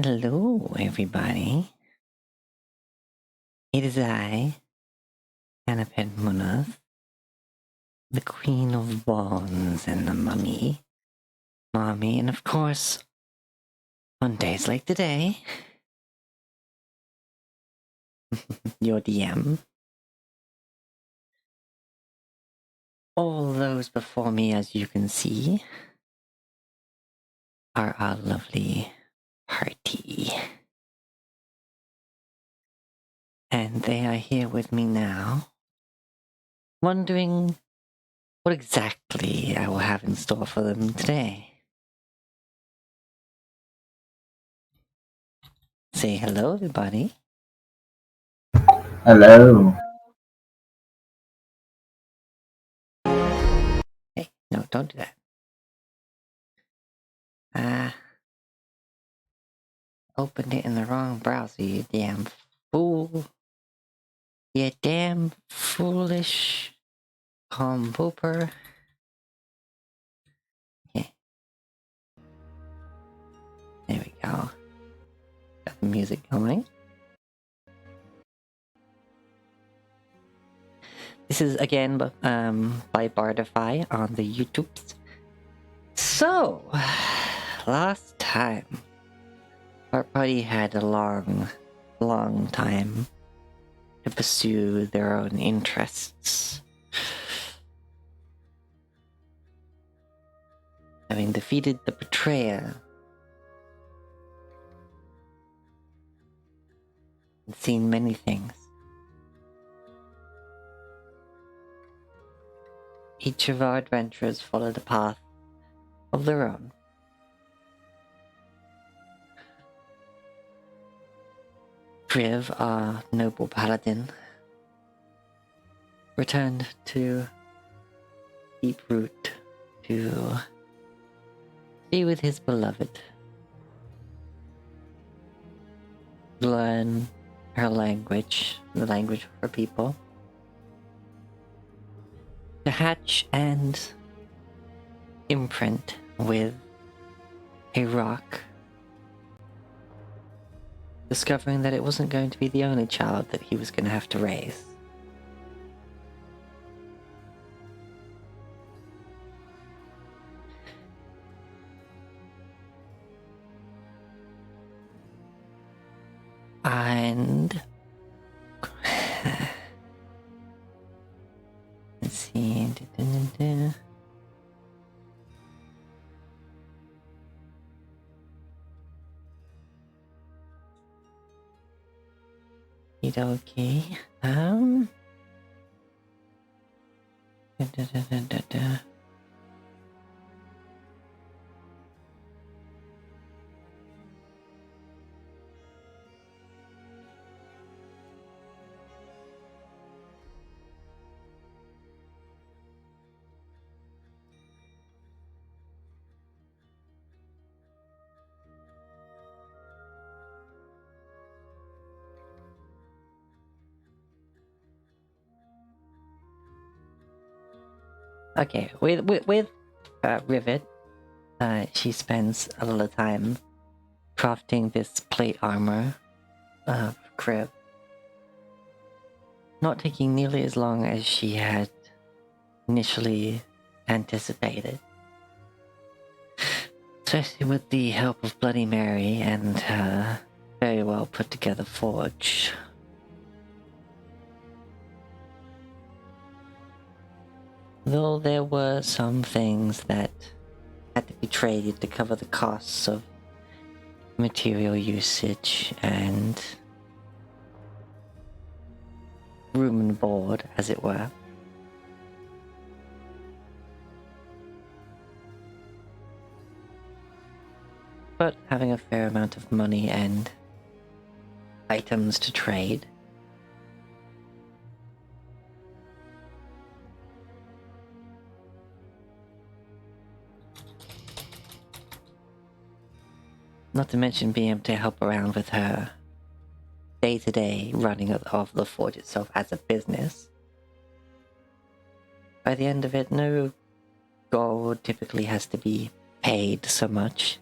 Hello, everybody. It is I, Annapet Munoz, the Queen of Wands and the Mummy, Mommy, and of course, on days like today, your DM. All those before me, as you can see, are our lovely party. And they are here with me now, wondering what exactly I will have in store for them today. Say hello, everybody. Hello. Hey, no, don't do that. Opened it in the wrong browser, you damn fool. You damn foolish pooper. Okay. There we go. Got the music going. This is again by Bardify on the YouTubes. So, last time, our party had a long time to pursue their own interests. Having defeated the betrayer and seen many things. Each of our adventurers followed a path of their own. Priv, our noble paladin, returned to Deep Root to be with his beloved, learn her language, the language of her people, to hatch and imprint with a rock, discovering that it wasn't going to be the only child that he was going to have to raise. And let's see. Okay. Okay, with Rivet, she spends a little time crafting this plate armor crib, not taking nearly as long as she had initially anticipated. Especially with the help of Bloody Mary and her very well put together forge. Though there were some things that had to be traded to cover the costs of material usage and room and board, as it were. But having a fair amount of money and items to trade. Not to mention being able to help around with her day-to-day running of the forge itself as a business. By the end of it, no gold typically has to be paid so much.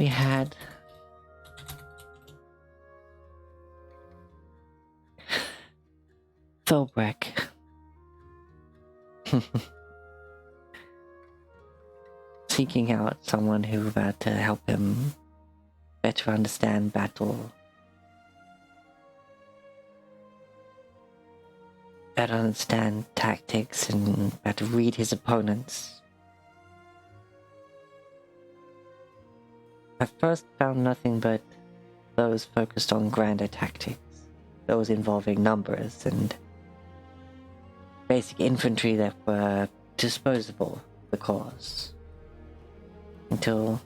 we had Philbrick. Seeking out someone who had to help him better understand battle, better understand tactics, and better read his opponents. I first found nothing but those focused on grander tactics, those involving numbers and basic infantry that were disposable for the cause. Until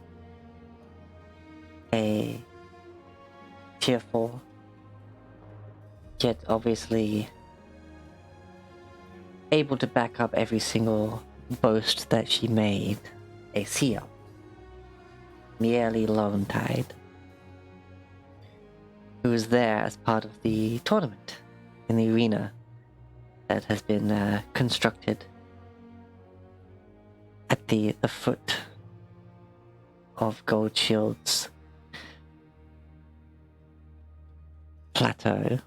a tearful, yet obviously able to back up every single boast that she made, a seal, merely Lone Tide, who was there as part of the tournament in the arena that has been constructed at the foot of Gold Shield's plateau.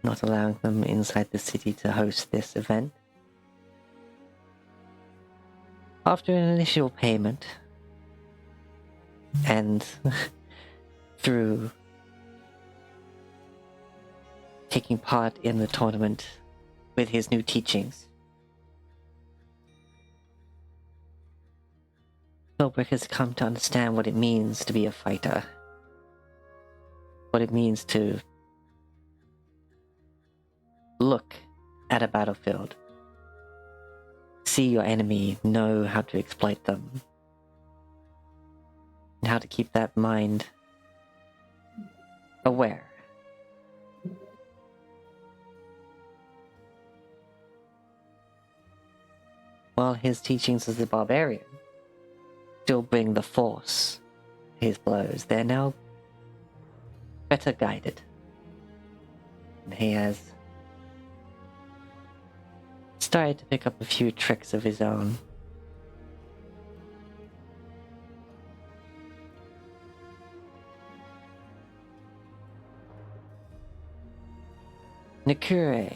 Not allowing them inside the city to host this event. After an initial payment, and through taking part in the tournament with his new teachings, Philbrick has come to understand what it means to be a fighter. What it means to look at a battlefield, see your enemy, know how to exploit them, and how to keep that mind aware. While his teachings as a barbarian still bring the force to his blows, they're now better guided. And he has started to pick up a few tricks of his own. Nakure,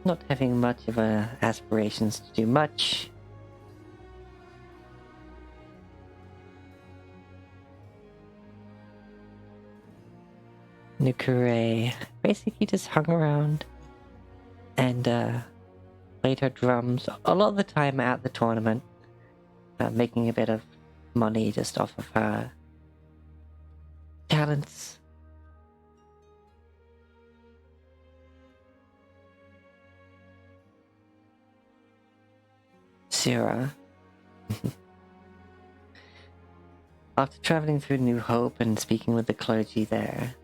not having much of aspirations to do much, Nakure basically just hung around and played her drums a lot of the time at the tournament, making a bit of money just off of her talents. Sarah, after traveling through New Hope and speaking with the clergy there,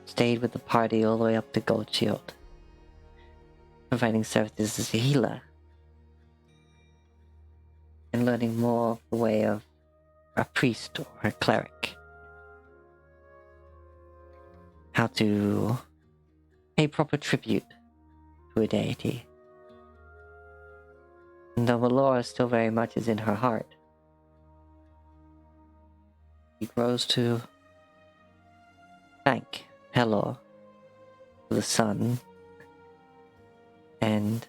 stayed with the party all the way up to Gold Shield, providing services as a healer, and learning more of the way of a priest or a cleric. How to pay proper tribute to a deity. And though Melora still very much is in her heart, he grows to thank Hello for the sun and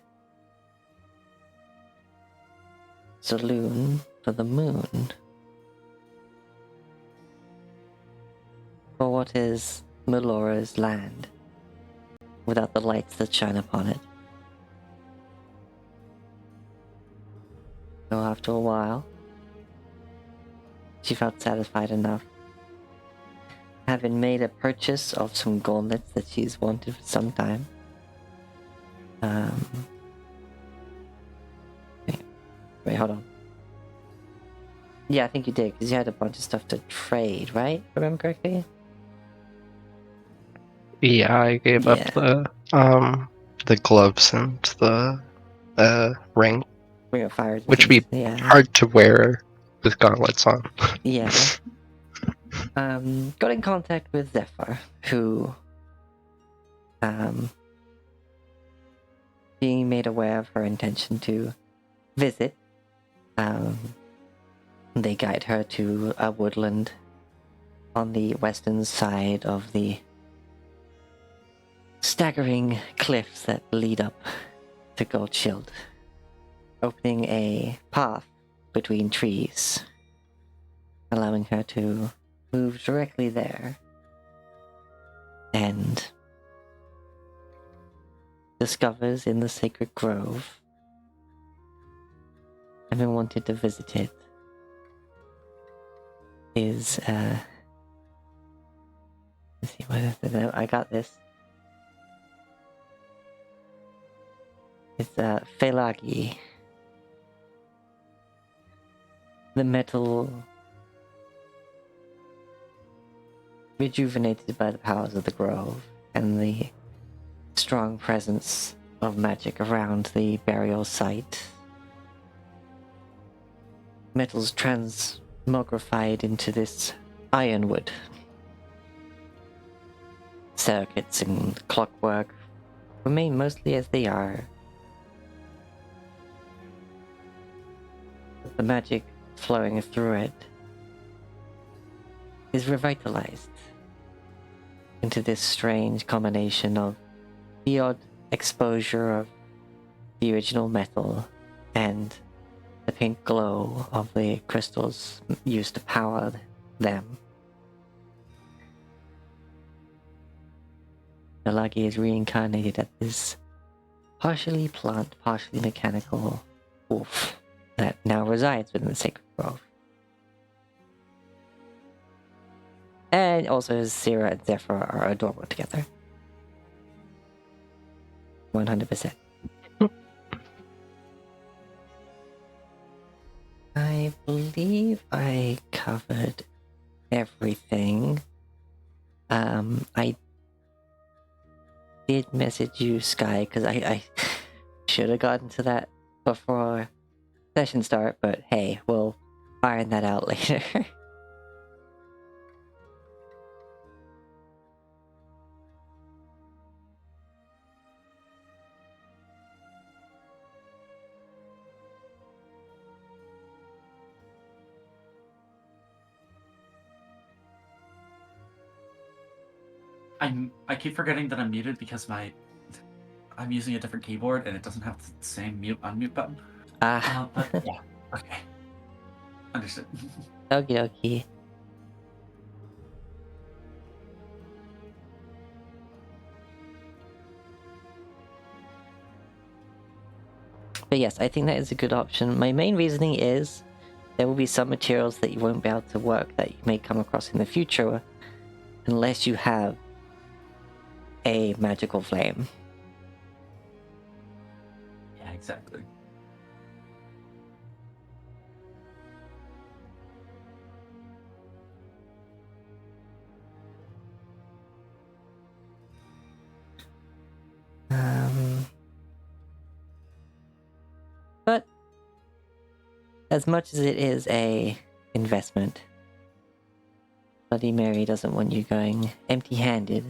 Saloon for the moon, for what is Melora's land without the lights that shine upon it. So after a while, she felt satisfied enough, having made a purchase of some gauntlets that she's wanted for some time. Wait, hold on. Yeah, I think you did, because you had a bunch of stuff to trade, right? Remember correctly? Yeah, I gave up the gloves and the ring, Ring of Fire. which would be hard to wear with gauntlets on. Yeah. Got in contact with Zephyr, who being made aware of her intention to visit, they guide her to a woodland on the western side of the staggering cliffs that lead up to Goldshield, opening a path between trees, allowing her to move directly there and discovers in the sacred grove, having wanted to visit it, is let's see, what is it? I got this. It's Felagi, the metal rejuvenated by the powers of the grove and the strong presence of magic around the burial site. Metals transmogrified into this ironwood. Circuits and clockwork remain mostly as they are. The magic flowing through it is revitalized into this strange combination of the odd exposure of the original metal and the pink glow of the crystals used to power them. Nalagi is reincarnated as this partially plant, partially mechanical wolf that now resides within the sacred grove. And also Syrah and Zephyr are adorable together. 100%. I believe I covered everything. I did message you, Sky, because I should have gotten to that before session start, but hey, we'll iron that out later. I keep forgetting that I'm muted because I'm using a different keyboard and it doesn't have the same mute unmute button. But yeah, okay, understood. Okie dokie. But yes, I think that is a good option. My main reasoning is there will be some materials that you won't be able to work that you may come across in the future unless you have a magical flame. Yeah, exactly. But as much as it is a investment, Bloody Mary doesn't want you going empty-handed.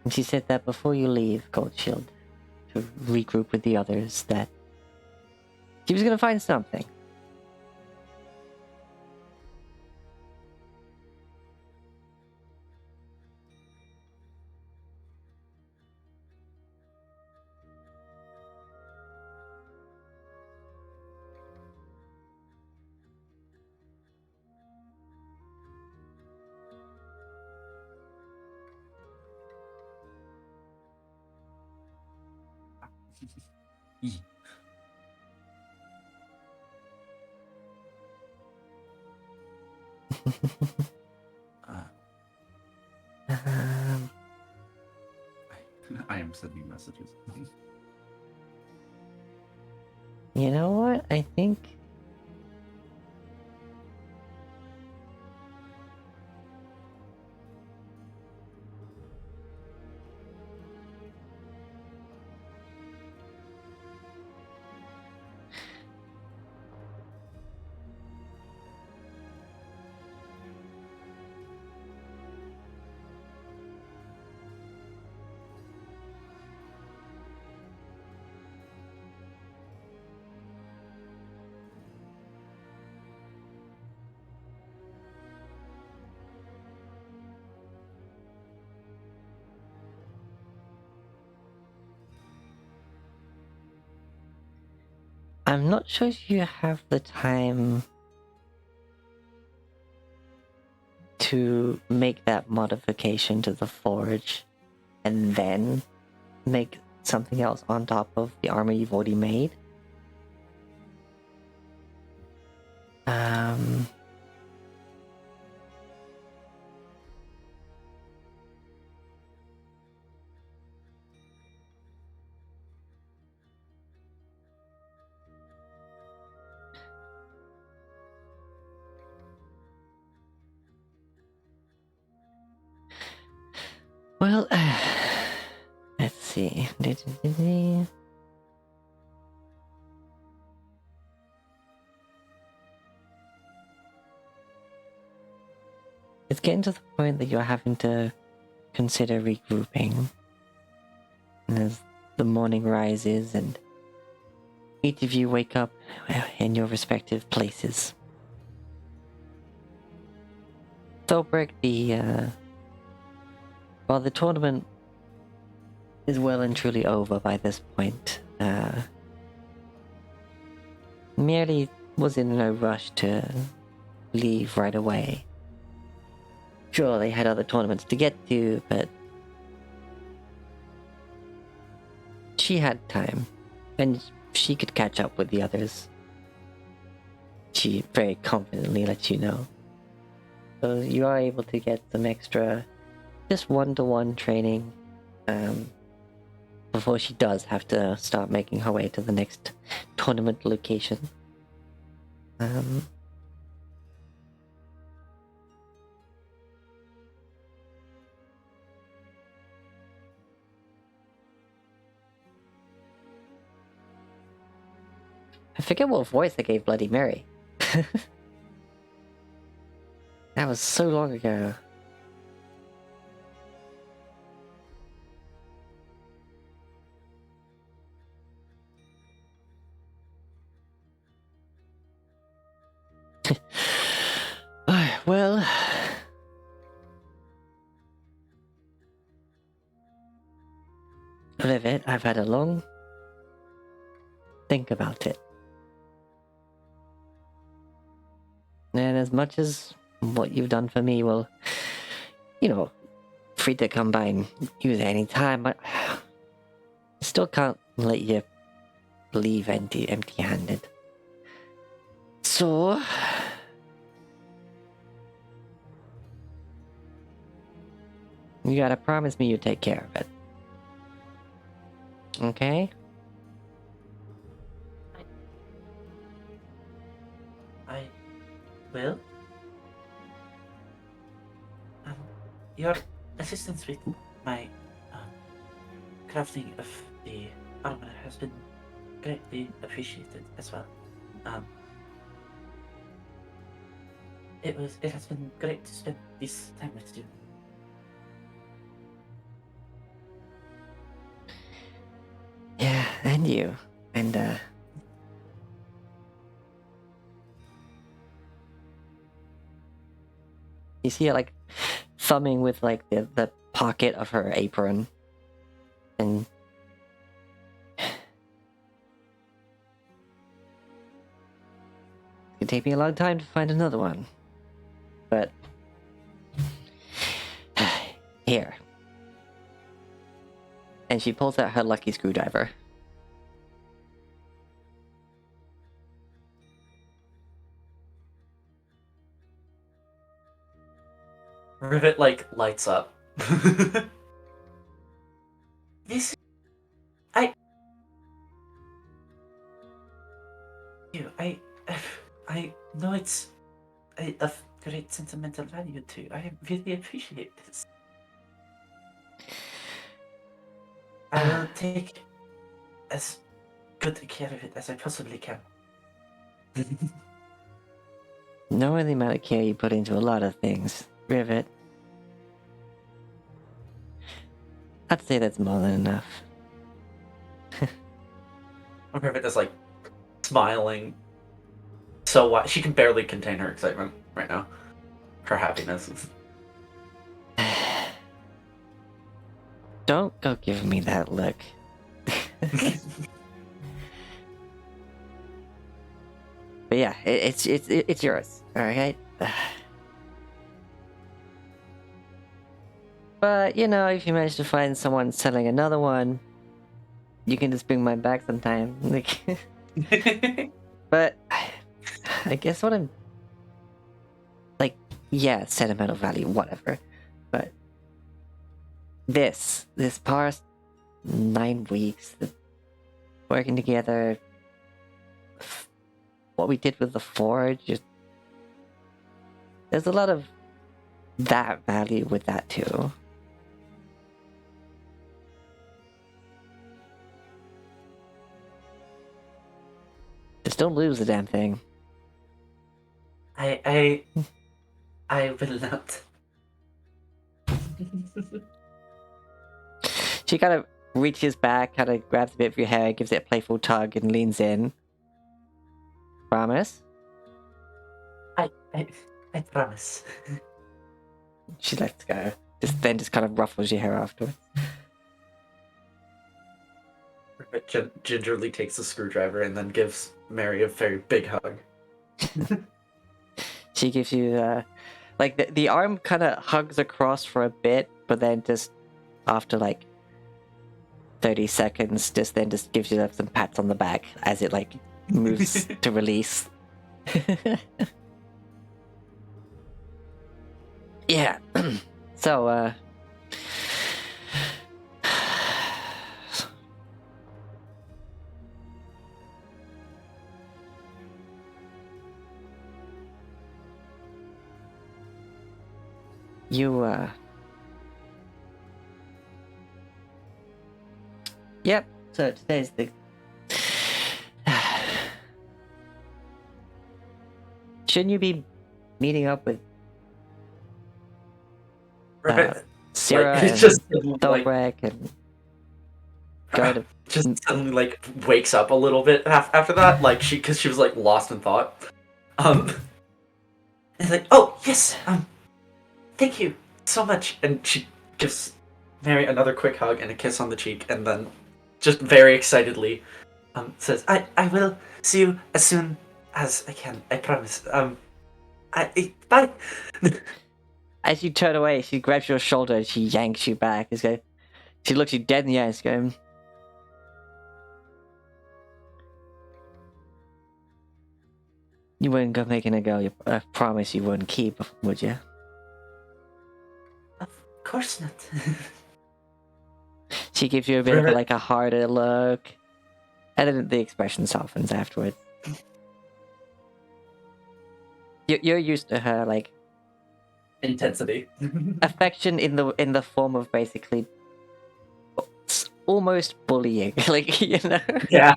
And she said that before you leave Goldshield to regroup with the others, that she was gonna find something. Yee. I am sending messages. You know what? I think I'm not sure if you have the time to make that modification to the forge and then make something else on top of the armor you've already made. Well, let's see. It's getting to the point that you're having to consider regrouping. And as the morning rises and each of you wake up in your respective places. Solberg, while the tournament is well and truly over by this point, merely was in no rush to leave right away. Sure, they had other tournaments to get to, but she had time, and she could catch up with the others. She very confidently lets you know. So you are able to get some extra, just one-to-one training, before she does have to start making her way to the next tournament location. I forget what voice I gave Bloody Mary. That was so long ago. Well, Rivet, I've had a long think about it. And as much as what you've done for me will, free to come by and use it any time, but I still can't let you leave empty-handed. So, you gotta promise me you take care of it. Okay? I will. Your assistance with my crafting of the armor has been greatly appreciated as well. It has been great to spend this time with you. Yeah, and you. And, you see her, like, thumbing with, like, the pocket of her apron. And... It's gonna take me a long time to find another one. But... Here. And she pulls out her lucky screwdriver. Rivet, lights up. This... I know it's of great sentimental value too. I really appreciate this. I will take as good care of it as I possibly can. Knowing the amount of care you put into a lot of things, Rivet, I'd say that's more than enough. Rivet is smiling so wide. She can barely contain her excitement right now. Her happiness. Don't go giving me that look. But yeah, it's yours. All right. But you know, if you manage to find someone selling another one, you can just bring mine back sometime. Like, but I guess what I'm like, yeah, sentimental value, whatever. But this past 9 weeks, working together, what we did with the forge, there's a lot of that value with that too. Just don't lose the damn thing. I will not. She kind of reaches back, kind of grabs a bit of your hair, gives it a playful tug, and leans in. Promise? I promise. She lets go. Then just kind of ruffles your hair afterwards. Gingerly takes a screwdriver and then gives Mary a very big hug. She gives you, like, the arm kind of hugs across for a bit, but then just after, like, 30 seconds, just gives you some pats on the back as it, like, moves to release. Yeah. So, you, yep, so today's the... Shouldn't you be meeting up with Sarah like, and just Dobrak and go to... just suddenly like wakes up a little bit after that, like because she was like lost in thought. It's like, oh yes, thank you so much, and she gives Mary another quick hug and a kiss on the cheek, and then just very excitedly says, I will see you as soon as I can. I promise. Bye. As you turn away, she grabs your shoulder and she yanks you back. She looks you dead in the eyes, going, "You wouldn't go making a girl I promise you wouldn't keep, would you?" Of course not. She gives you a bit of like a harder look, and then the expression softens afterwards. You're used to her like intensity, affection in the form of basically almost bullying, like, you know. Yeah.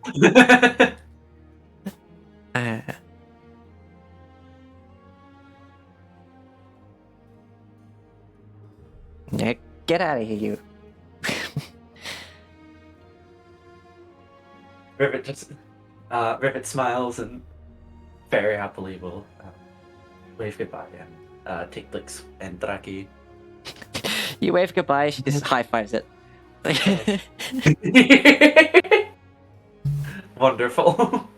Nick, get out of here, you. Rivet smiles and very happily will wave goodbye and take licks and Draki. You wave goodbye, she just high fives it. Wonderful.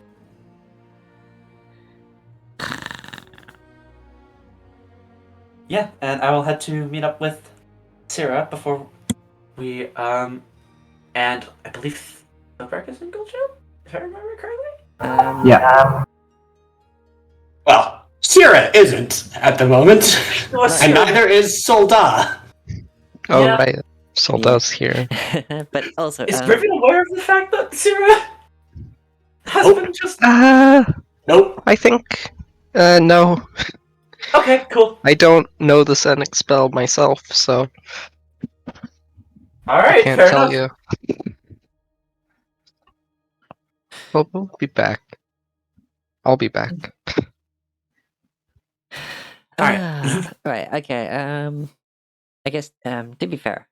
Yeah, and I will head to meet up with Sarah before we and I believe Dobrak is in Goldshell, if I remember correctly. Yeah. Well, Sierra isn't at the moment, and neither is Solda. Oh, Yeah. right. Solda's here. But also, Is Griffin aware of the fact that Sarah has Oh. been just... Nope. I think, no. Okay, cool. I don't know the Sonic spell myself, so Alright, I can't fair tell enough. you. Well, we'll be back. I'll be back. Alright. Right, okay, I guess, to be fair,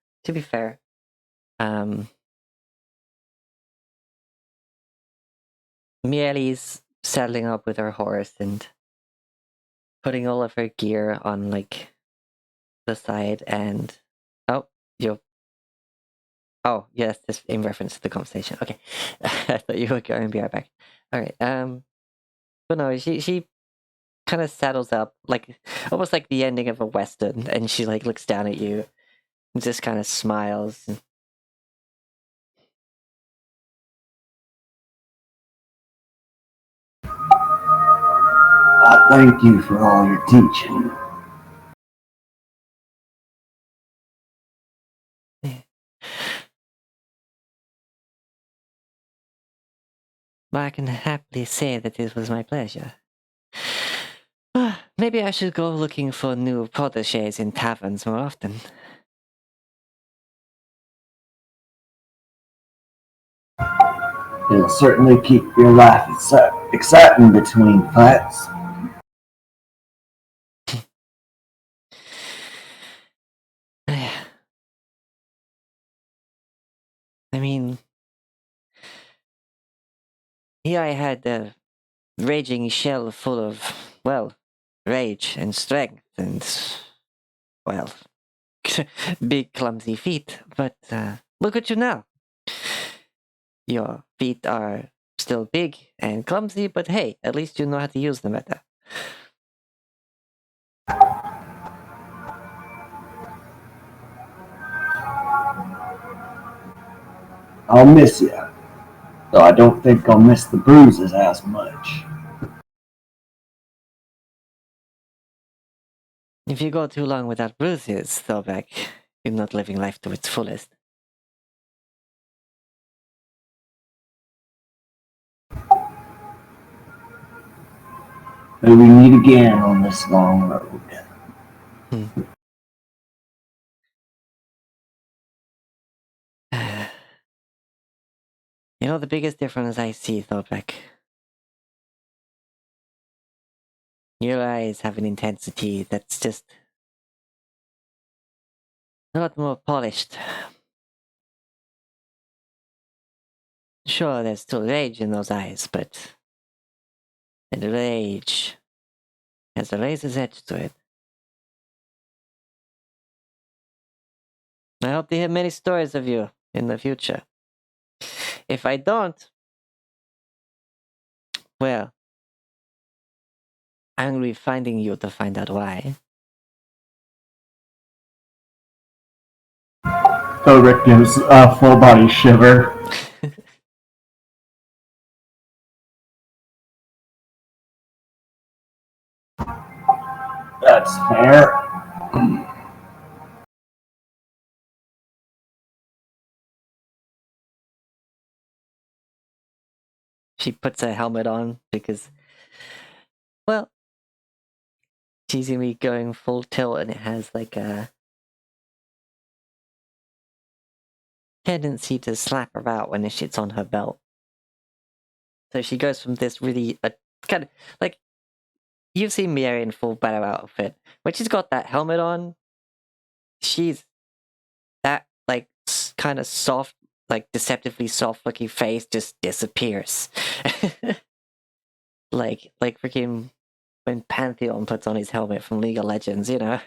Mieli's saddling up with her horse and putting all of her gear on, like, the side, and... Oh, yes, this in reference to the conversation. Okay. I thought you were going to be right back. Alright, But no, she kind of saddles up, like almost like the ending of a western, and she like looks down at you and just kind of smiles. Thank you for all your teaching. Well, I can happily say that it was my pleasure. Maybe I should go looking for new protégés in taverns more often. It'll certainly keep your life exciting between fights. I mean, here I had a raging shell full of, well, rage and strength and, well, big clumsy feet, but look at you now. Your feet are still big and clumsy, but hey, at least you know how to use them better. I'll miss you, though I don't think I'll miss the bruises as much. If you go too long without bruises, Thorbeck, you're not living life to its fullest. May we meet again on this long road. You know the biggest difference I see, Thorbeck? Your eyes have an intensity that's just a lot more polished. Sure, there's still rage in those eyes, but the rage has a razor's edge to it. I hope to hear many stories of you in the future. If I don't, well, I'm going to be finding you to find out why. Rick gives a full body shiver. That's fair. She puts a helmet on because, well, she's going to be going full tilt and it has like a tendency to slap her out when the shit's on her belt. So she goes from this really, kind of, like, you've seen Mary in full battle outfit. When she's got that helmet on, she's that, like, kind of soft, like, deceptively soft-looking face just disappears. like freaking when Pantheon puts on his helmet from League of Legends, you know?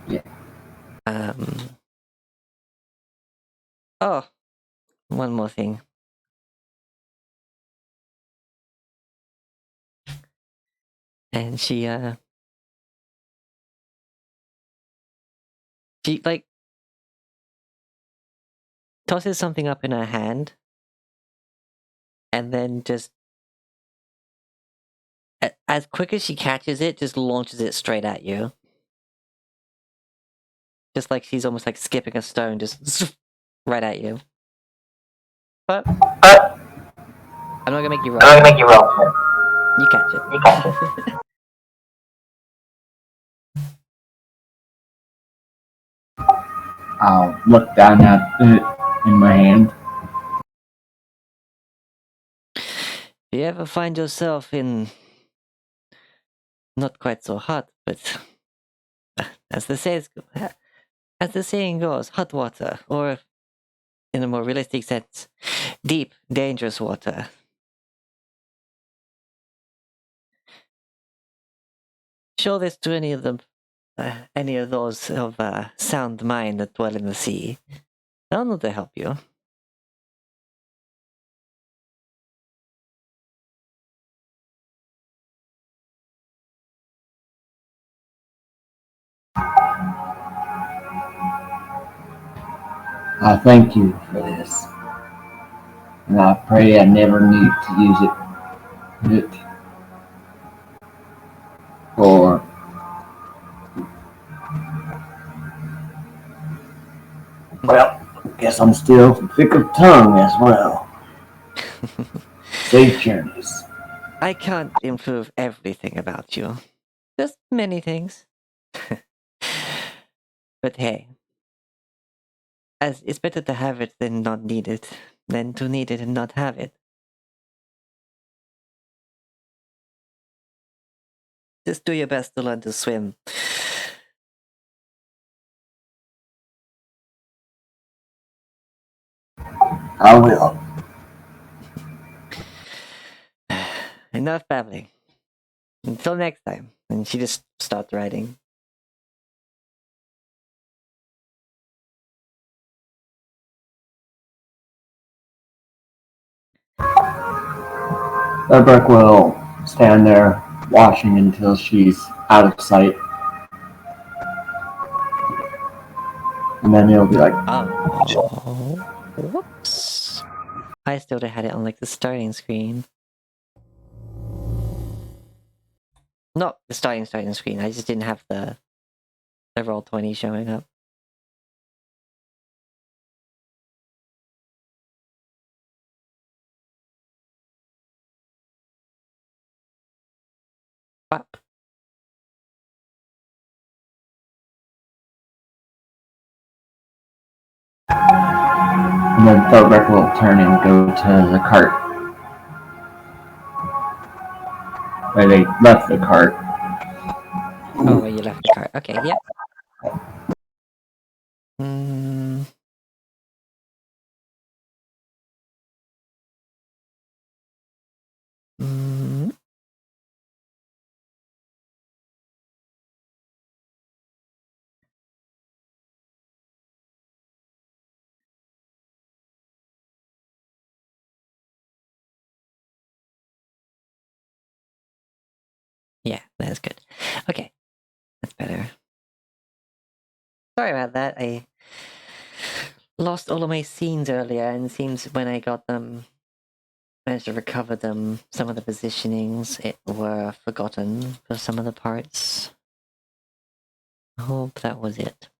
Yeah. Oh, one more thing. And she like tosses something up in her hand and then just as quick as she catches it, just launches it straight at you. Just like she's almost like skipping a stone, just right at you. But I'm not gonna make you roll. You catch it. I'll look down at it in my hand. If you ever find yourself in not quite so hot, but as the saying goes, hot water, or in a more realistic sense, deep, dangerous water. Show this to any of them, any of those of sound mind that dwell in the sea. They'll know to help you. I thank you for this, and I pray I never need to use it for. Well, guess I'm still thick of tongue as well. Safe journeys. I can't improve everything about you. Just many things. But hey, as it's better to have it than not need it, than to need it and not have it. Just do your best to learn to swim. I will. Enough babbling. Until next time. And she just starts writing. Bearbrick will stand there watching until she's out of sight. And then he'll be like, Oh, whoops. I still had it on like the starting screen. Not the starting screen. I just didn't have the roll 20 showing up. Pop. and then Bearbrick will turn and go to the cart. Where they left the cart. Oh, where you left the cart. Okay, yep. Mm. Mm. Yeah, that's good. Okay, that's better. Sorry about that. I lost all of my scenes earlier, and it seems when I got them, managed to recover them, some of the positionings were forgotten for some of the parts. I hope that was it.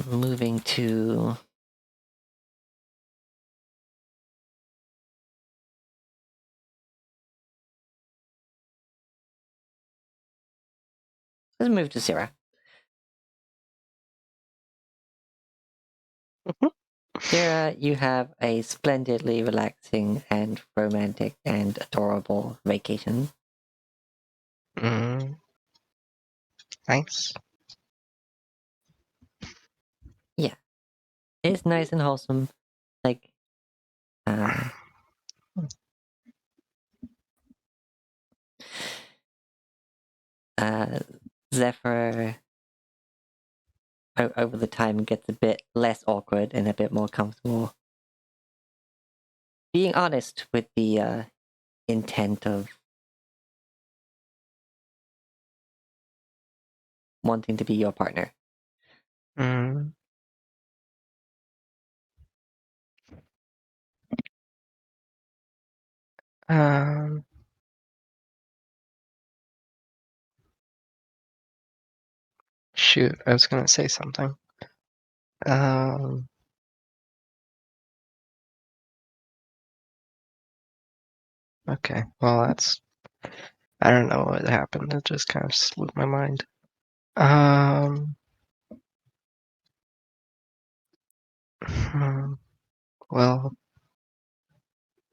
Moving to let's move to Sarah. Sarah, you have a splendidly relaxing and romantic and adorable vacation. Nice. Yeah, it's nice and wholesome. Like, Zephyr over the time gets a bit less awkward and a bit more comfortable. Being honest with the intent of wanting to be your partner. Shoot, I was gonna say something. Okay, well I don't know what happened. It just kind of slipped my mind. Well,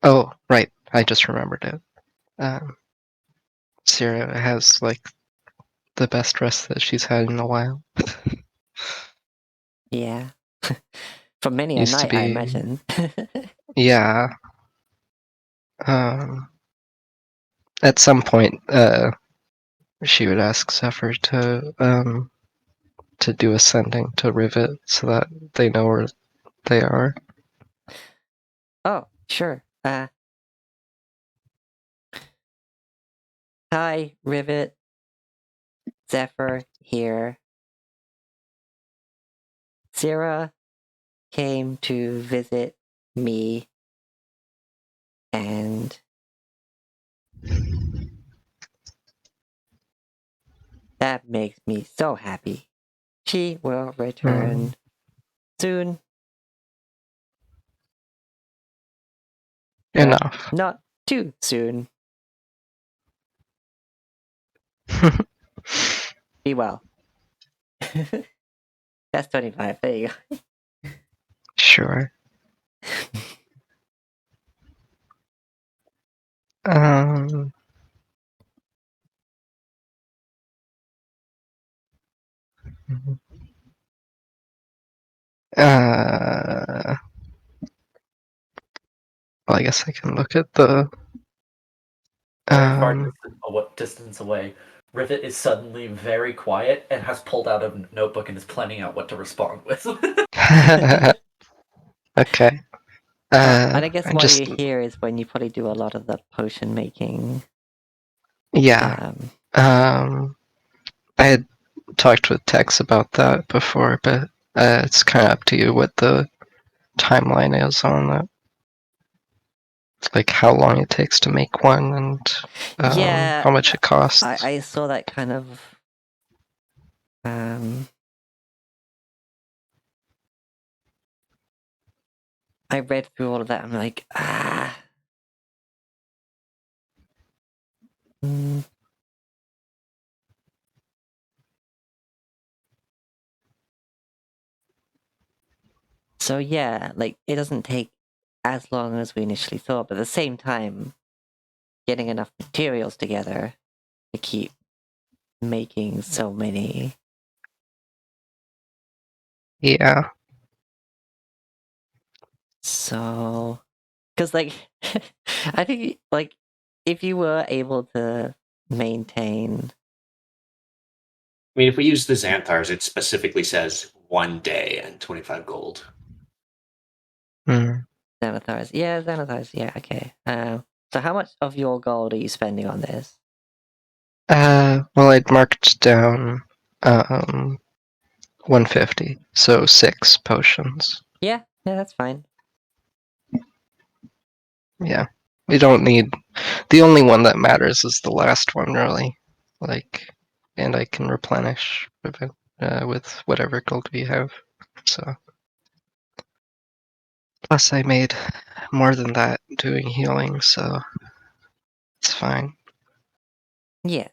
oh, right, I just remembered it. Sarah has like the best dress that she's had in a while. Yeah. For many a Used to night, I be, imagine. yeah. At some point, she would ask Zephyr to do a sending to Rivet so that they know where they are. Oh, sure. Hi, Rivet. Zephyr here. Sarah came to visit me, and that makes me so happy. She will return soon. but Enough. Not too soon. Be well. That's 25. There you go. Sure. Um. Well, I guess I can look at the. Very far distance away, Rivet is suddenly very quiet and has pulled out a notebook and is planning out what to respond with. Okay. And I guess I what just you hear is when you probably do a lot of the potion making. yeah. I had talked with Tex about that before, but it's kind of up to you what the timeline is on that. Like how long it takes to make one and Yeah, how much it costs. I saw that kind of. I read through all of that. I'm like, mm. So yeah, like it doesn't take as long as we initially thought, but at the same time, getting enough materials together to keep making so many. Yeah. So, because like, I think like if you were able to maintain. I mean, if we use the Xanthars, it specifically says 1 day and 25 gold. Xanathars. Yeah, Xanathars. Yeah, okay. So how much of your gold are you spending on this? Well, I'd marked down 150, so 6 potions. Yeah, that's fine. Yeah. We don't need. The only one that matters is the last one, really. Like, and I can replenish with whatever gold we have. So. Plus, I made more than that doing healing, so it's fine. Yeah.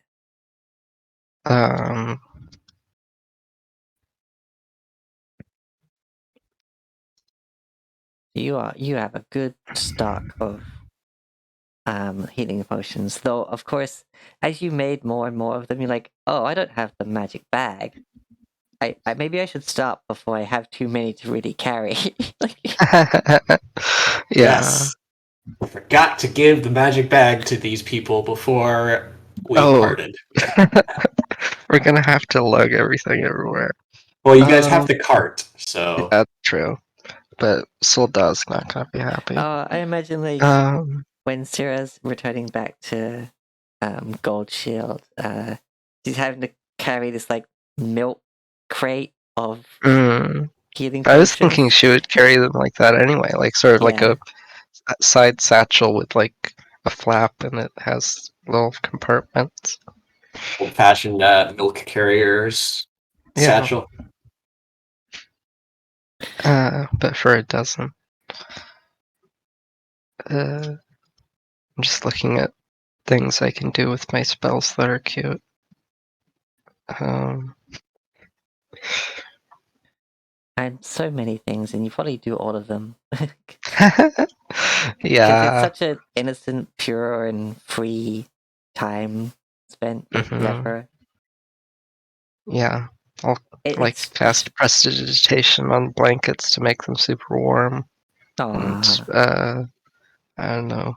You have a good stock of healing potions, though of course as you made more and more of them, you're like, oh, I don't have the magic bag. I maybe I should stop before I have too many to really carry. Yeah. Yes. I forgot to give the magic bag to these people before we parted. We're gonna have to lug everything everywhere. Well, you guys have the cart, so. That's true. But Solda's not gonna be happy. I imagine like when Sarah's returning back to Gold Shield, she's having to carry this like milk crate of healing potions. I was thinking she would carry them like that anyway, like sort of like a side satchel with like a flap and it has little compartments. Old-fashioned milk carriers satchel. But for a dozen. I'm just looking at things I can do with my spells that are cute. And so many things, and you probably do all of them. Yeah. Because it's such an innocent, pure, and free time spent with Zephyr. Yeah. I'll cast prestidigitation on blankets to make them super warm. And, I don't know.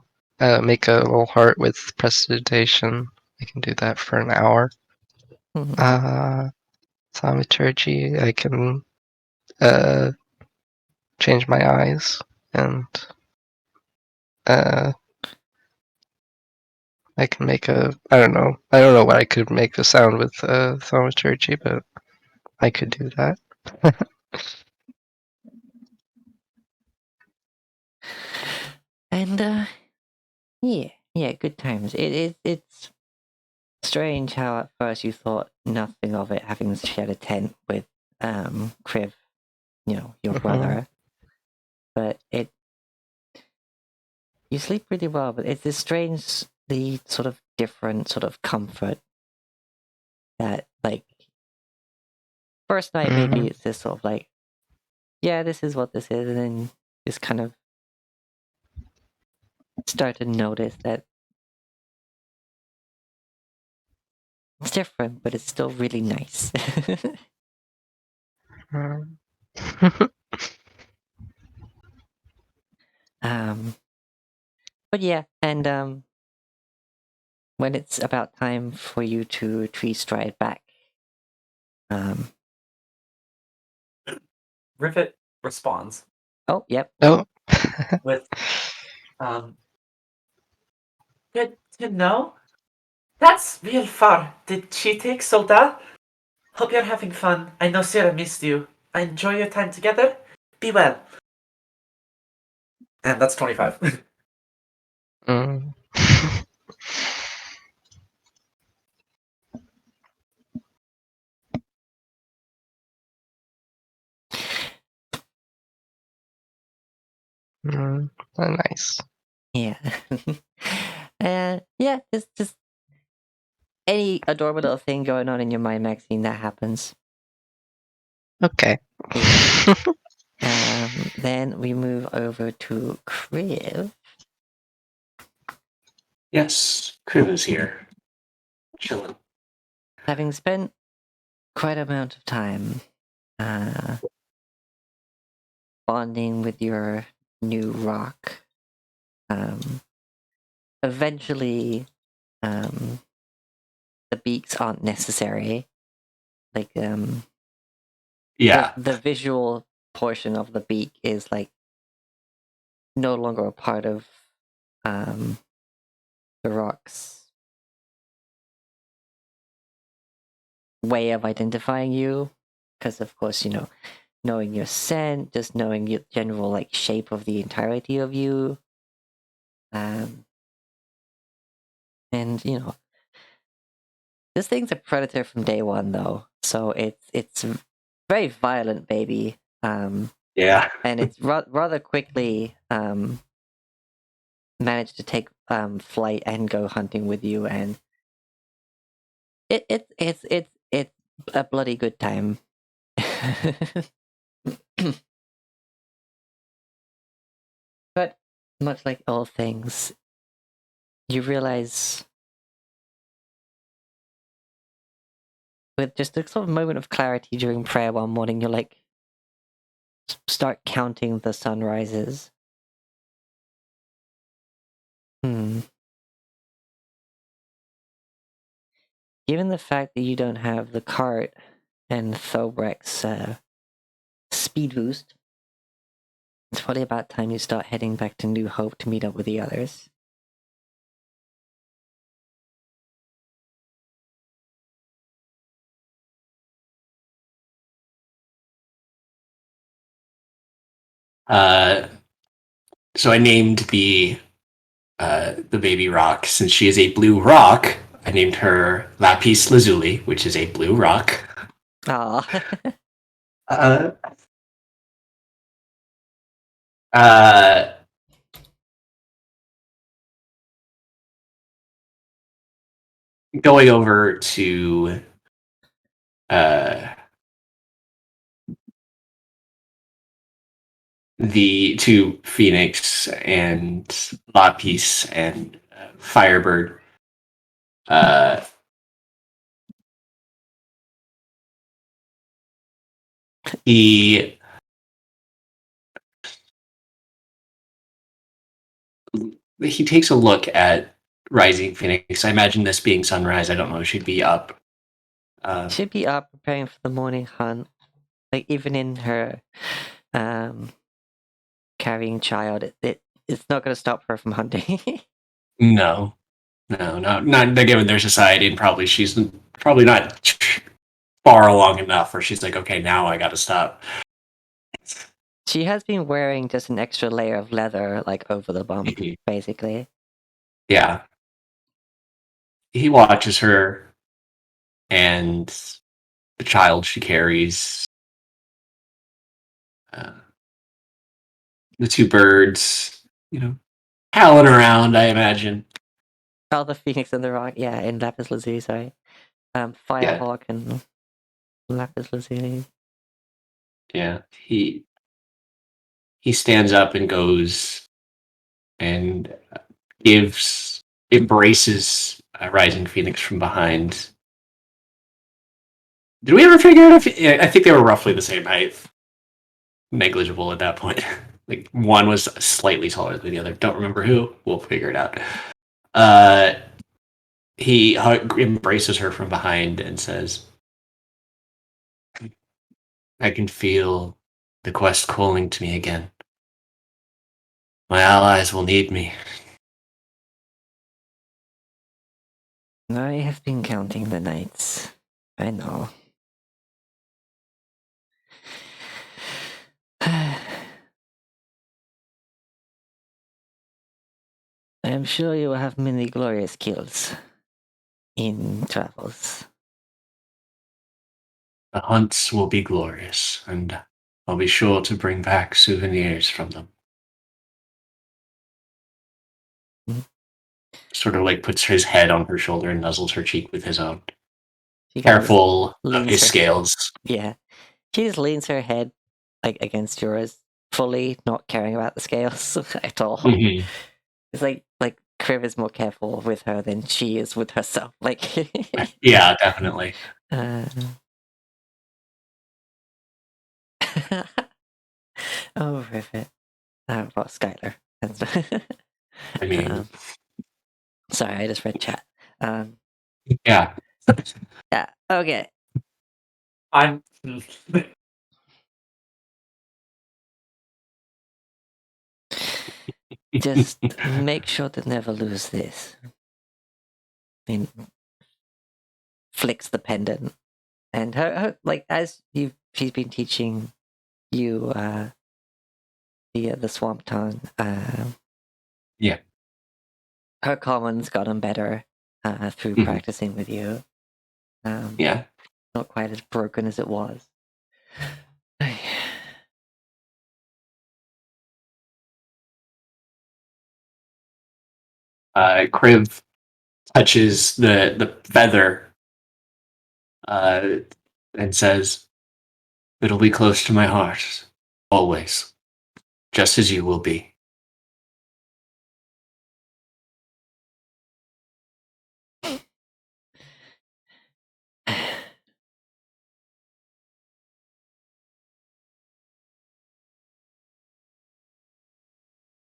Make a little heart with prestidigitation. I can do that for an hour. Thaumaturgy, I can change my eyes and I can make I don't know what I could make a sound with thaumaturgy, but I could do that. And yeah, good times. It's strange how at first you thought nothing of it, having shared a tent with Kriv, your brother. But you sleep pretty well, but it's this strangely sort of different sort of comfort that, like, first night maybe it's this sort of like, yeah, this is what this is, and then just kind of start to notice that it's different, but it's still really nice. But yeah, and when it's about time for you to tree stride back, Rivet responds. Oh, yep. Oh. With, good to know. That's real far. Did she take Solda? Hope you're having fun. I know Sarah missed you. Enjoy your time together. Be well. And that's 25. Nice. Yeah. Yeah, it's just any adorable little thing going on in your mind, Maxine, that happens. Okay. Then we move over to Kriv. Yes, Kriv is here. Chilling. Having spent quite an amount of time bonding with your new rock, eventually the beaks aren't necessary. Like, yeah. The visual portion of the beak is like no longer a part of the rock's way of identifying you, because of course, knowing your scent, just knowing your general like shape of the entirety of you, and this thing's a predator from day one, though, so it's very violent, baby. Yeah. And it's rather quickly managed to take flight and go hunting with you, and it's a bloody good time. But much like all things, you realize with just a sort of moment of clarity during prayer one morning, you're like, start counting the sunrises. Given the fact that you don't have the cart and Thobrek's speed boost, it's probably about time you start heading back to New Hope to meet up with the others. So I named the baby rock, since she is a blue rock, I named her Lapis Lazuli, which is a blue rock. Aww. Going over to to Phoenix and Lapis and Firebird. He takes a look at Rising Phoenix. I imagine this being sunrise. I don't know. She'd be up. She'd be up preparing for the morning hunt. Like, even in her carrying child, it's not going to stop her from hunting. No, not given their society, and she's probably not far along enough where she's like, okay, now I got to stop. She has been wearing just an extra layer of leather, like, over the bump, basically. Yeah. He watches her and the child she carries. The two birds, howling around, I imagine. Oh, the Phoenix and the Rock, yeah, in Lapis Lazuli, sorry. Firehawk and Lapis Lazuli. Yeah. He stands up and goes and embraces a rising phoenix from behind. Did we ever figure out I think they were roughly the same height. Negligible at that point. Like one was slightly taller than the other. Don't remember who. We'll figure it out. He embraces her from behind and says, I can feel the quest calling to me again. My allies will need me. I have been counting the nights. I know. I am sure you will have many glorious kills in travels. The hunts will be glorious, and I'll be sure to bring back souvenirs from them. Sort of like puts his head on her shoulder and nuzzles her cheek with his own. Careful of his scales. Yeah. She just leans her head like against yours, fully not caring about the scales at all. Mm-hmm. It's like Kriv is more careful with her than she is with herself. Like yeah, definitely. Oh, Rivet. Well, Skylar. I mean, sorry, I just read chat. Yeah. Yeah. Okay. I'm. Just make sure to never lose this. I mean, flicks the pendant, and her like as she's been teaching you the swamp tongue. Yeah. Her common's gotten better through practicing with you. Yeah. Not quite as broken as it was. Kriv touches the feather and says, it'll be close to my heart, always, just as you will be.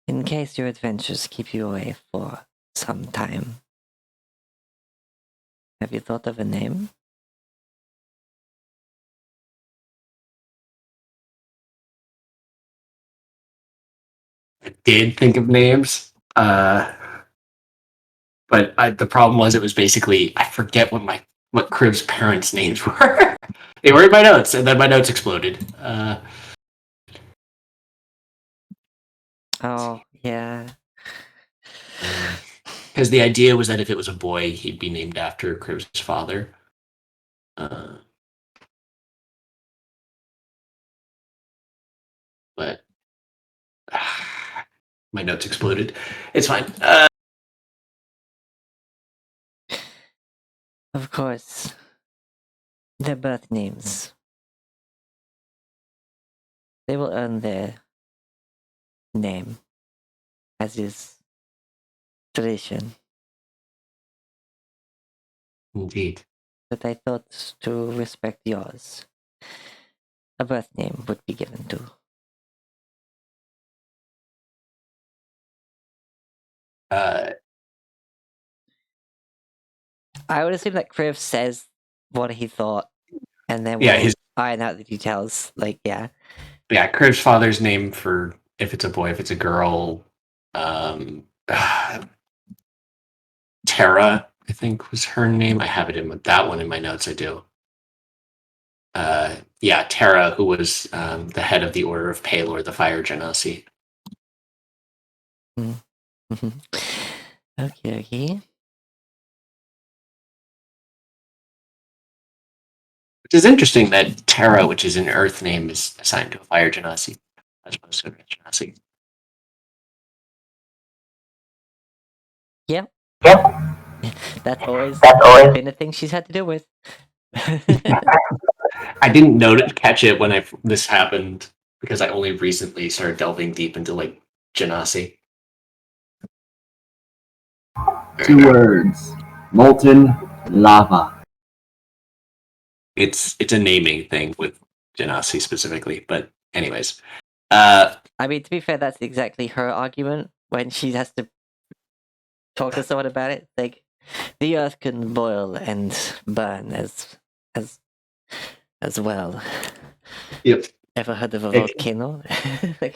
In case your adventures keep you away for some time, have you thought of a name? I did think of names, but the problem was it was basically I forget what Kriv's parents' names were. They were in my notes, and then my notes exploded. Oh yeah. Because the idea was that if it was a boy, he'd be named after Kriv's father. But my notes exploded. It's fine. Of course. Their birth names. They will earn their name, as is tradition. Indeed. But I thought to respect yours, a birth name would be given to. I would assume that Kriv says what he thought, and then we'll iron out the details. Like, yeah. Yeah, Kriv's father's name for if it's a boy, if it's a girl, Tara, I think was her name. I have it in that one in my notes. I do. Terra, who was the head of the Order of Palor, the Fire Genasi. Mm-hmm. Okay. Which is interesting that Terra, which is an Earth name, is assigned to a Fire Genasi as opposed to a Genasi. Yep. That's always been a thing she's had to deal with. I didn't catch it when this happened because I only recently started delving deep into like Genasi. 2 words: molten lava. It's a naming thing with Genasi specifically, but anyways. I mean, to be fair, that's exactly her argument when she has to talk to someone about it. Like, the earth can boil and burn as well. Yep. Ever heard of a volcano? I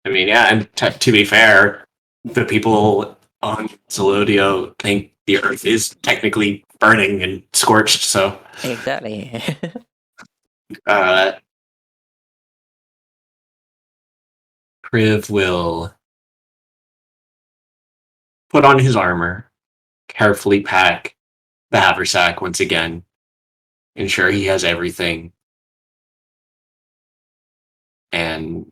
mean, yeah, and to be fair, the people on Zelodio think the earth is technically burning and scorched, so... Exactly. Kriv will put on his armor, carefully pack the haversack once again, ensure he has everything, and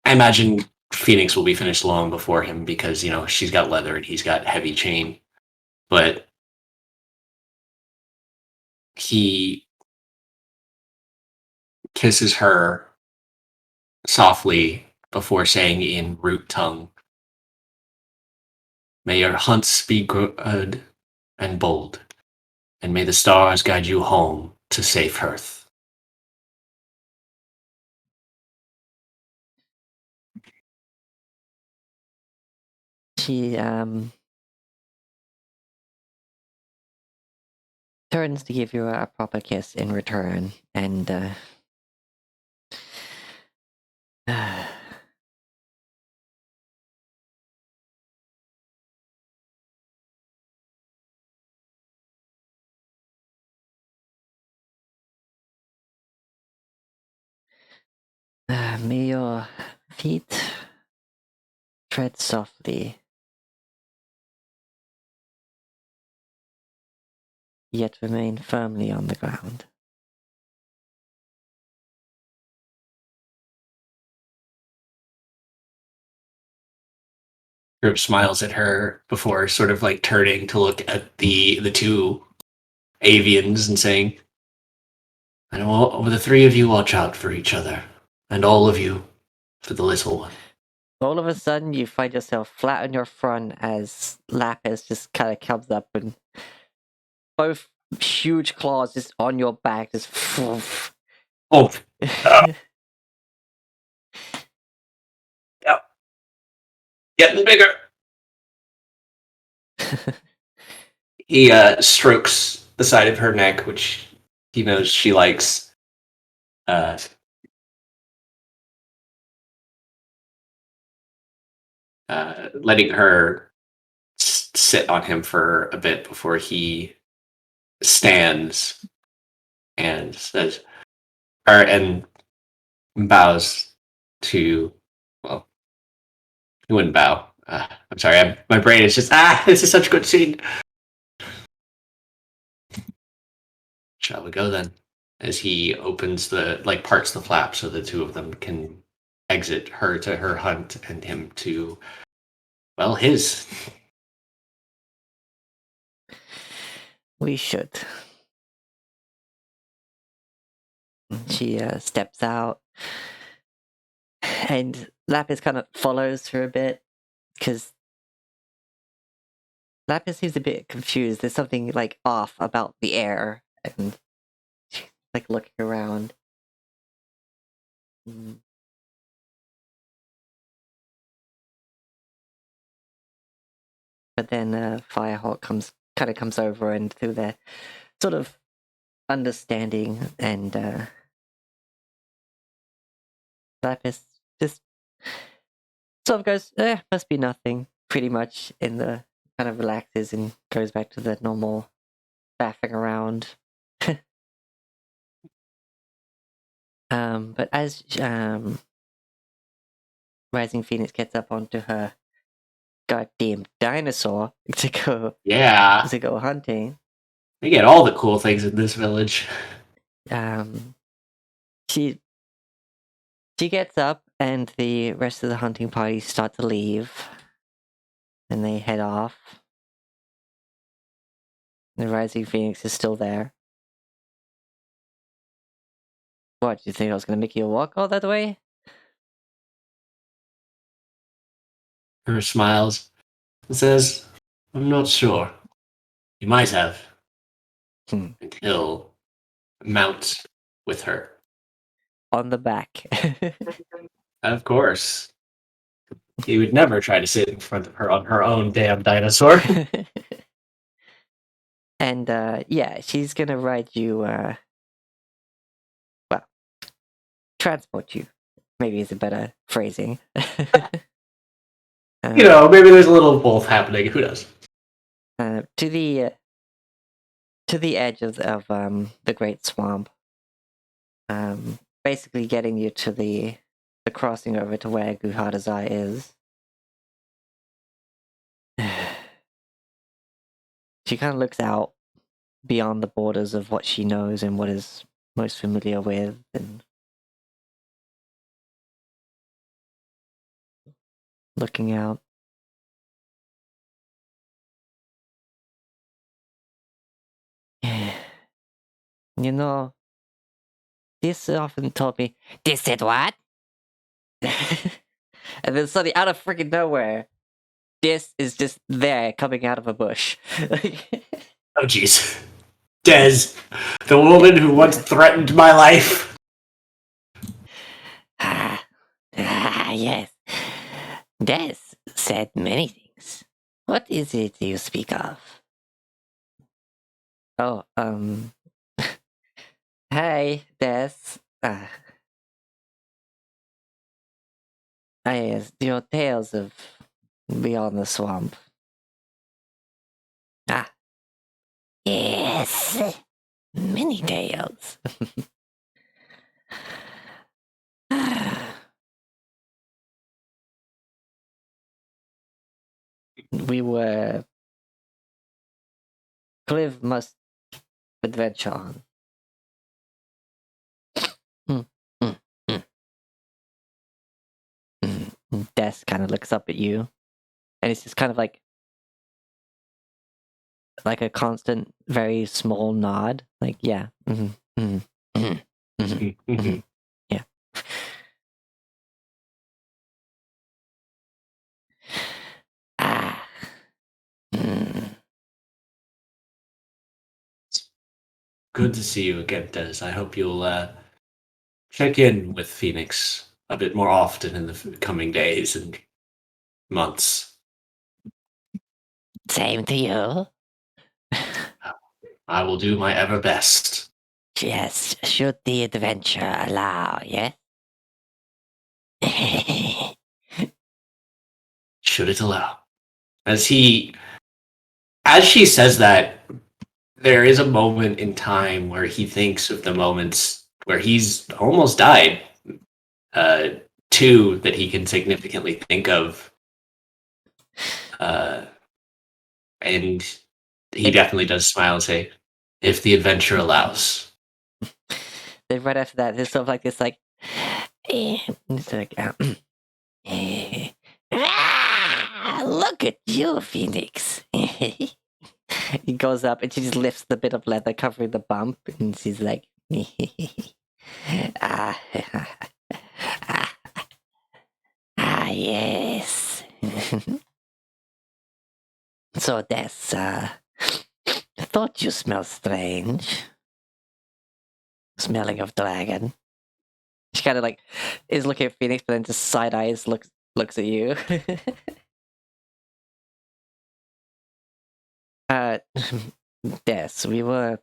I imagine Phoenix will be finished long before him because, she's got leather and he's got heavy chain. But he kisses her softly before saying in root tongue, "May your hunts be good and bold, and may the stars guide you home to safe hearth." She turns to give you a proper kiss in return, and may your feet tread softly, yet remain firmly on the ground. Kriv smiles at her before sort of like turning to look at the two avians and saying, "And the 3 of you watch out for each other, and all of you for the little one." All of a sudden, you find yourself flat on your front as Lapis just kind of comes up and both huge claws just on your back, just. Oh, yep, getting bigger. He strokes the side of her neck, which he knows she likes. Letting her sit on him for a bit before he stands and says, and bows to, well, he wouldn't bow. I'm sorry, my brain is just, this is such a good scene. Shall we go then? As he opens parts the flap so the 2 of them can exit, her to her hunt and him to, well, his. We should. She steps out, and Lapis kind of follows her a bit, because Lapis seems a bit confused. There's something like off about the air, and she's like looking around. But then Firehawk comes over, and through their sort of understanding, and Lapis just sort of goes, must be nothing, pretty much, in the kind of relaxes and goes back to the normal faffing around. But as Rising Phoenix gets up onto her goddamn dinosaur to go hunting, we get all the cool things in this village. She gets up, and the rest of the hunting party start to leave, and they head off. The Rising Phoenix is still there. What, do you think I was going to make you walk all that way? Her smiles and says, I'm not sure. You might have. Until mount with her. On the back. Of course. He would never try to sit in front of her on her own damn dinosaur. And, yeah, she's gonna ride you, transport you. Maybe is a better phrasing. Maybe there's a little of both happening. Who knows? To the edge of the Great Swamp. Basically getting you to the crossing over to where Guhada's Eye is. She kind of looks out beyond the borders of what she knows and what is most familiar with, and looking out. This often told me, this said what? And then suddenly, out of freaking nowhere, this is just there coming out of a bush. Oh, jeez. Des, the woman who once threatened my life. Yes. Des said many things. What is it you speak of? Oh, Hey, Des. Your tales of Beyond the Swamp. Yes. Many tales. We were Clive must adventure on. Des kind of looks up at you, and it's just kind of like a constant, very small nod. Like, yeah. Yeah. Good to see you again, Des. I hope you'll check in with Phoenix a bit more often in the coming days and months. Same to you. I will do my ever best. Yes, should the adventure allow, yes? Should it allow? As she says that, there is a moment in time where he thinks of the moments where he's almost died. Two that he can significantly think of. And he definitely does smile and say, if the adventure allows. Then right after that, there's sort of like this, like, it's like, look at you, Phoenix. He goes up and she just lifts the bit of leather covering the bump, and she's like, yes. So that's, I thought you smelled strange. Smelling of dragon. She kind of like is looking at Phoenix, but then just side eyes looks at you. Yes, we were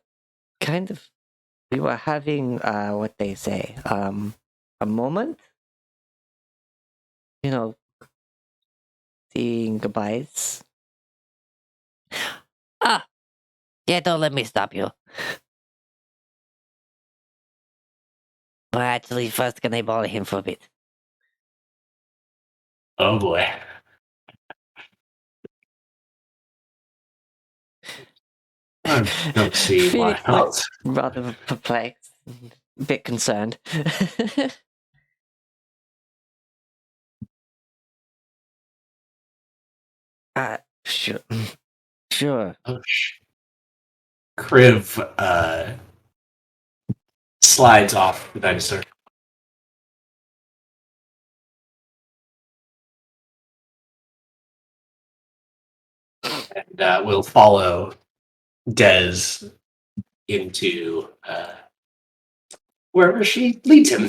having what they say, a moment. Saying goodbyes. Yeah, don't let me stop you. Well, actually, first can I borrow him for a bit? Oh boy. I don't see why Feeling not. rather perplexed, a bit concerned. Sure. Sure. Oh, Kriv slides off the dinosaur. And will follow Dez into wherever she leads him.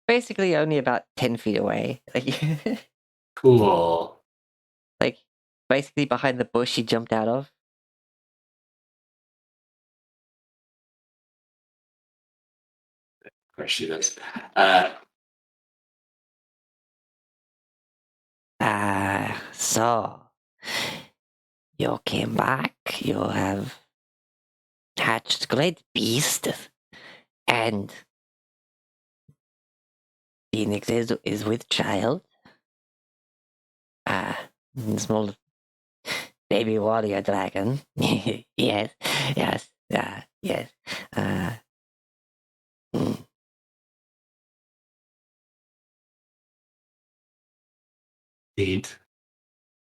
Basically, only about 10 feet away. Cool. Like, basically behind the bush he jumped out of. Of course she does. So, you came back, you have hatched great beast, and Phoenix is with child. Small baby warrior dragon. Yes, yes, yes. Mm. Indeed.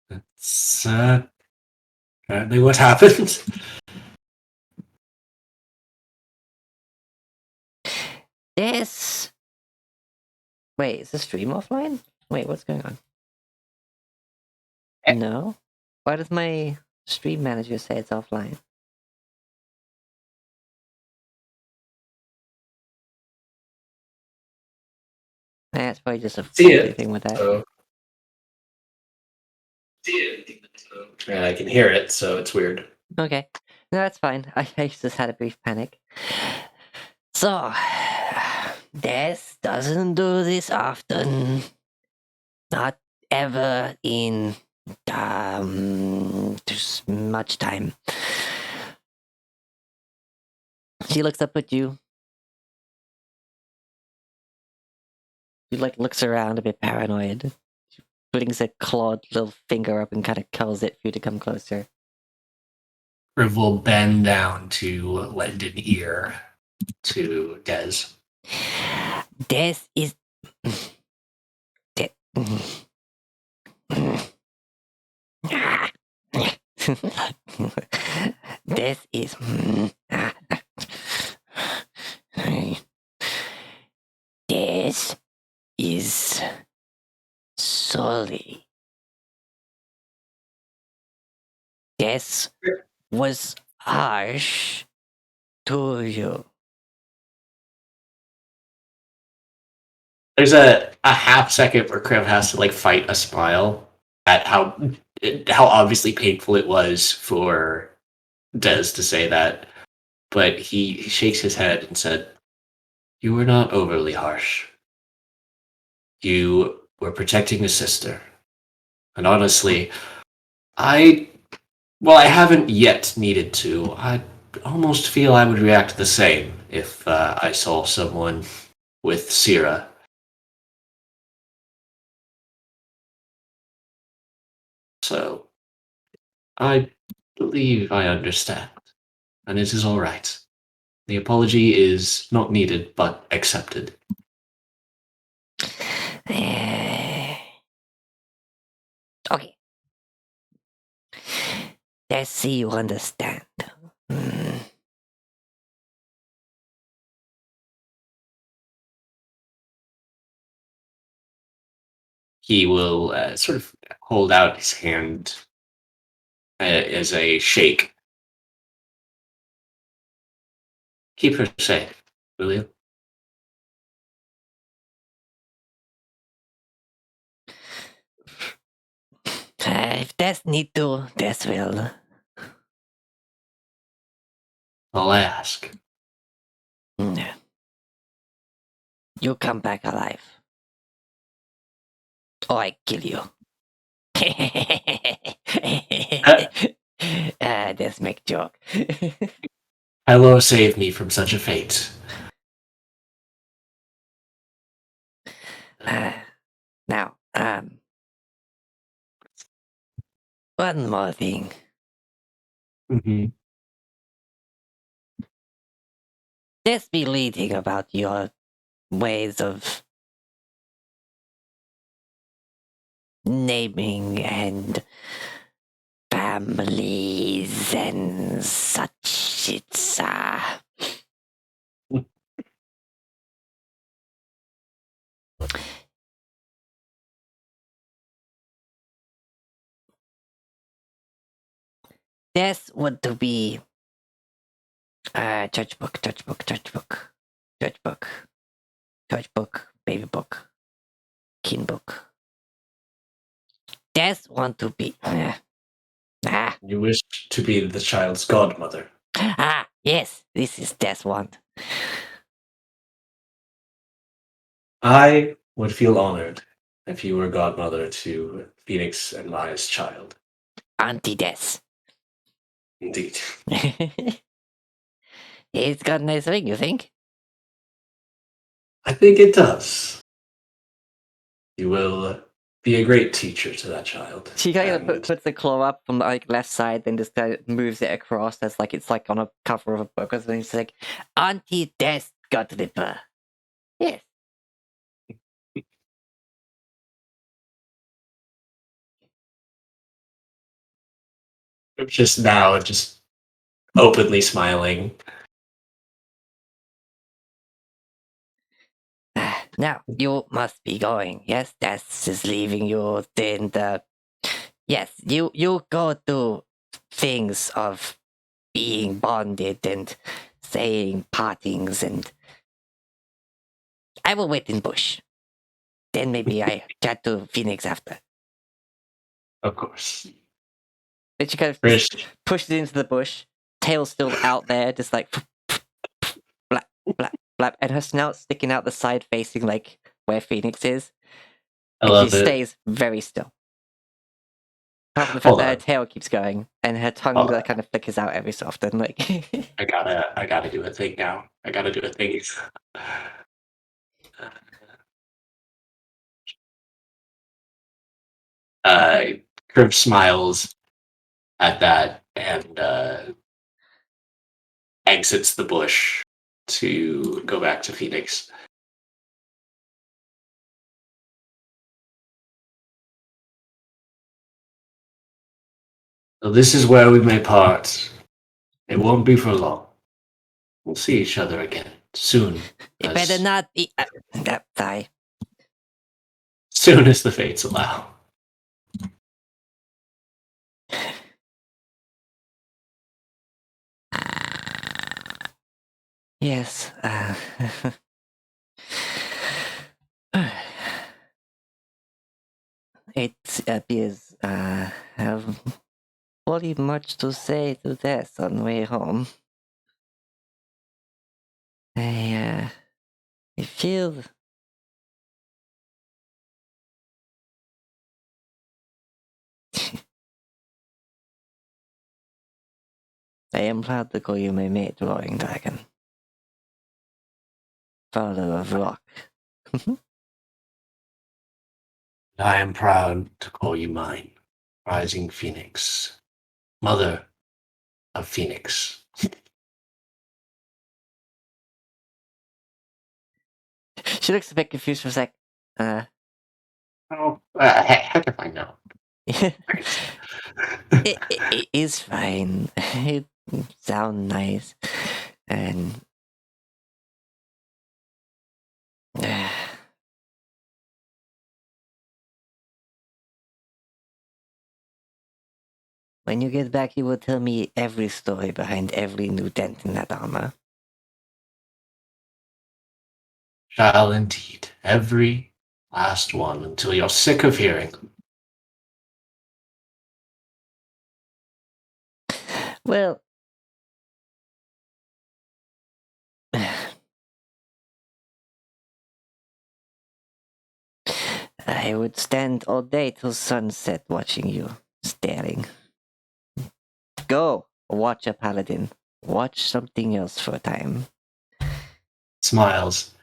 That's apparently what happened. This. Wait, is the stream offline? Wait, what's going on? No? Why does my stream manager say it's offline? That's probably just a See it. thing with that. So. See it. And I can hear it, so it's weird. Okay. No, that's fine. I just had a brief panic. So, Death doesn't do this often. Not ever in just much time. She looks up at you. She looks around a bit paranoid. She brings a clawed little finger up and kind of curls it for you to come closer. Kriv will bend down to lend an ear to Dez. Death is This is this is Sully. This was harsh to you. There's a half second where Kriv has to fight a smile at how obviously painful it was for Dez to say that, but he shakes his head and said, "You were not overly harsh. You were protecting a sister, and honestly, I haven't yet needed to. I almost feel I would react the same if I saw someone with Syrah." So, I believe I understand, and it is all right. The apology is not needed, but accepted. Okay. Let's see you understand. He will sort of hold out his hand as a shake. Keep her safe, will you? If Death need to, Death will. I'll ask. You come back alive. Or I kill you. Death make joke. Hello, save me from such a fate. Now, one more thing. Mm-hmm. Just be reading about your ways of naming and families and such. It's this would to be church book, baby book, kin book. This want to be You wish to be the child's godmother. yes, this is Death want. I would feel honored if you were godmother to Phoenix and Maya's child. Auntie Death. Indeed. It's got a nice ring, you think? I think it does. You will be a great teacher to that child. She kind of and puts the claw up from the left side, then just kind of moves it across as like it's like on a cover of a book or something. She's like, Auntie Death Godripper. Yes. just now, just openly smiling. Now, you must be going. Yes, Death is leaving you. Then yes, you go to things of being bonded and saying partings, and I will wait in bush. Then maybe I chat to Phoenix after. Of course. Then she kind of Frisch, pushes into the bush, tail still out there, just like blap, blap, blap, and her snout sticking out the side facing like where Phoenix is. I And she love it. stays very still. Apart from the fact Hold that her on. tail keeps going and her tongue Hold on. kind of flickers out every so often. Like I gotta do a thing now. I gotta do a thing. Crib smiles at that and exits the bush to go back to Phoenix. So this is where we may part. It won't be for long. We'll see each other again soon. it better not be that die. Soon as the fates allow. Yes. It appears have very much to say to this on the way home. I feel I am proud to call you my mate, Roaring Dragon. Father of Rock. I am proud to call you mine, Rising Phoenix, Mother of Phoenix. She looks a bit confused for a sec. Heck if I know. It is fine. It sounds nice. And when you get back, you will tell me every story behind every new dent in that armor. Shall indeed. Every last one until you're sick of hearing them. Well, I would stand all day till sunset watching you, staring. Go, watch a paladin. Watch something else for a time. Smiles.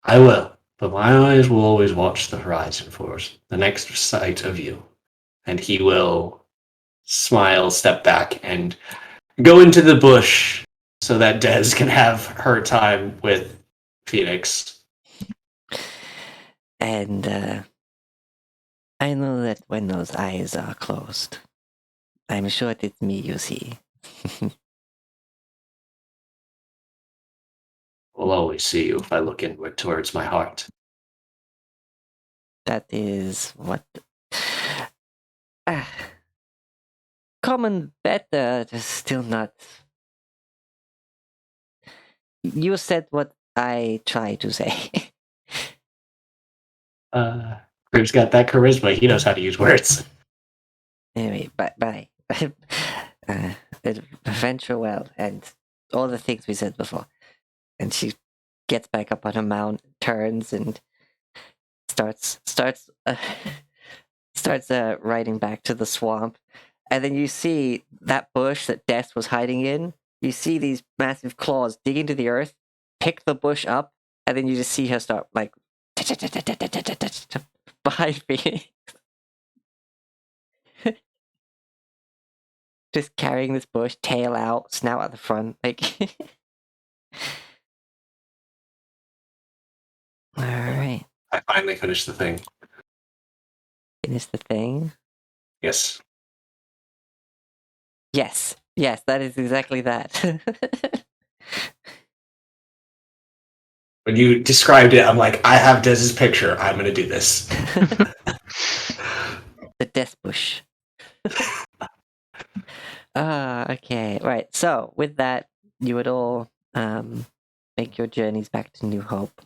I will. but my eyes will always watch the horizon for the next sight of you. And he will smile, step back, and go into the bush so that Des can have her time with Phoenix. And I know that when those eyes are closed, I'm sure it's me you see. Will always see you if I look inward towards my heart. That is what. Common better, just still not. You said what I try to say. Crib's got that charisma. He knows how to use words. Anyway, bye. Venture well, and all the things we said before. And she gets back up on her mount, turns, and starts riding back to the swamp. And then you see that bush that Death was hiding in. You see these massive claws dig into the earth, pick the bush up, and then you just see her start like behind me. Just carrying this bush, tail out, snout at the front, like. All right. I finally finished the thing. Finish the thing. Yes. Yes, that is exactly that. When you described it, I'm like, I have Dez's picture. I'm going to do this. The death bush. Okay, right. So with that, you would all make your journeys back to New Hope.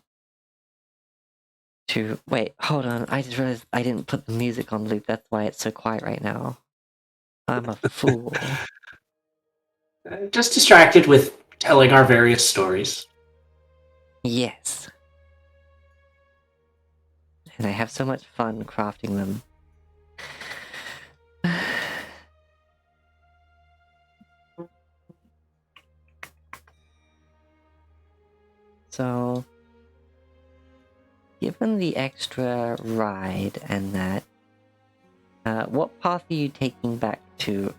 Wait, hold on. I just realized I didn't put the music on loop. That's why it's so quiet right now. I'm a fool. Just distracted with telling our various stories. Yes. And I have so much fun crafting them. So, given the extra ride and that, what path are you taking back to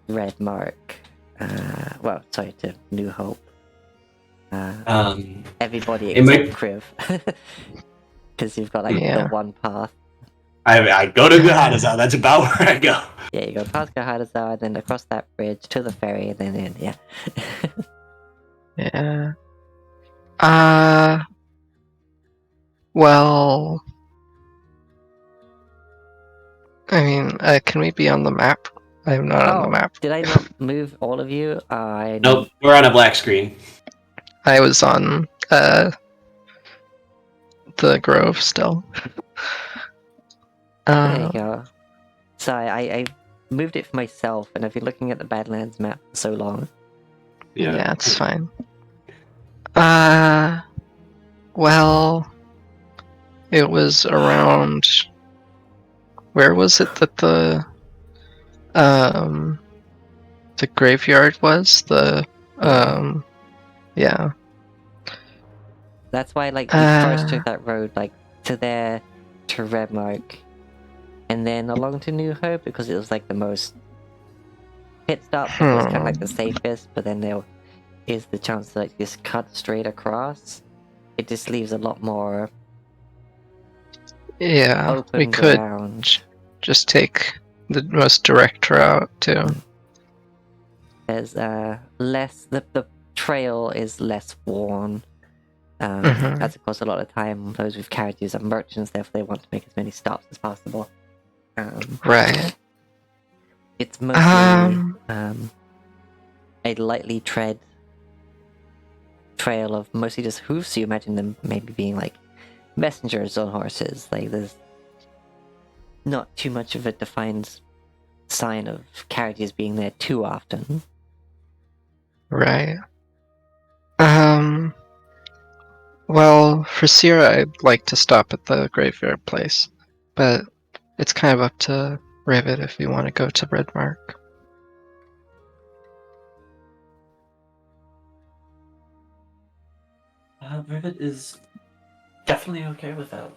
Red Mark? To New Hope. Everybody except Kriv. Because you've got the one path. I go to Gahadazar, that's about where I go. Yeah, you go past Gahadazar, then across that bridge to the ferry, and then in, yeah. Yeah. Well, I mean, can we be on the map? I'm not on the map. Did I not move all of you? Nope, we're on a black screen. I was on the Grove still. There you go. So I moved it for myself, and I've been looking at the Badlands map for so long. Yeah, it's fine. Well, it was around. Where was it that the graveyard was? Yeah. That's why, we first took that road, to there, to Redmark, and then along to New Hope, because it was, the most pit stop, it was kind of, the safest, but then there is the chance to, just cut straight across. It just leaves a lot more open we could ground. Just take the most direct route, too. There's, less, the trail is less worn. As of course, a lot of time, those with carriages are merchants, therefore they want to make as many stops as possible. Right. It's mostly a lightly tread trail of mostly just hoofs, so you imagine them maybe being messengers on horses. There's not too much of a defined sign of carriages being there too often. Right. Well, for Sierra, I'd like to stop at the graveyard place, but it's kind of up to Rivet if you want to go to Redmark. Rivet is definitely okay with that.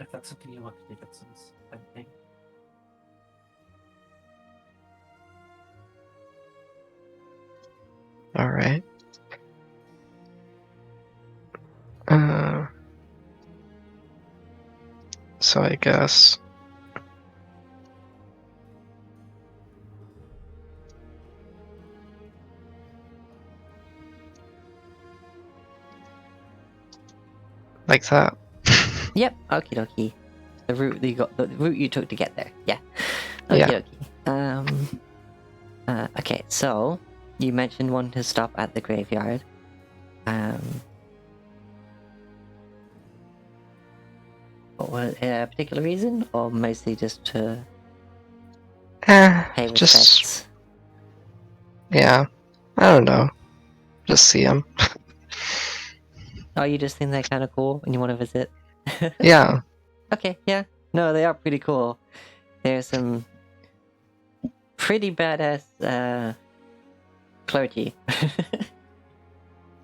If that's something you want to do, that sounds fine. All right. So I guess like that. Yep, okie dokie. The route you took to get there. Yeah. Yeah. Okie dokie. Okay, so you mentioned wanting to stop at the graveyard. What was a particular reason, or mostly just to pay Just respects? yeah. I don't know. Just see them. Oh, you just think they're kind of cool and you want to visit? Yeah. Okay, yeah. No, they are pretty cool. There's some pretty badass clergy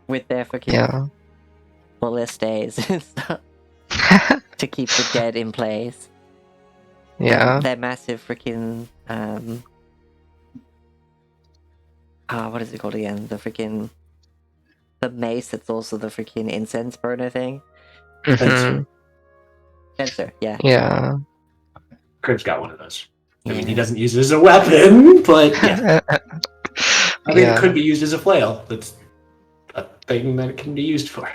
with their freaking Yeah. ballistas and stuff to keep the dead in place. Yeah. They're massive freaking what is it called again? The mace that's also the freaking incense burner thing. Mhm. Fencer, yeah. Yeah. Cringe got one of those. I mean, he Yeah. doesn't use it as a weapon, but yeah. I mean, it Yeah. could be used as a flail. That's a thing that it can be used for.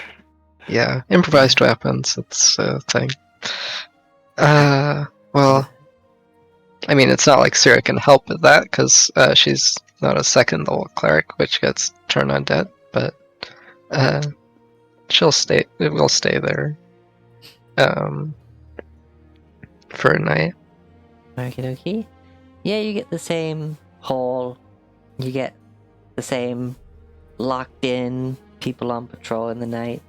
Yeah. Improvised weapons. It's a thing. Well, I mean, it's not like Sarah can help with that because she's not a second level cleric, which gets turned undead. But she'll stay. We'll stay there for a night. Okie dokie. Yeah, you get the same hall. You get the same locked in people on patrol in the night.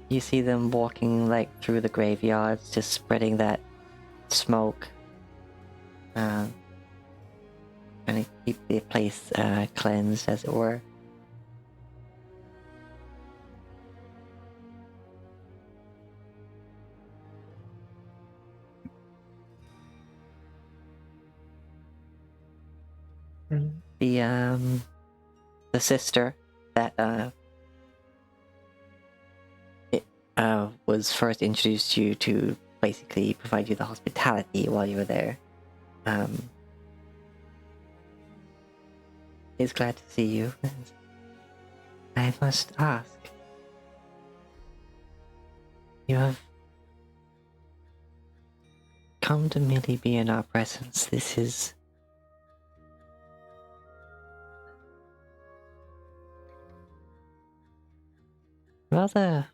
You see them walking like through the graveyards, just spreading that smoke. And to keep the place cleansed, as it were. The sister that was first introduced you to basically provide you the hospitality while you were there. Is glad to see you. I must ask, you have come to merely be in our presence. This is rather,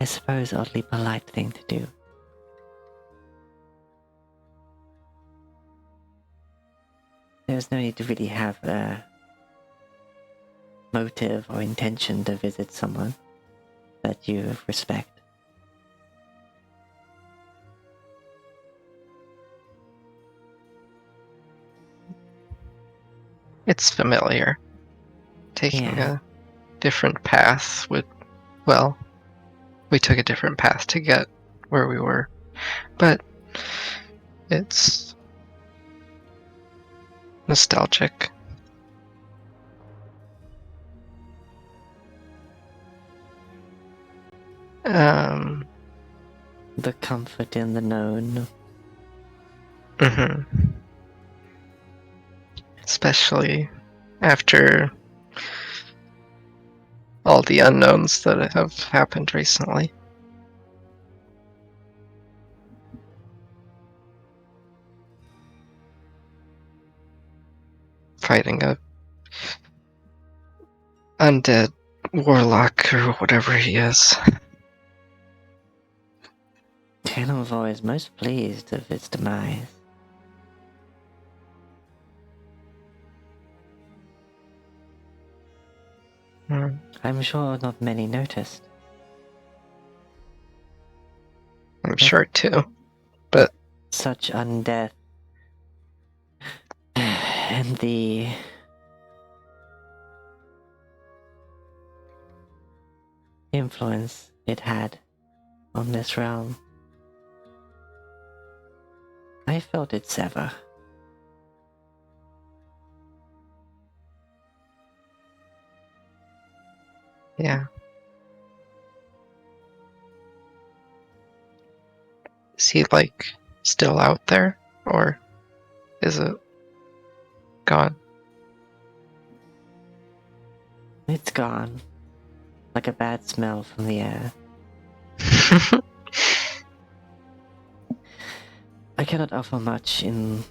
I suppose, oddly polite thing to do. There's no need to really have a motive or intention to visit someone that you respect. It's familiar. Taking Yeah. a different path would, well, we took a different path to get where we were, but it's nostalgic. The comfort in the known. Especially after all the unknowns that have happened recently. Fighting a undead warlock or whatever he is. Tanner was always most pleased of its demise. I'm sure not many noticed. I'm sure too, but such undeath and the influence it had on this realm. I felt it sever. Yeah. Is he, like, still out there? Or is it gone? It's gone. Like a bad smell from the air. I cannot offer much in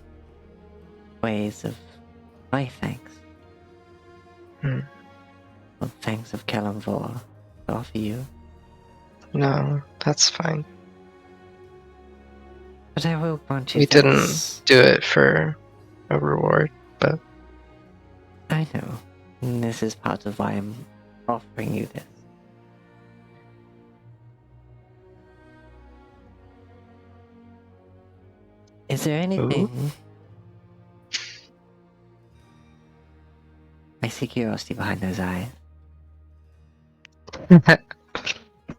ways of my thanks. Or thanks of Kalimvor to offer you. No, that's fine. But I will grant you We this. didn't do it for a reward, but... I know. And this is part of why I'm offering you this. Is there anything... Ooh. I see curiosity behind those eyes.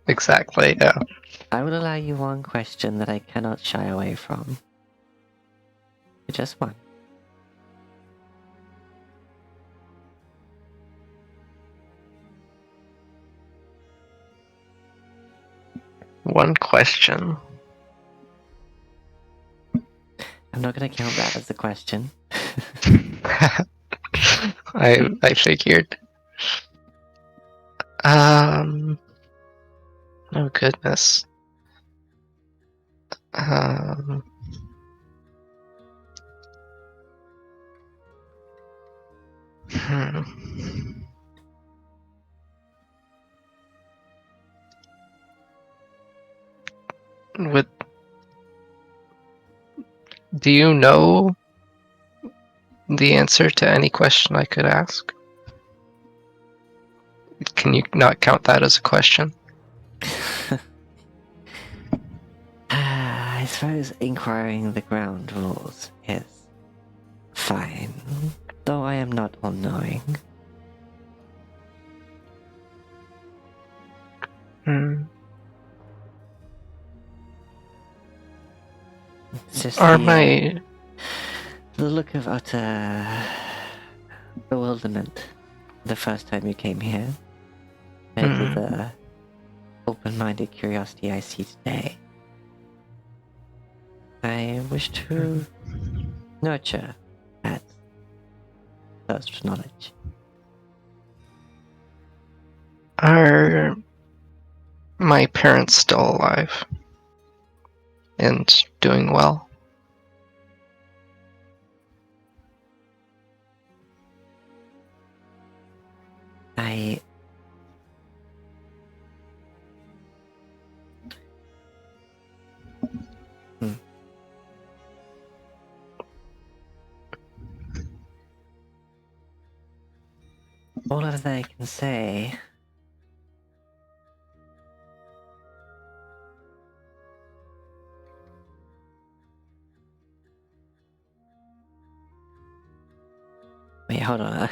Exactly, yeah. I will allow you one question that I cannot shy away from. Just one. One question. I'm not going to count that as a question. I figured. Oh goodness. Um, hmm. Do you know the answer to any question I could ask? Can you not count that as a question? I suppose inquiring the ground rules is fine, though I am not all-knowing. It's just my... the look of utter bewilderment the first time you came here, compared to the open-minded curiosity I see today. I wish to nurture that thirst for knowledge. Are my parents still alive? And doing well? All that I can say wait, hold on.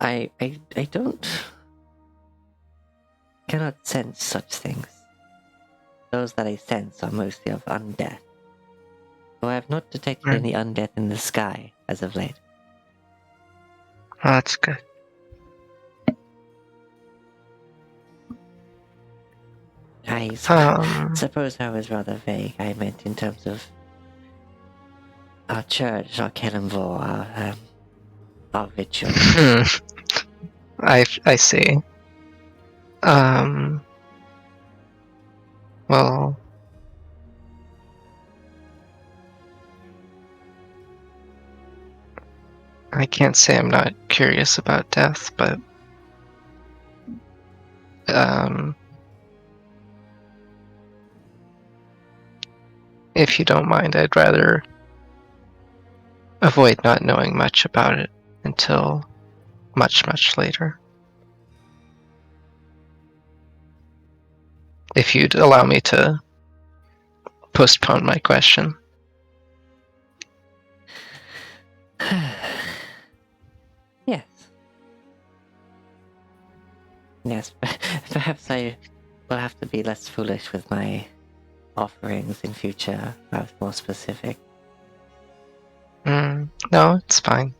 I cannot sense such things. Those that I sense are mostly of undeath. Though I have not detected any undeath in the sky as of late. Oh, that's good. I suppose I was rather vague. I meant in terms of our church, our Kalimvor, our ritual. I see. Well, I can't say I'm not curious about death, but if you don't mind, I'd rather avoid not knowing much about it until much, much later. If you'd allow me to postpone my question. Yes. Yes, perhaps I will have to be less foolish with my offerings in future. I was more specific. No, it's fine.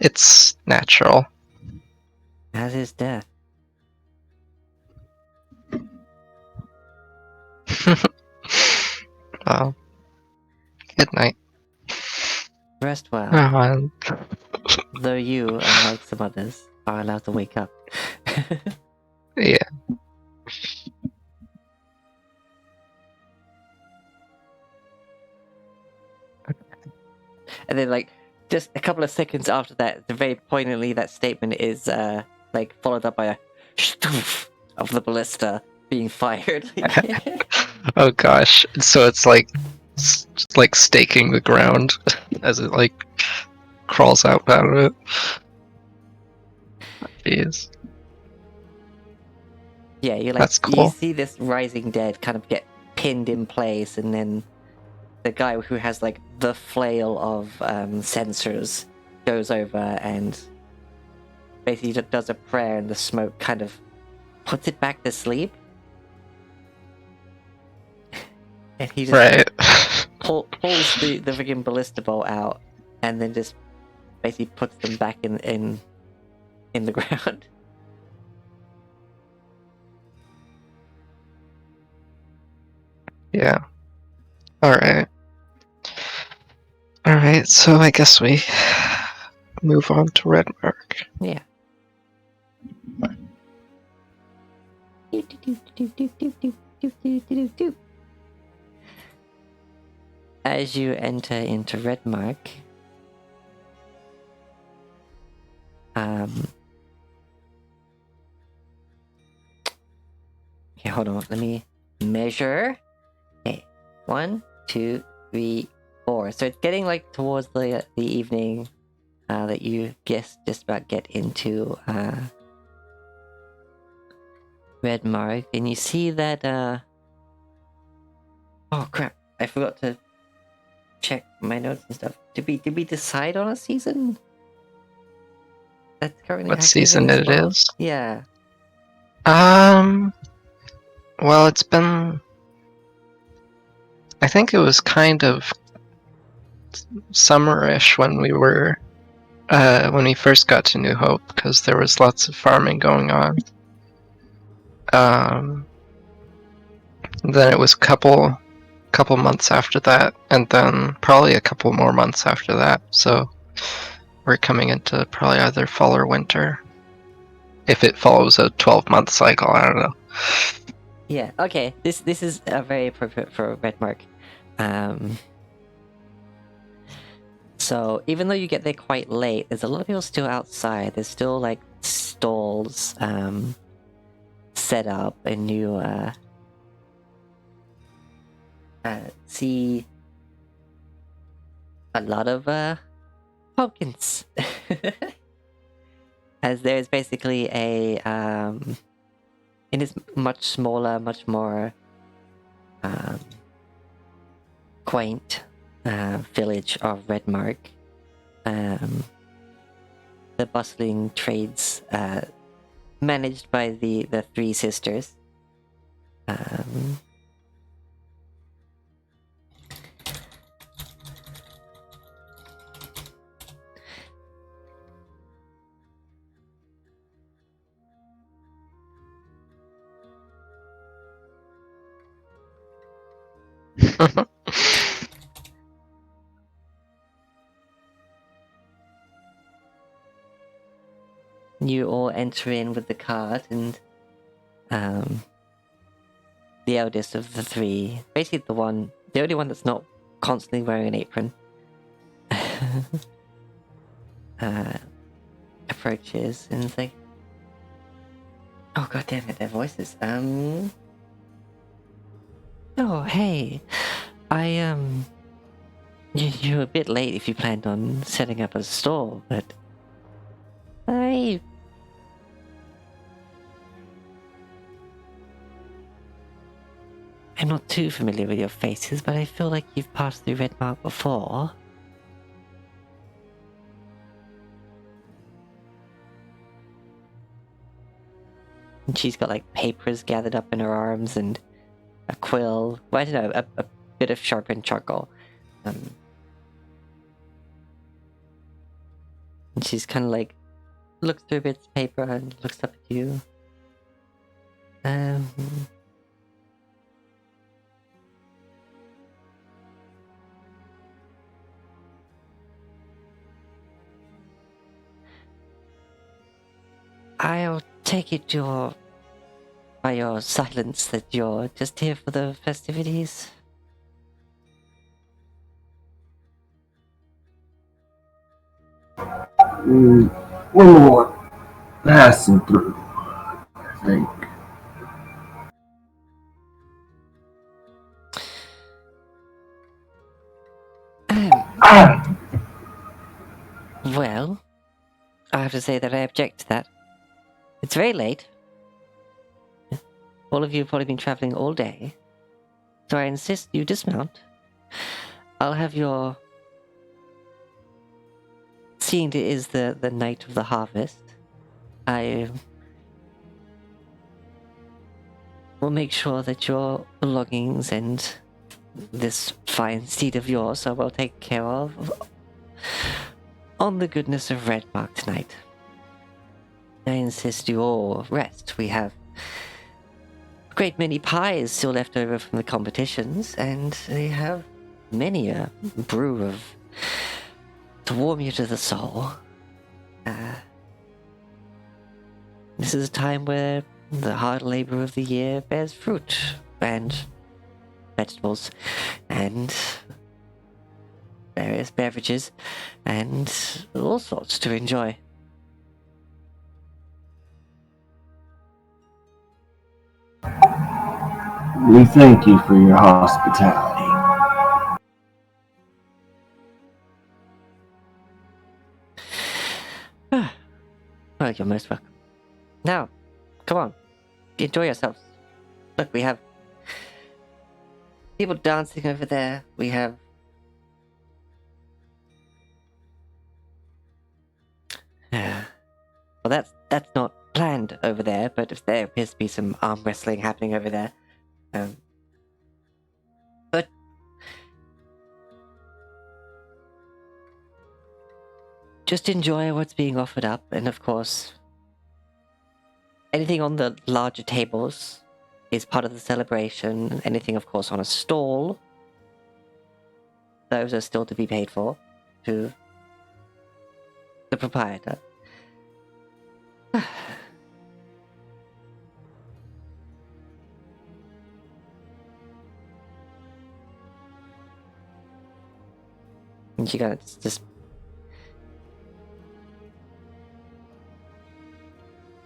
It's natural. As is death. Well, good night. Rest well. Oh, Though you, unlike some others, are allowed to wake up. yeah. And then, like, just a couple of seconds after that, very poignantly, that statement is, like, followed up by a stoof of the ballista being fired. Oh gosh. So it's like staking the ground as it like crawls out of it. Jeez. Yeah, you like That's you cool. see this rising dead kind of get pinned in place, and then the guy who has like the flail of sensors goes over and basically does a prayer, and the smoke kind of puts it back to sleep. And he just Right. pulls the freaking ballista bolt out, and then just basically puts them back in the ground. Yeah. Alright. Alright, so I guess we move on to Redmark. Yeah. As you enter into Redmark, okay, hold on, let me measure. Okay, 1, 2, 3, 4. So it's getting like towards the evening that you just about get into Redmark, and you see that oh crap, I forgot to check my notes and stuff. Did we decide on a season? That's currently What active season in this it world? is? Yeah. Well, it's been. I think it was kind of summerish when we were when we first got to New Hope, because there was lots of farming going on. Then it was couple months after that, and then probably a couple more months after that. So we're coming into probably either fall or winter, if it follows a 12-month cycle. I don't know. Yeah. Okay. This is very appropriate for Redmark. So even though you get there quite late, there's a lot of people still outside. There's still like stalls set up, and you see a lot of pumpkins. As there's basically a in this much smaller, much more quaint village of Redmark, the bustling trades managed by the three sisters. You all enter in with the cart, and the eldest of the three, basically the only one that's not constantly wearing an apron, approaches and is like, "Oh god damn it, their voices. Oh hey, you're a bit late if you planned on setting up a store, but I I'm not too familiar with your faces, but I feel like you've passed through Redmark before. And she's got like papers gathered up in her arms and a quill. Well, I don't know, a bit of sharpened charcoal. And she's kind of like looks through bits of paper and looks up at you. I'll take it by your silence that you're just here for the festivities. We're more passing through, I think. Well, I have to say that I object to that. It's very late. All of you have probably been traveling all day. So I insist you dismount. I'll have your... Seeing it is the night of the harvest, I will make sure that your belongings and this fine steed of yours are well taken care of on the goodness of Redmark tonight. I insist you all rest. We have a great many pies still left over from the competitions, and we have many a brew of to warm you to the soul. This is a time where the hard labor of the year bears fruit, and vegetables, and various beverages, and all sorts to enjoy. We thank you for your hospitality. Well, you're most welcome. Now, come on, enjoy yourselves. Look, we have people dancing over there. We have well, that's not planned over there, but if there appears to be some arm wrestling happening over there. But just enjoy what's being offered up, and of course, anything on the larger tables is part of the celebration. Anything, of course, on a stall, those are still to be paid for to the proprietor. And she gotta just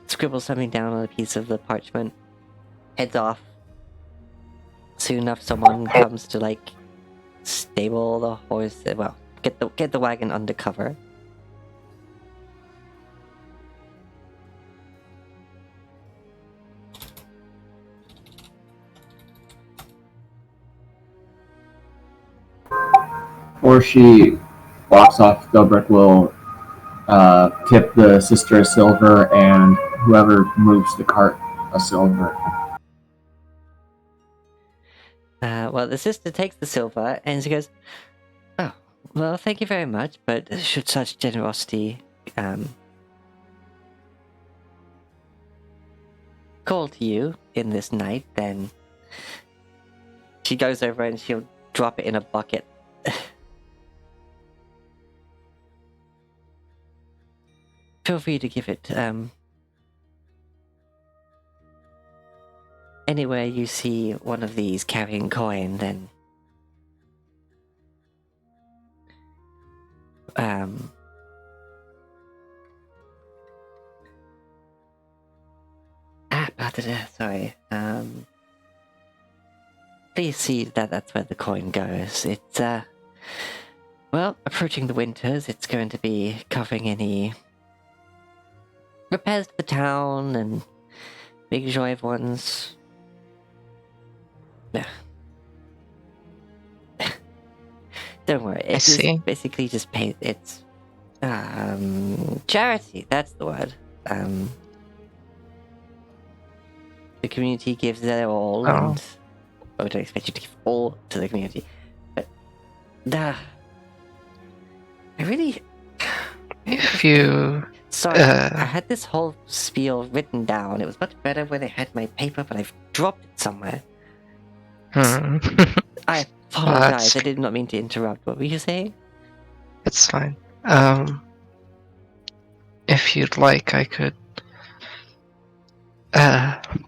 scribbles something down on a piece of the parchment, heads off. Soon enough, someone comes to like stable the horse. Well, get the wagon under cover. Or she walks off, Dobrik will tip the sister a silver, and whoever moves the cart a silver. Well, the sister takes the silver and she goes, "Oh, well, thank you very much, but should such generosity call to you in this night, then..." She goes over and she'll drop it in a bucket. Feel free to give it anywhere you see one of these carrying coin, then sorry. Please see that that's where the coin goes. It's well, approaching the winters, it's going to be covering any repairs to the town and making sure everyone's Don't worry. I see. Basically just pay. It's charity. That's the word. The community gives their all, and I would expect you to give all to the community. But I really. If you. Sorry, I had this whole spiel written down. It was much better when I had my paper, but I've dropped it somewhere. I apologize. I did not mean to interrupt. What were you saying? It's fine. If you'd like, I could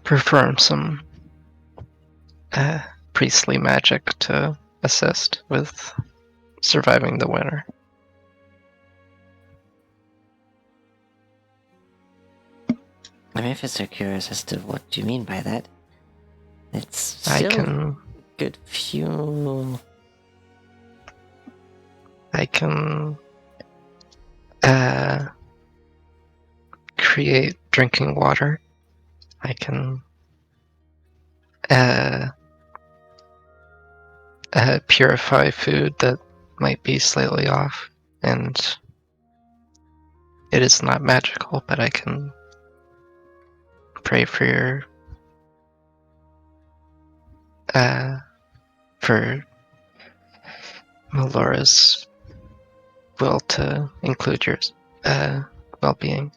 perform some priestly magic to assist with surviving the winter. I'm ever so curious as to what you mean by that. It's still good fuel. I can create drinking water. I can purify food that might be slightly off, and it is not magical, but I can pray for your for Melora's will to include your well-being.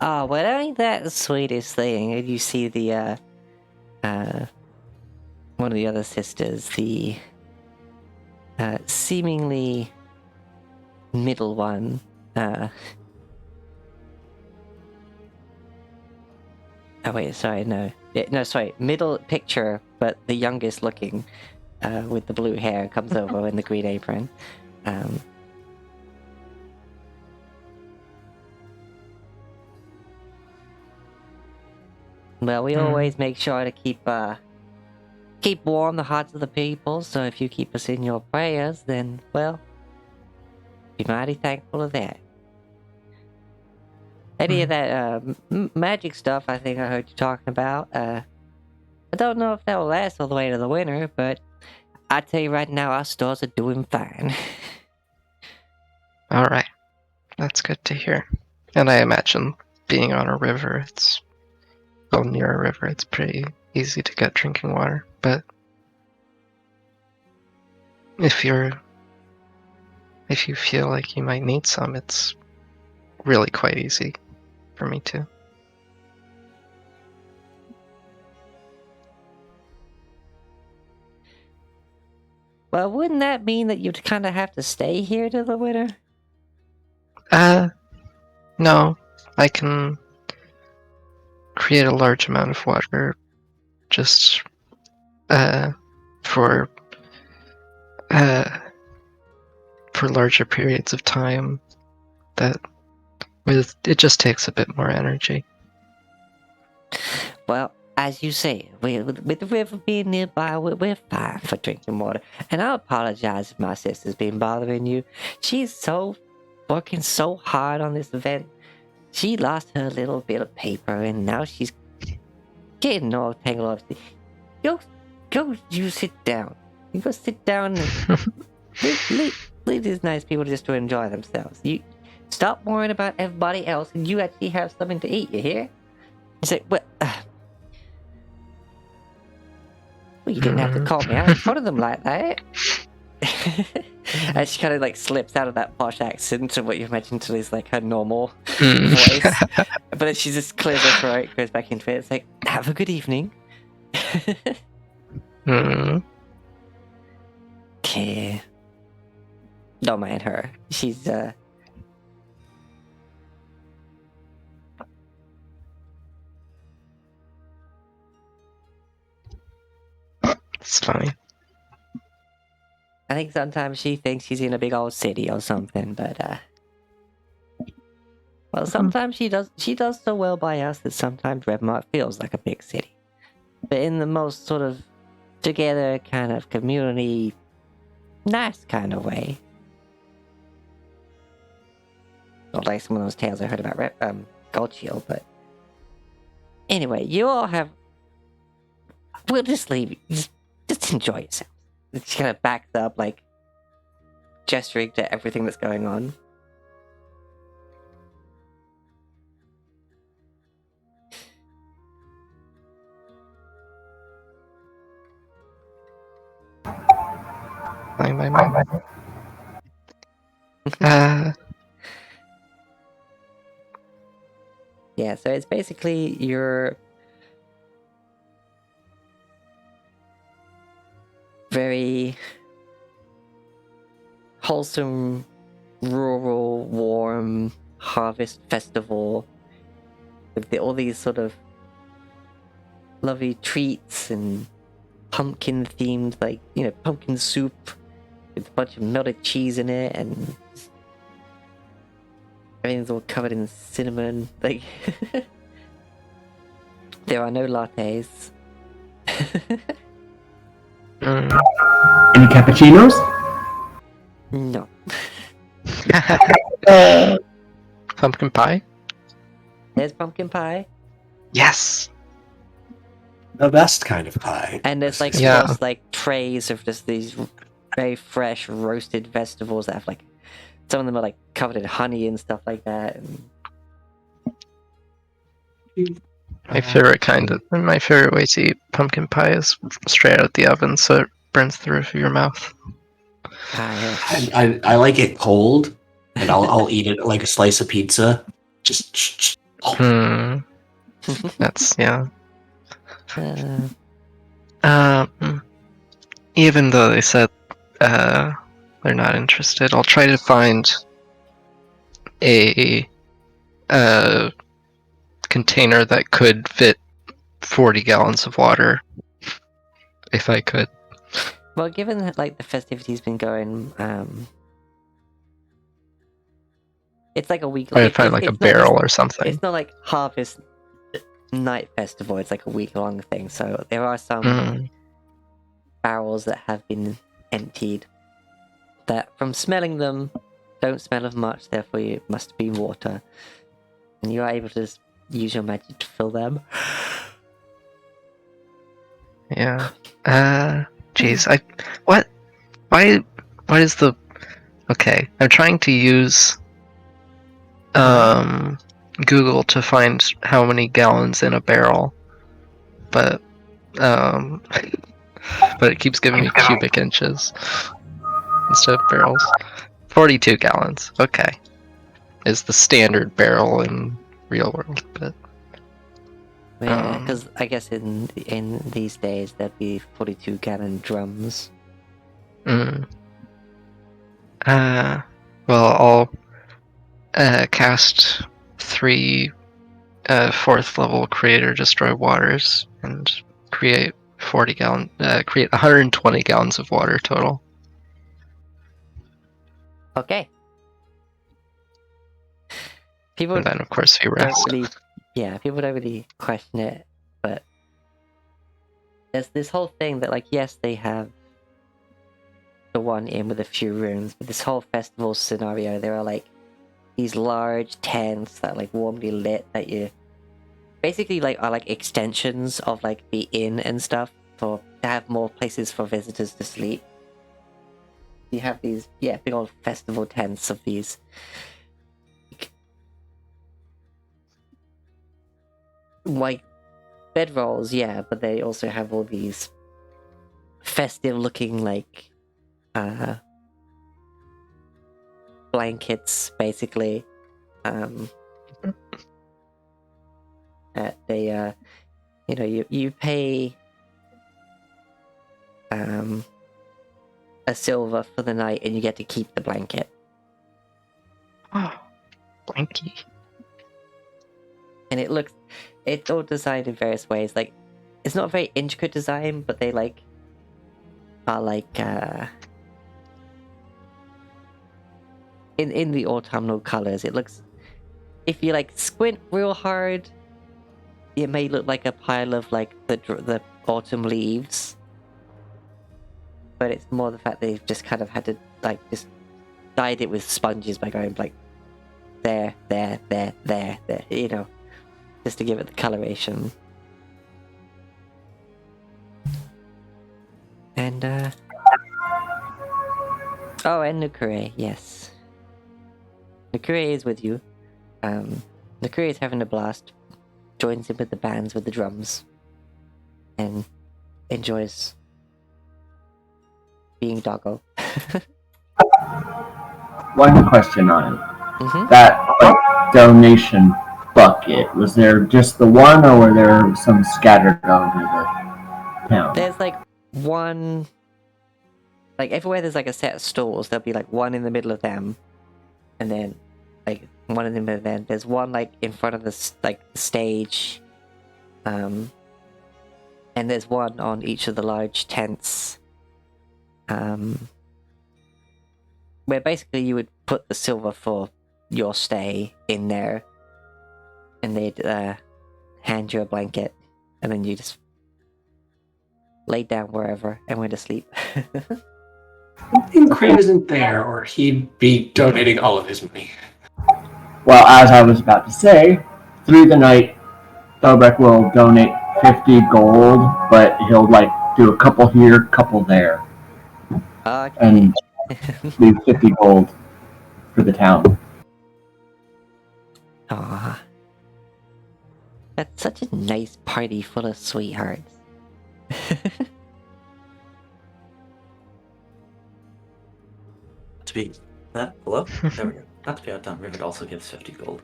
Oh, well, ain't that the sweetest thing? And you see the one of the other sisters, the seemingly middle one. Oh wait, sorry, no, sorry, middle picture, but the youngest looking, with the blue hair, comes over in the green apron. Well, we always make sure to keep warm the hearts of the people. So if you keep us in your prayers, then well, be mighty thankful of that. Any of that magic stuff, I think I heard you talking about. I don't know if that will last all the way to the winter, but I tell you right now, our stores are doing fine. All right, that's good to hear. And I imagine being on a river, near a river, it's pretty easy to get drinking water. But if you feel like you might need some, it's really quite easy for me too. Well, wouldn't that mean that you'd kind of have to stay here till the winter? No, I can create a large amount of water just for larger periods of time. It just takes a bit more energy. Well, as you say, with the river being nearby, we're fine for drinking water. And I apologize if my sister's been bothering you. She's working so hard on this event. She lost her little bit of paper, and now she's getting all tangled up. Go, you sit down. You go sit down and leave these nice people just to enjoy themselves. You stop worrying about everybody else, and you actually have something to eat. You hear? You say, well, you didn't have to call me out in front of them like that. And she kind of like slips out of that posh accent to what you imagine to is like her normal voice. But then she just clears her throat, goes back into it. It's like, have a good evening. Okay. Don't mind her. She's It's funny. I think sometimes she thinks she's in a big old city or something, but well, sometimes she does so well by us that sometimes Redmart feels like a big city. But in the most sort of together kind of community, nice kind of way. Not like some of those tales I heard about Gold Shield, but Anyway, you all have. We'll just leave. Just enjoy yourself. She kind of backs up, like gesturing to everything that's going on. Bye. Yeah, so it's basically your very wholesome, rural, warm harvest festival with all these sort of lovely treats and pumpkin themed, like, pumpkin soup with a bunch of melted cheese in it, and everything's all covered in cinnamon. Like, there are no lattes. Any cappuccinos? No. Pumpkin pie? There's pumpkin pie. Yes! The best kind of pie. And there's like Yeah. almost like trays of just these very fresh roasted vegetables that have like, some of them are like covered in honey and stuff like that. And My favorite way to eat pumpkin pie is straight out the oven, so it burns the roof of your mouth. I like it cold, and I'll eat it like a slice of pizza. Just. That's, yeah. uh, Even though they said they're not interested, I'll try to find a container that could fit 40 gallons of water, if I could. well, given that like the festivity's been going, it's like a week. I'd find like a barrel or something. It's not like Harvest Night Festival. It's like a week-long thing. So there are some barrels that have been emptied that, from smelling them, don't smell of much. Therefore, it must be water, and you are able to just use your magic to fill them. Yeah. Jeez. What is the... Okay, I'm trying to use Google to find how many gallons in a barrel, but it keeps giving me cubic inches instead of barrels. 42 gallons. Okay, is the standard barrel in real world, but Yeah, because I guess in these days there'd be 42-gallon drums. Well, I'll cast 3 4th level Creator Destroy Waters and create 120 gallons of water total. Okay. People And then, of course, we rest. people don't really question it, but there's this whole thing that, like, yes, they have the one inn with a few rooms, but this whole festival scenario, there are like these large tents that are like warmly lit that you basically like are like extensions of like the inn and stuff to have more places for visitors to sleep. You have these big old festival tents of these white bedrolls, but they also have all these festive looking like blankets, basically. They you pay a silver for the night and you get to keep the blanket. Oh, blankie. And it's all designed in various ways. Like, it's not a very intricate design, but they are in the autumnal colors. It looks, if you like squint real hard, it may look like a pile of like the autumn leaves, but it's more the fact that they've just kind of had to like just dyed it with sponges by going like there, you know. just to give it the coloration. And oh, and Nukure, yes. Nukure is with you. Nukure is having a blast. Joins in with the bands with the drums. And enjoys being doggo. One question on it. Mm-hmm. That donation bucket, was there just the one, or were there some scattered over the town? There's like one, like everywhere there's like a set of stalls, there'll be like one in the middle of them, and then like one in the middle of them. There's one like in front of the stage, and there's one on each of the large tents, where basically you would put the silver for your stay in there, and they'd hand you a blanket, and then you just lay down wherever and went to sleep. I think Crane isn't there, or he'd be donating all of his money. Well, as I was about to say, through the night, Dobrik will donate 50 gold, but he'll like do a couple here, couple there, Okay. and leave 50 gold for the town. Aww. That's such a nice party full of sweethearts. To be that hello? There we go. Not to be outdone, Rivet also gives 50 gold.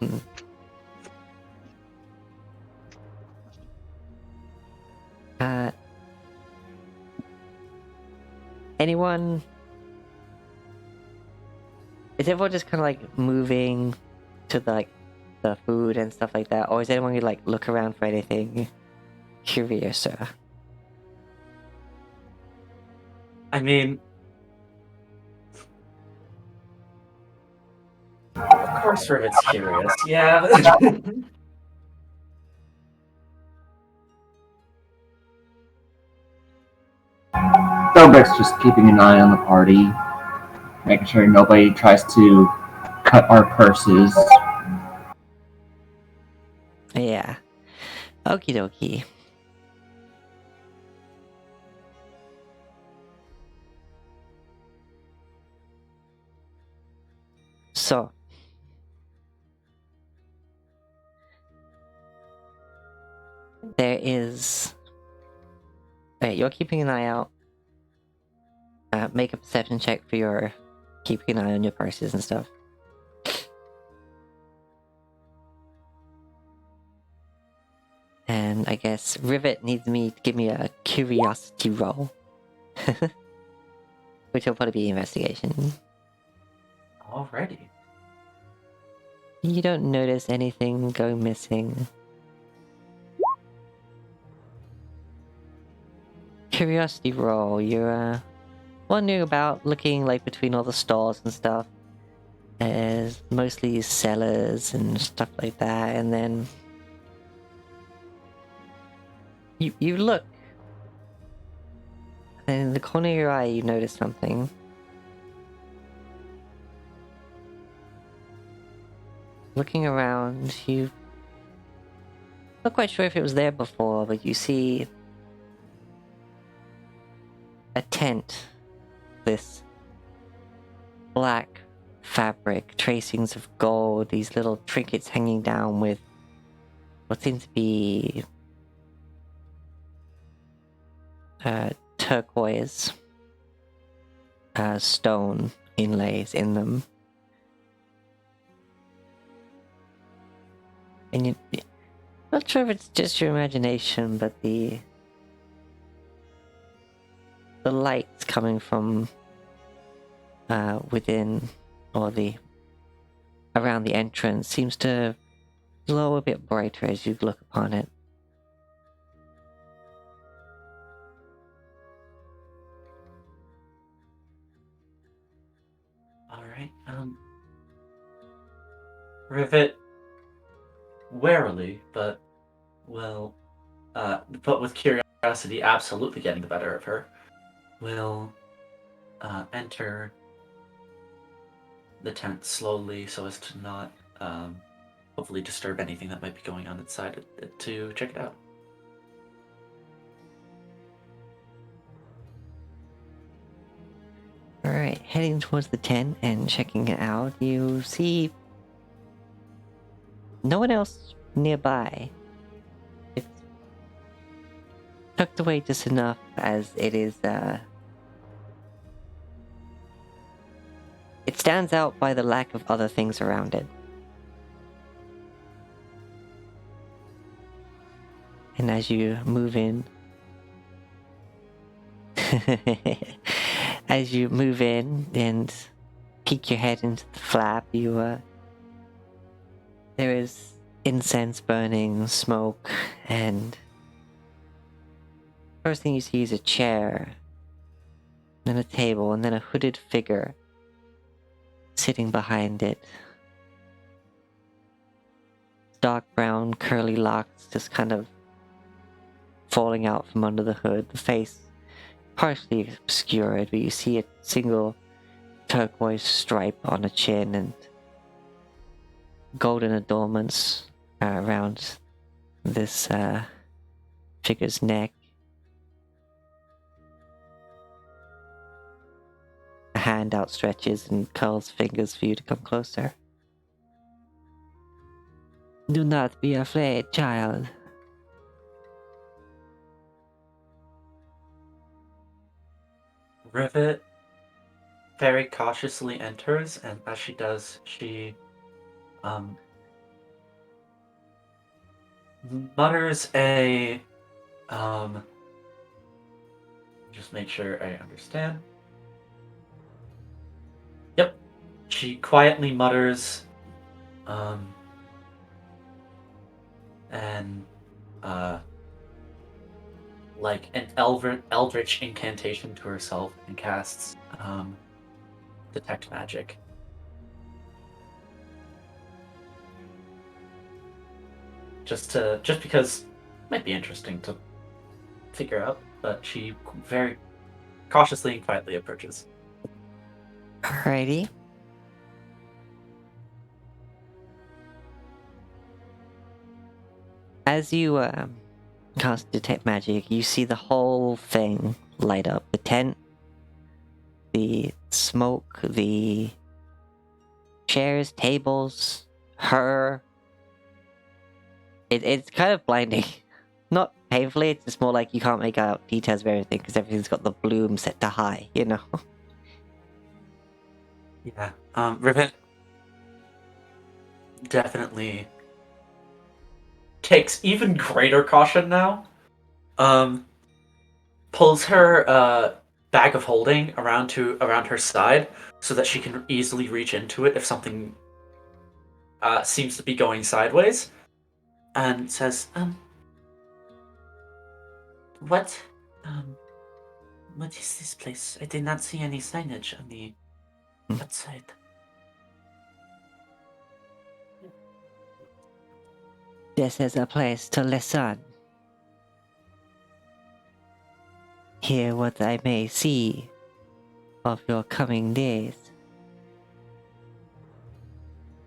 Mm. Anyone? Is everyone just kind of like moving to the food and stuff like that, or is anyone gonna like look around for anything curiouser? I mean, of course Rivet's curious, yeah. Dobrik's just keeping an eye on the party, making sure nobody tries to cut our purses. Yeah. Okie dokie. So. There is... Alright, you're keeping an eye out. Make a perception check for your keeping an eye on your purses and stuff. And I guess Rivet needs me to give me a curiosity roll. Which will probably be investigation. Alrighty. You don't notice anything go missing. Curiosity roll, you're wondering about, looking like between all the stores and stuff. There's mostly cellars and stuff like that, and then you look, and in the corner of your eye you notice something. Looking around, you not quite sure if it was there before, but you see a tent, this black fabric, tracings of gold, these little trinkets hanging down with what seems to be turquoise stone inlays in them. And you're not sure if it's just your imagination, but the lights coming from within, or around the entrance, seems to glow a bit brighter as you look upon it. Alright, Rivet, warily, but, well, but with curiosity absolutely getting the better of her, will enter the tent slowly so as to not hopefully disturb anything that might be going on inside to check it out. Alright, heading towards the tent and checking it out, you see no one else nearby. It's tucked away just enough as it is, it stands out by the lack of other things around it. And as you move in, as you move in and peek your head into the flap, there is incense burning, smoke, and first thing you see is a chair, then a table, and then a hooded figure sitting behind it. Dark brown curly locks just kind of falling out from under the hood, the face partially obscured, but you see a single turquoise stripe on the chin and golden adornments around this figure's neck. A hand outstretches and curls fingers for you to come closer. Do not be afraid, child. Rivet very cautiously enters, and as she does, she mutters a just make sure I understand. Yep. She quietly mutters and like an eldritch incantation to herself and casts detect magic. Just because it might be interesting to figure out, but she very cautiously and quietly approaches. Alrighty. As you cast detect magic, you see the whole thing light up. The tent, the smoke, the chairs, tables, her. It's kind of blinding. Not painfully, it's just more like you can't make out details of everything because everything's got the bloom set to high, you know? Yeah. Rivet definitely takes even greater caution now. Pulls her bag of holding around her side so that she can easily reach into it if something seems to be going sideways, and says, what is this place? I did not see any signage on the outside. This is a place to listen. Hear what I may see of your coming days.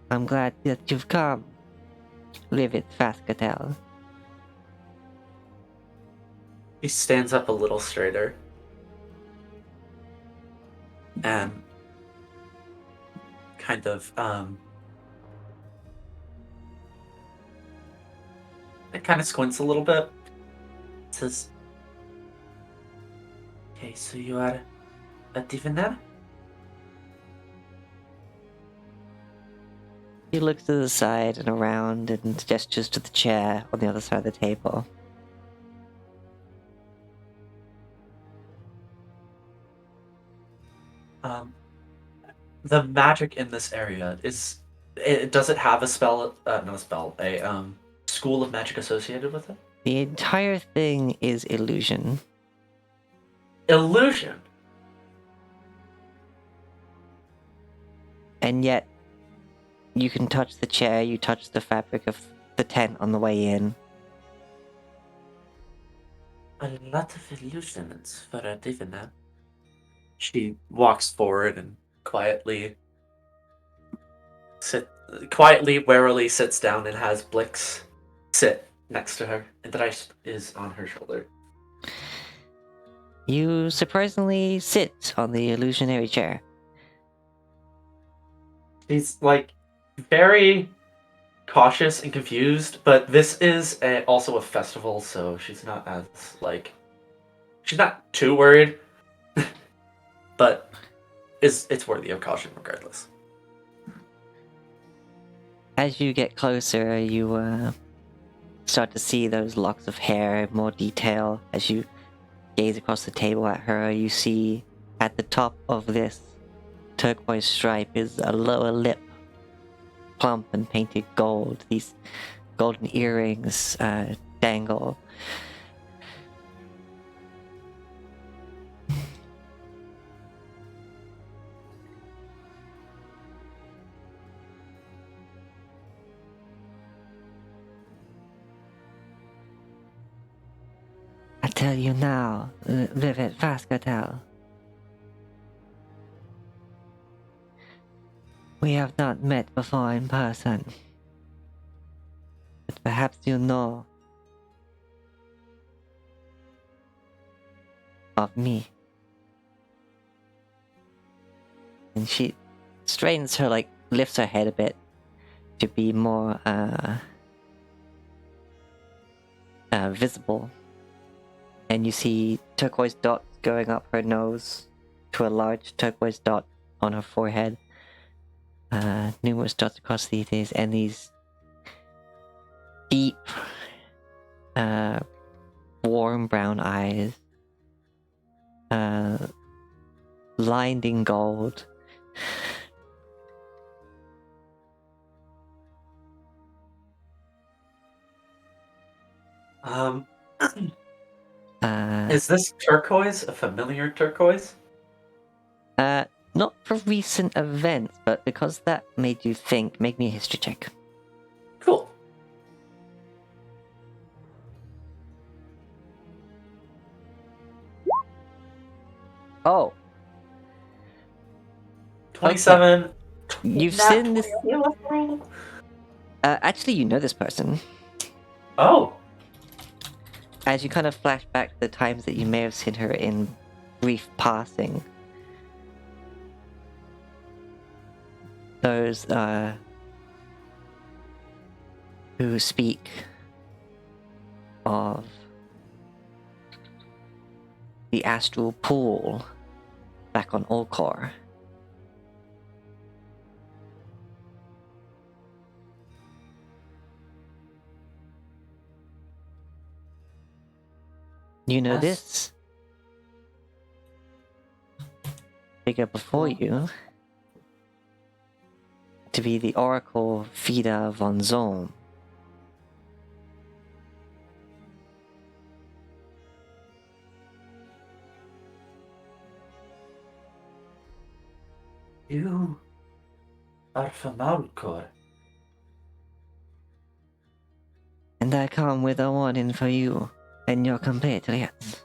I'm glad that you've come. Live it, Fascatel. He stands up a little straighter and kind of it kind of squints a little bit. Says, okay, so you are a diviner? He looks to the side and around and gestures to the chair on the other side of the table. The magic in this area does it have a spell? Not a spell. A school of magic associated with it. The entire thing is illusion. Illusion. And yet, you can touch the chair, you touch the fabric of the tent on the way in. A lot of illusions for a diviner. She walks forward and quietly quietly, warily sits down and has Blix sit next to her, and the dice is on her shoulder. You surprisingly sit on the illusionary chair. She's like very cautious and confused, but this is also a festival, so she's not as like she's not too worried, but it's worthy of caution regardless. As you get closer, you start to see those locks of hair in more detail. As you gaze across the table at her, you see at the top of this turquoise stripe is a lower lip, plump and painted gold. These golden earrings dangle. I tell you now, Vivid Vascatel. We have not met before in person. But perhaps you know of me. And she straightens her, like, lifts her head a bit to be more, visible. And you see turquoise dots going up her nose to a large turquoise dot on her forehead. Numerous dots across the face, and these deep, warm brown eyes, lined in gold. Is this turquoise a familiar turquoise? Not for recent events, but because that made you think, make me a history check. Cool. Oh. 27. Okay. You've Nat seen this. 20. Actually, you know this person. Oh. As you kind of flash back to the times that you may have seen her in brief passing. Those, who speak of the astral pool back on Olcor. You know Yes. this figure before you to be the Oracle Fida von Zolm. You are from Alcor. And I come with a warning for you and your compatriots.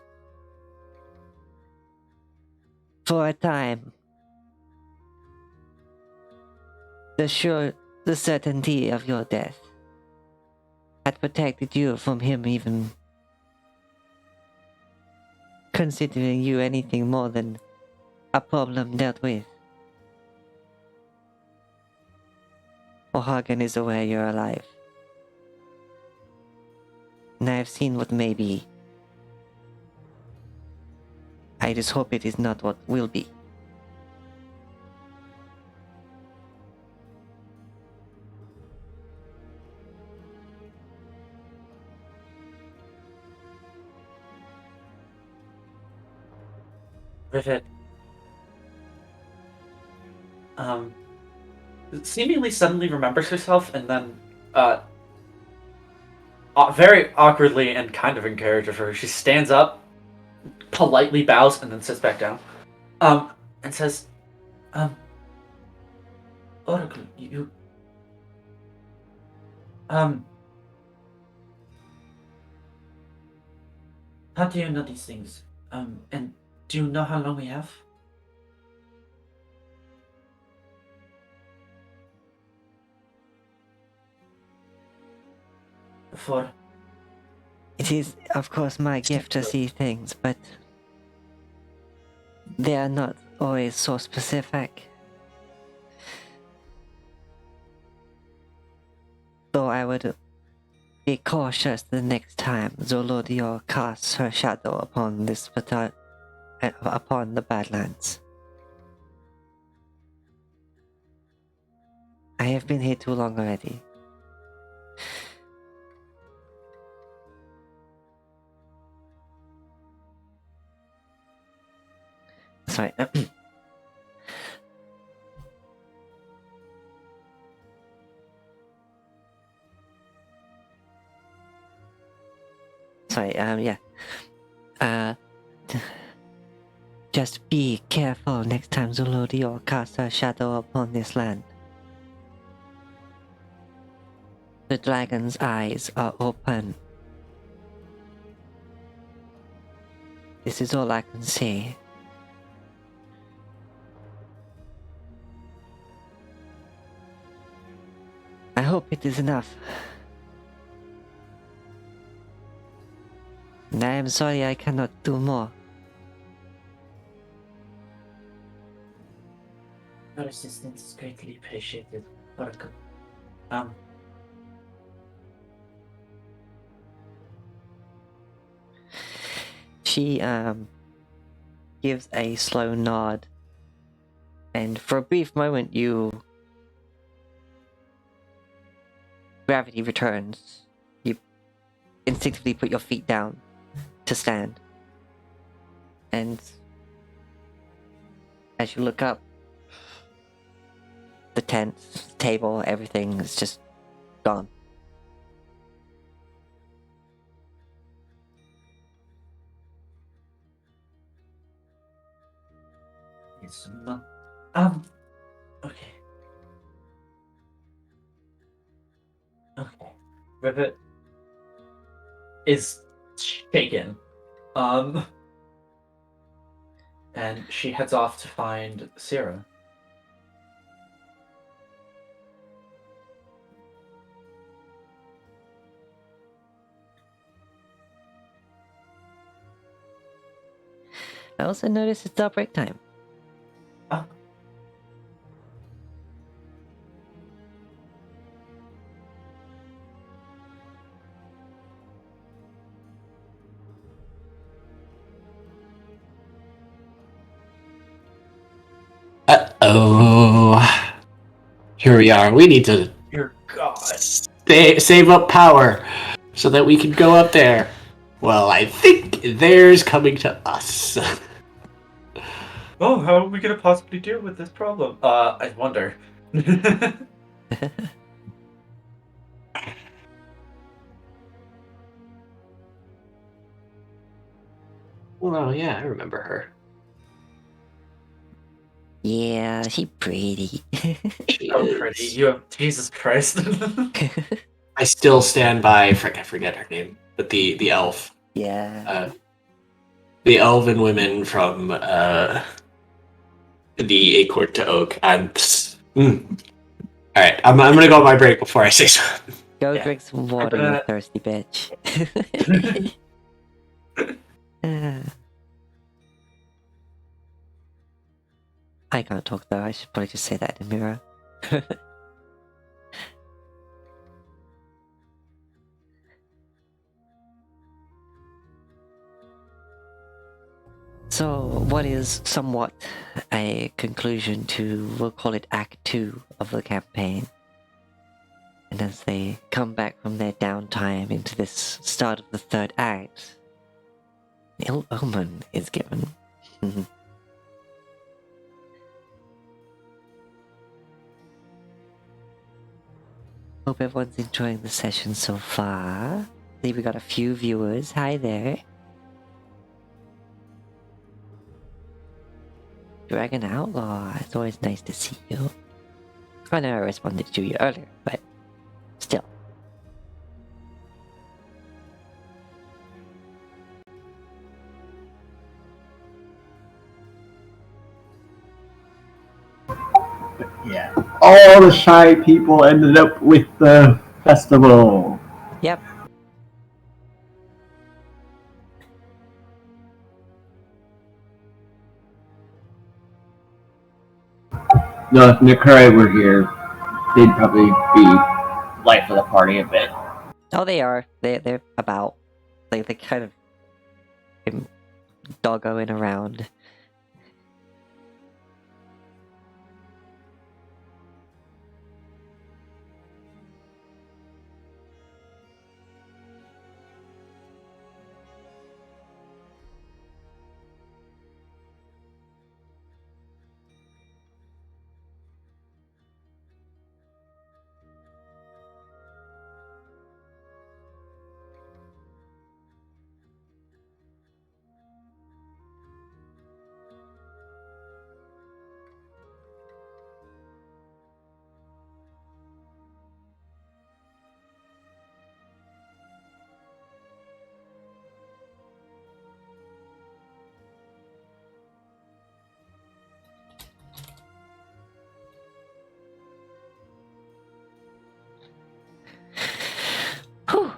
For a time, the certainty of your death had protected you from him even considering you anything more than a problem dealt with. O'Hagan is aware you're alive. And I have seen what may be. I just hope it is not what will be. Rivet. Seemingly suddenly remembers herself and then, very awkwardly and kind of in character for her, she stands up, politely bows, and then sits back down. And says, Oracle, you... How do you know these things? And do you know how long we have? for... It is, of course, my gift to see things, but they are not always so specific. Though I would be cautious the next time Zolodio casts her shadow upon upon the Badlands. I have been here too long already. Sorry. Sorry, yeah. Just be careful next time Zolodio casts her shadow upon this land. The dragon's eyes are open. This is all I can say. I hope it is enough. And I am sorry I cannot do more. Your assistance is greatly appreciated. Welcome. She gives a slow nod, and for a brief moment gravity returns. You instinctively put your feet down to stand, and as you look up, the tent, table, everything is just gone. It's okay. Okay. Rivet is shaken. And she heads off to find Sarah. I also noticed it's break time. Uh-oh. Here we are. We need to Dear God. save up power so that we can go up there. Well, I think theirs coming to us. Oh, how are we gonna possibly deal with this problem? I wonder. Well, yeah, I remember her. Yeah, she pretty. She So is. pretty. You have Jesus Christ. I still stand by. I forget her name, but the elf. Yeah. The elven women from the Acorn to Oak. All right, I'm gonna go on my break before I say something. Go drink some water, you thirsty bitch. I can't talk though, I should probably just say that in the mirror. So, what is somewhat a conclusion to, we'll call it Act 2 of the campaign. And as they come back from their downtime into this start of the third act, ill omen is given. Hope everyone's enjoying the session so far. I think we got a few viewers. Hi there. Dragon Outlaw, it's always nice to see you. I know I responded to you earlier, but still. Yeah. All the shy people ended up with the festival. Yep. No, if Nikure were here, they'd probably be life of the party a bit. Oh, they are. They're about. Like, they kind of doggoing around. Whew.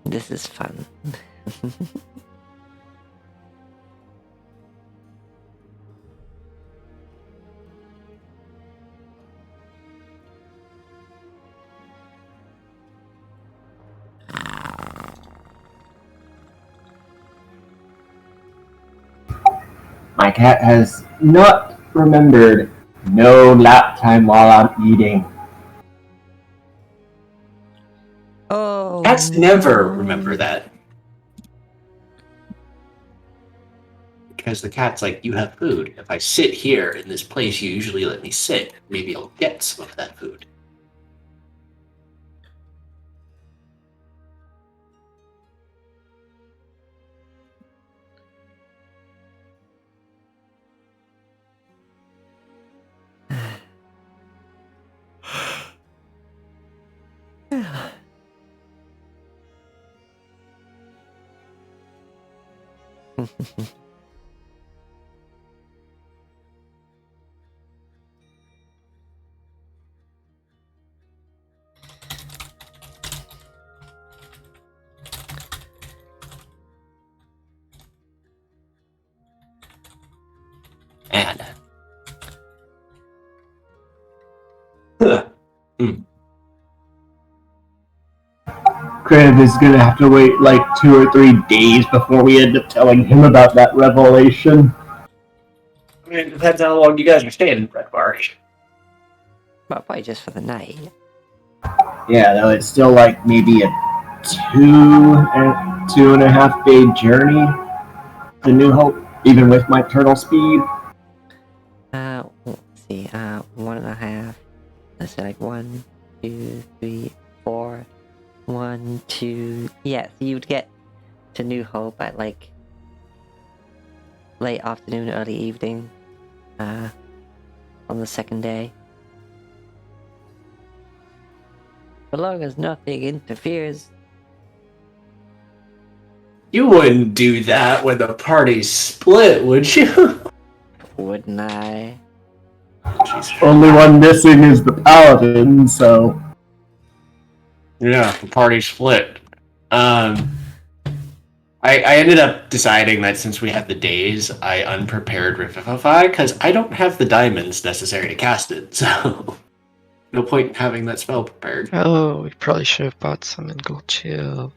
This is fun. My cat has not remembered no lap time while I'm eating. Oh. Cats never remember that. Because the cat's like, you have food. If I sit here in this place you usually let me sit, maybe I'll get some of that food. And Crib is gonna have to wait like 2 or 3 days before we end up telling him about that revelation. I mean, it depends how long you guys are staying in Red Marsh. Well, probably just for the night. Yeah, though it's still like maybe a 2.5 day journey to New Hope, even with my turtle speed. Let's see, 1.5. Let's say like 1, 2, 3, 4. 1, 2. Yeah, so you'd get to New Hope at like late afternoon, early evening, on the second day. As long as nothing interferes. You wouldn't do that when the party's split, would you? Wouldn't I? Only one missing is the paladin, so Yeah, the party split. I ended up deciding that since we had the days, I unprepared Revivify because I don't have the diamonds necessary to cast it, so no point in having that spell prepared. Oh, we probably should have bought some in Gold Shield.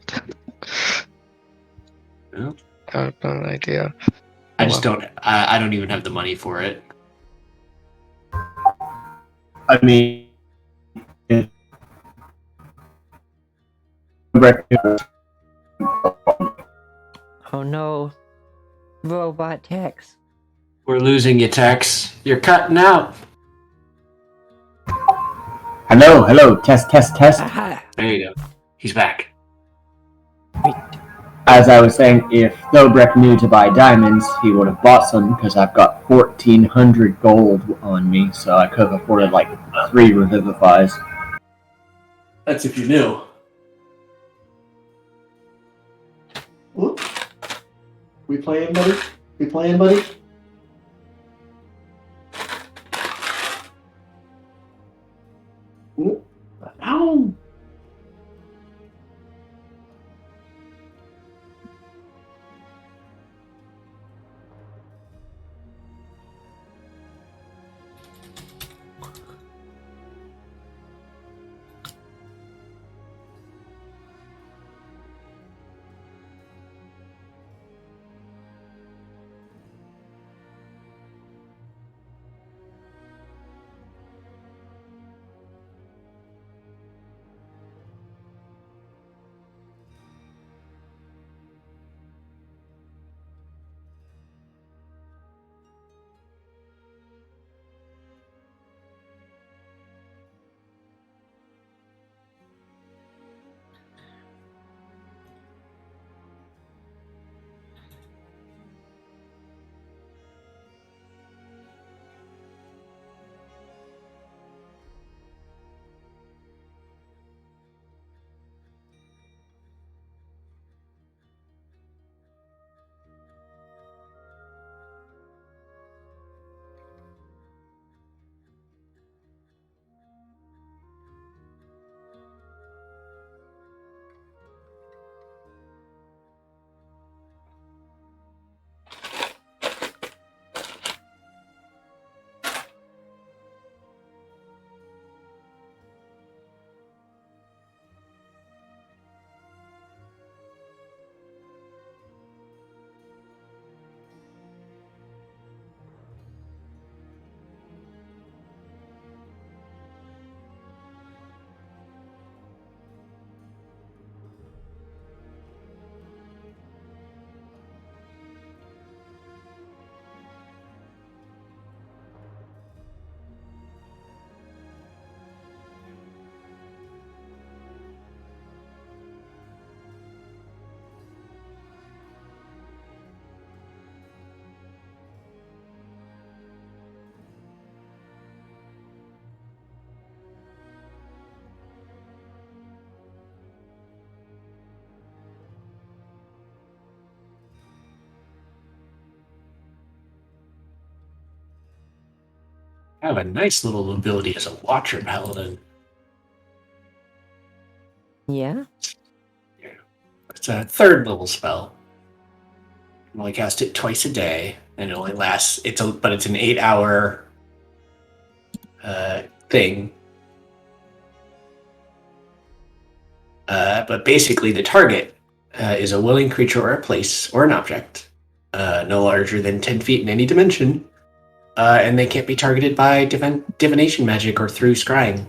Yeah. That would have been an idea. I just don't. I don't even have the money for it. I mean, Oh no. Robot Tex. We're losing you, Tex. You're cutting out. hello, test. Aha! There you go. He's back. As I was saying, if Thobrek knew to buy diamonds, he would have bought some because I've got 1,400 gold on me, so I could have afforded like 3 revivifies. That's if you knew. Whoop. We playing, buddy? We playing, buddy? Whoop. Ow! I have a nice little ability as a Watcher Paladin. Yeah? It's a 3rd level spell. I only cast it twice a day, and it only lasts. But it's an 8-hour thing. But basically, the target is a willing creature or a place or an object, no larger than 10 feet in any dimension, and they can't be targeted by divination magic or through scrying.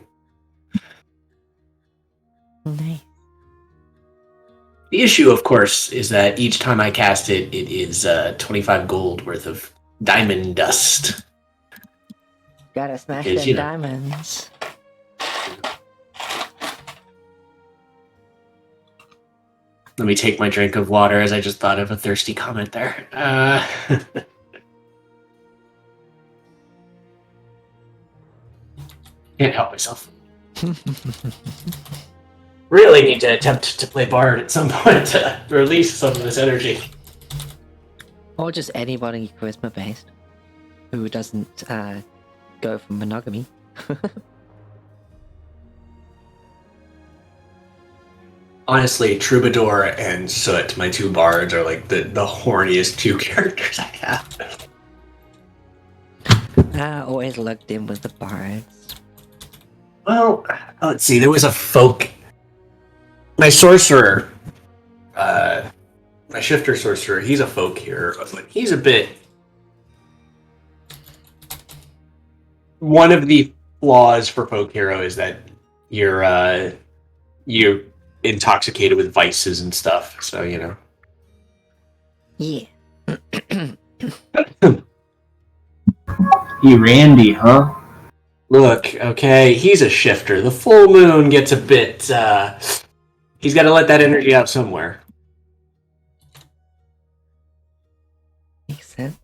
Nice. The issue, of course, is that each time I cast it, it is 25 gold worth of diamond dust. Gotta smash Because, them diamonds. Let me take my drink of water as I just thought of a thirsty comment there. Can't help myself. Really need to attempt to play Bard at some point to release some of this energy. Or just anybody charisma based who doesn't go for monogamy. Honestly, Troubadour and Soot, my 2 bards, are like the horniest 2 characters I have. I always lugged in with the bards. Well, let's see. There was a folk. My sorcerer, my shifter sorcerer. He's a folk hero. He's a bit. One of the flaws for folk hero is that you're intoxicated with vices and stuff. So Yeah. He Randy, huh? Look, okay, he's a shifter. The full moon gets a bit. He's got to let that energy out somewhere. Makes sense.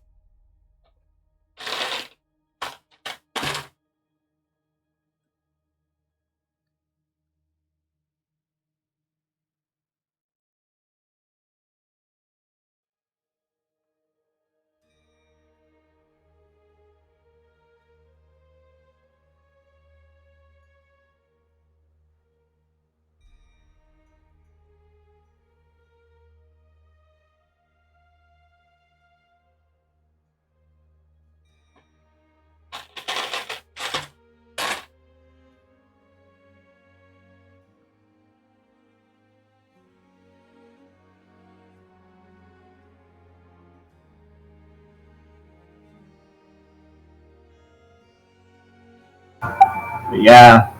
But yeah.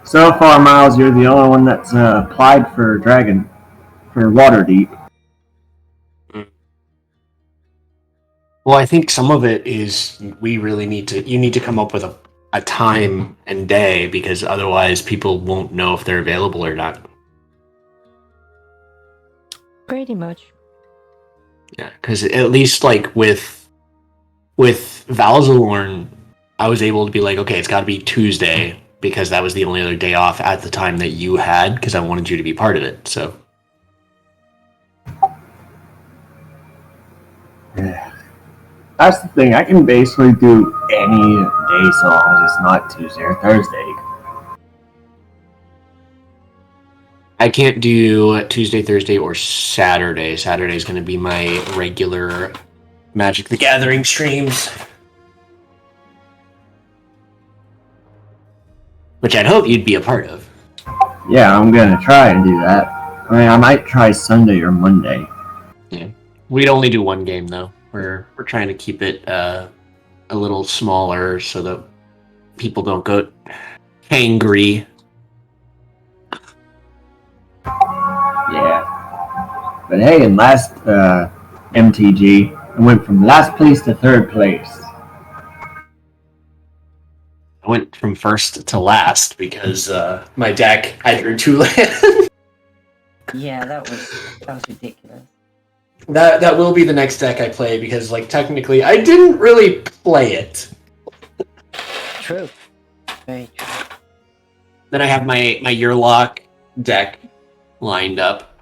So far, Miles, you're the only one that's applied for Waterdeep. Well, I think some of it is you need to come up with a time and day, because otherwise people won't know if they're available or not. Pretty much. Yeah, because at least with Valzalorn, I was able to be like, okay, it's got to be Tuesday, because that was the only other day off at the time that you had, because I wanted you to be part of it. So. Yeah. That's the thing. I can basically do any day so long as it's not Tuesday or Thursday. I can't do Tuesday, Thursday, or Saturday. Saturday is going to be my regular Magic the Gathering streams. Which I'd hope you'd be a part of. Yeah, I'm going to try and do that. I mean, I might try Sunday or Monday. Yeah. We'd only do one game, though. We're trying to keep it a little smaller so that people don't go angry. Yeah. But hey, in last MTG, I went from last place to 3rd place. I went from first to last because my deck, I drew 2 lands. Yeah, that was ridiculous. That will be the next deck I play, because technically I didn't really play it. True. Very true. Then I have my Yearlock deck lined up.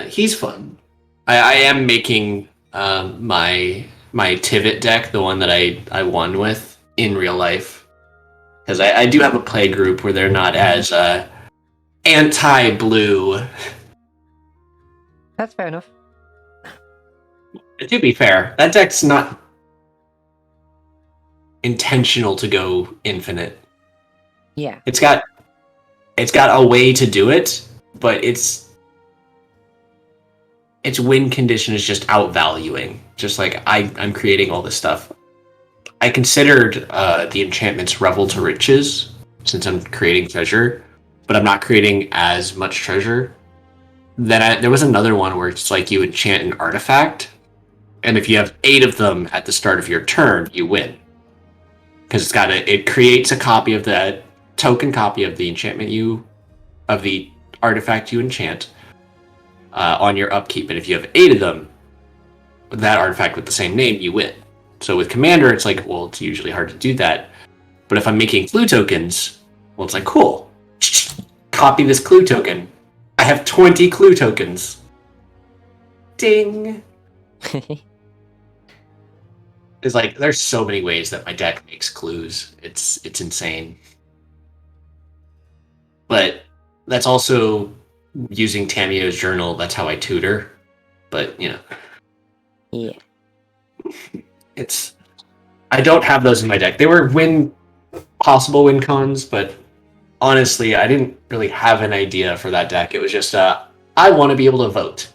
He's fun. I am making my Tivit deck, the one that I won with, in real life. Because I do have a play group where they're not as anti-blue. That's fair enough. To be fair, that deck's not intentional to go infinite. Yeah. It's got a way to do it, but its win condition is just outvaluing. Just like I'm creating all this stuff. I considered the enchantments Revel to Riches, since I'm creating treasure, but I'm not creating as much treasure. Then there was another one where it's like you enchant an artifact, and if you have 8 of them at the start of your turn, you win. Because it creates a copy of that token copy of the enchantment of the artifact you enchant on your upkeep, and if you have 8 of them, that artifact with the same name, you win. So with Commander, it's like, well, it's usually hard to do that. But if I'm making clue tokens, well, it's like, cool. Copy this clue token. I have 20 clue tokens. Ding. It's like, there's so many ways that my deck makes clues. It's insane. But that's also using Tamio's journal. That's how I tutor. But, you know. Yeah. I don't have those in my deck. They were possible win cons, but honestly, I didn't really have an idea for that deck. It was just, I want to be able to vote.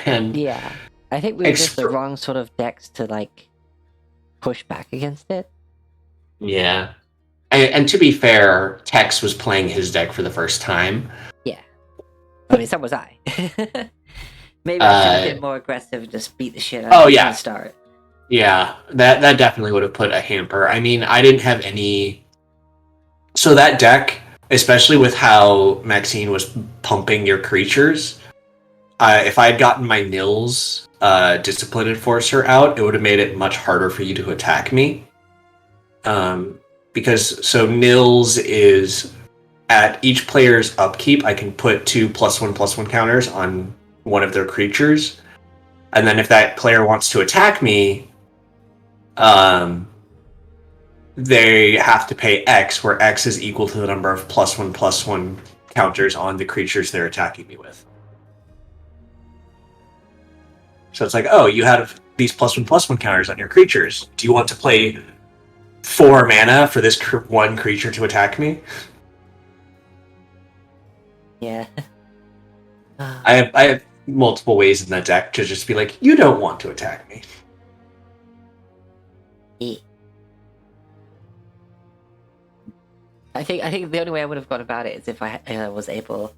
And yeah. I think we were just the wrong sort of decks to, like, push back against it. Yeah. And to be fair, Tex was playing his deck for the first time. Yeah. I mean, so was I. Maybe I should have been more aggressive and just beat the shit out of it from the start. Yeah, that definitely would have put a hamper. I mean, I didn't have any... So that deck, especially with how Maxine was pumping your creatures, if I had gotten my Nils Discipline Enforcer out, it would have made it much harder for you to attack me. Because Nils is... At each player's upkeep, I can put 2 +1/+1 counters on one of their creatures. And then if that player wants to attack me... they have to pay X, where X is equal to the number of +1/+1 counters on the creatures they're attacking me with. So it's like, oh, you have these +1/+1 counters on your creatures. Do you want to play 4 mana for this one creature to attack me? Yeah. I have multiple ways in that deck to just be like, you don't want to attack me. Yeah. I think the only way I would have gone about it is if I was able,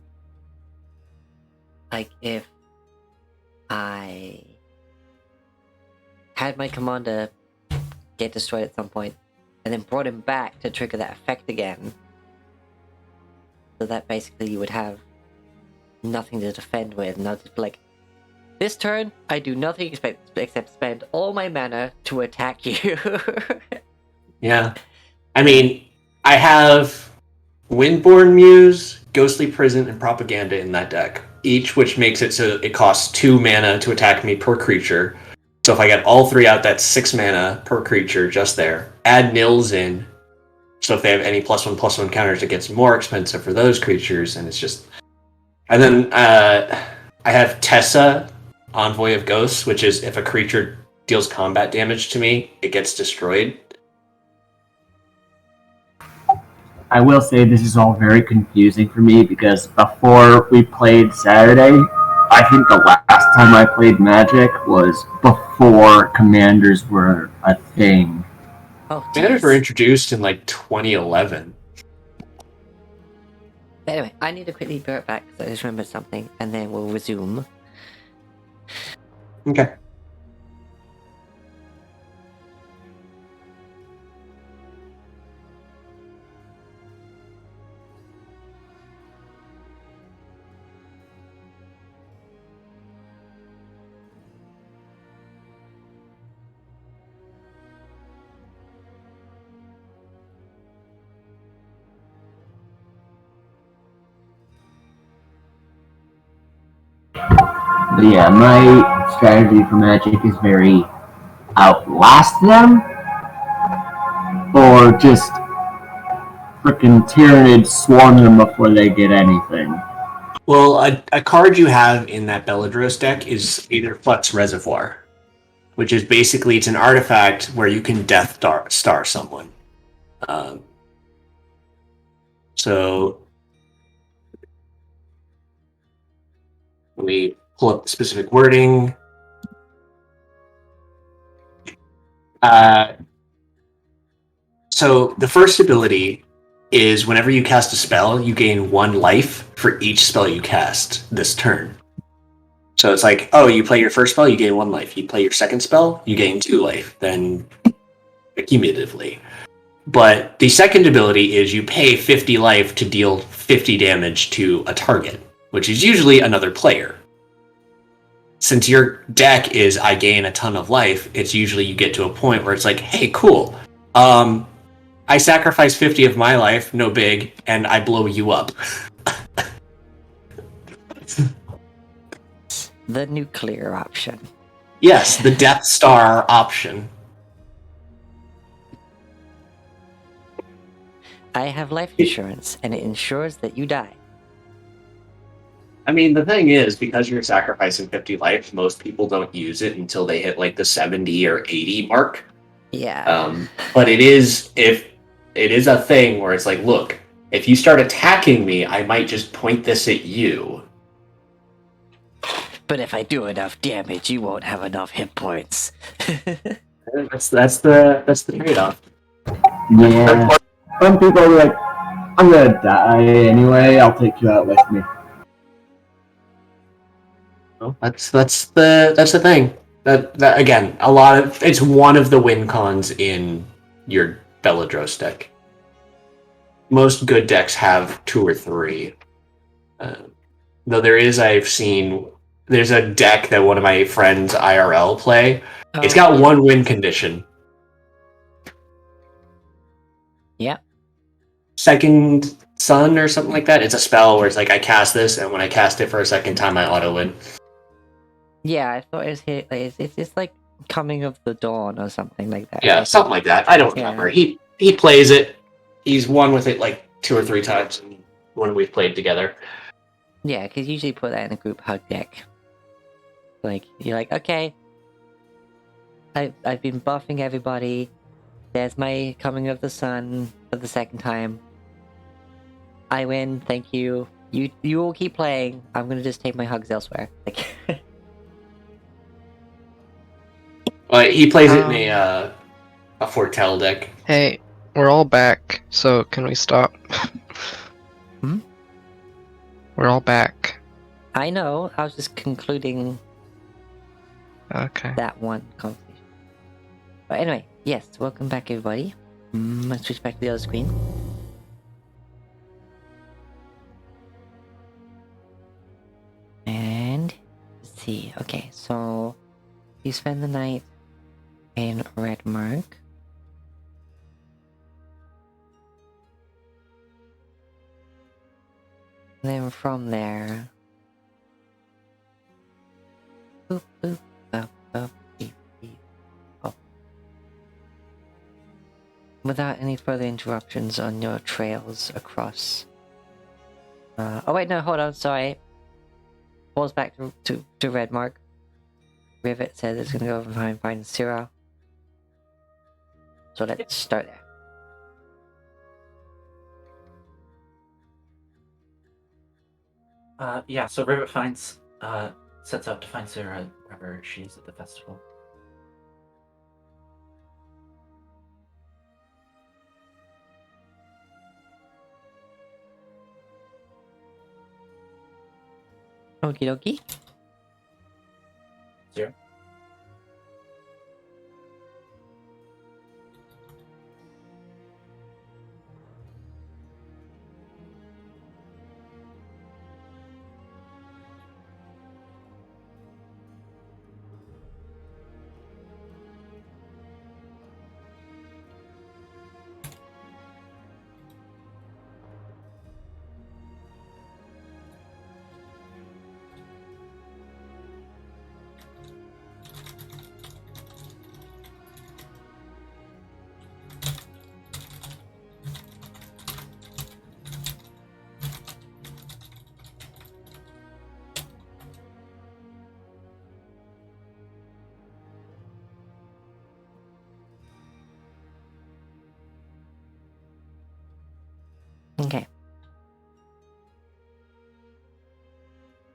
like, if I had my commander get destroyed at some point, and then brought him back to trigger that effect again, so that basically you would have nothing to defend with, and I'd just be like, this turn, I do nothing except spend all my mana to attack you. Yeah. I mean, I have Windborn Muse, Ghostly Prison, and Propaganda in that deck, each which makes it so it costs 2 mana to attack me per creature. So if I get all 3 out, that's 6 mana per creature just there. Add Nils in, so if they have any +1/+1 counters, it gets more expensive for those creatures, and it's just... And then I have Tessa, Envoy of Ghosts, which is if a creature deals combat damage to me, it gets destroyed. I will say this is all very confusing for me because before we played Saturday, I think the last time I played Magic was before Commanders were a thing. Oh, Commanders were introduced in like 2011. Anyway, I need to quickly be right back because I just remembered something, and then we'll resume. Okay. But yeah, my strategy for Magic is very outlast them. or just frickin' Tyranids swarm them before they get anything? Well, a card you have in that Belladros deck is either Flux Reservoir, which is basically it's an artifact where you can Death Star someone. So let me pull up the specific wording. So the first ability is whenever you cast a spell, you gain 1 life for each spell you cast this turn. So it's like, oh, you play your first spell, you gain 1 life. You play your second spell, you gain 2 life, then accumulatively. But the second ability is you pay 50 life to deal 50 damage to a target, which is usually another player. Since your deck is I gain a ton of life, it's usually you get to a point where it's like, hey, cool. I sacrifice 50 of my life, no big, and I blow you up. The nuclear option. Yes, the Death Star option. I have life insurance, and it ensures that you die. I mean, the thing is, because you're sacrificing 50 life, most people don't use it until they hit like the 70 or 80 mark. Yeah. But it is a thing where it's like, look, if you start attacking me, I might just point this at you. But if I do enough damage, you won't have enough hit points. That's the trade-off. Yeah. Some people are like, I'm gonna die anyway, I'll take you out with me. Well, that's the thing. That again, it's one of the win cons in your Belladros deck. Most good decks have 2 or 3. Though there's a deck that one of my friends IRL play. It's got 1 win condition. Yep. Second Sun or something like that. It's a spell where it's like I cast this, and when I cast it for a second time, I auto win. Yeah, I thought it's just like Coming of the Dawn or something like that. Yeah, something like that. I don't remember. He plays it. He's won with it like 2 or 3 times when we've played together. Yeah, because usually put that in a group hug deck. Like, you're like, okay, I've been buffing everybody. There's my Coming of the Sun for the second time. I win, thank you. You all keep playing. I'm gonna just take my hugs elsewhere. Like, he plays it in a Fortell deck. Hey, we're all back, so can we stop? We're all back. I know, I was just concluding that one conversation. But anyway, yes, welcome back everybody. Let's switch back to the other screen. And let's see. Okay, so you spend the night in Red Mark. And then from there, boop boop up up beep beep up. Without any further interruptions on your trails across. Oh wait, no, hold on, sorry. Pulls back to Red Mark. Rivet says it's gonna go over and find Syrah. So let's start there. Yeah, so Rivet sets out to find Sarah wherever she is at the festival. Okie dokie. Sarah?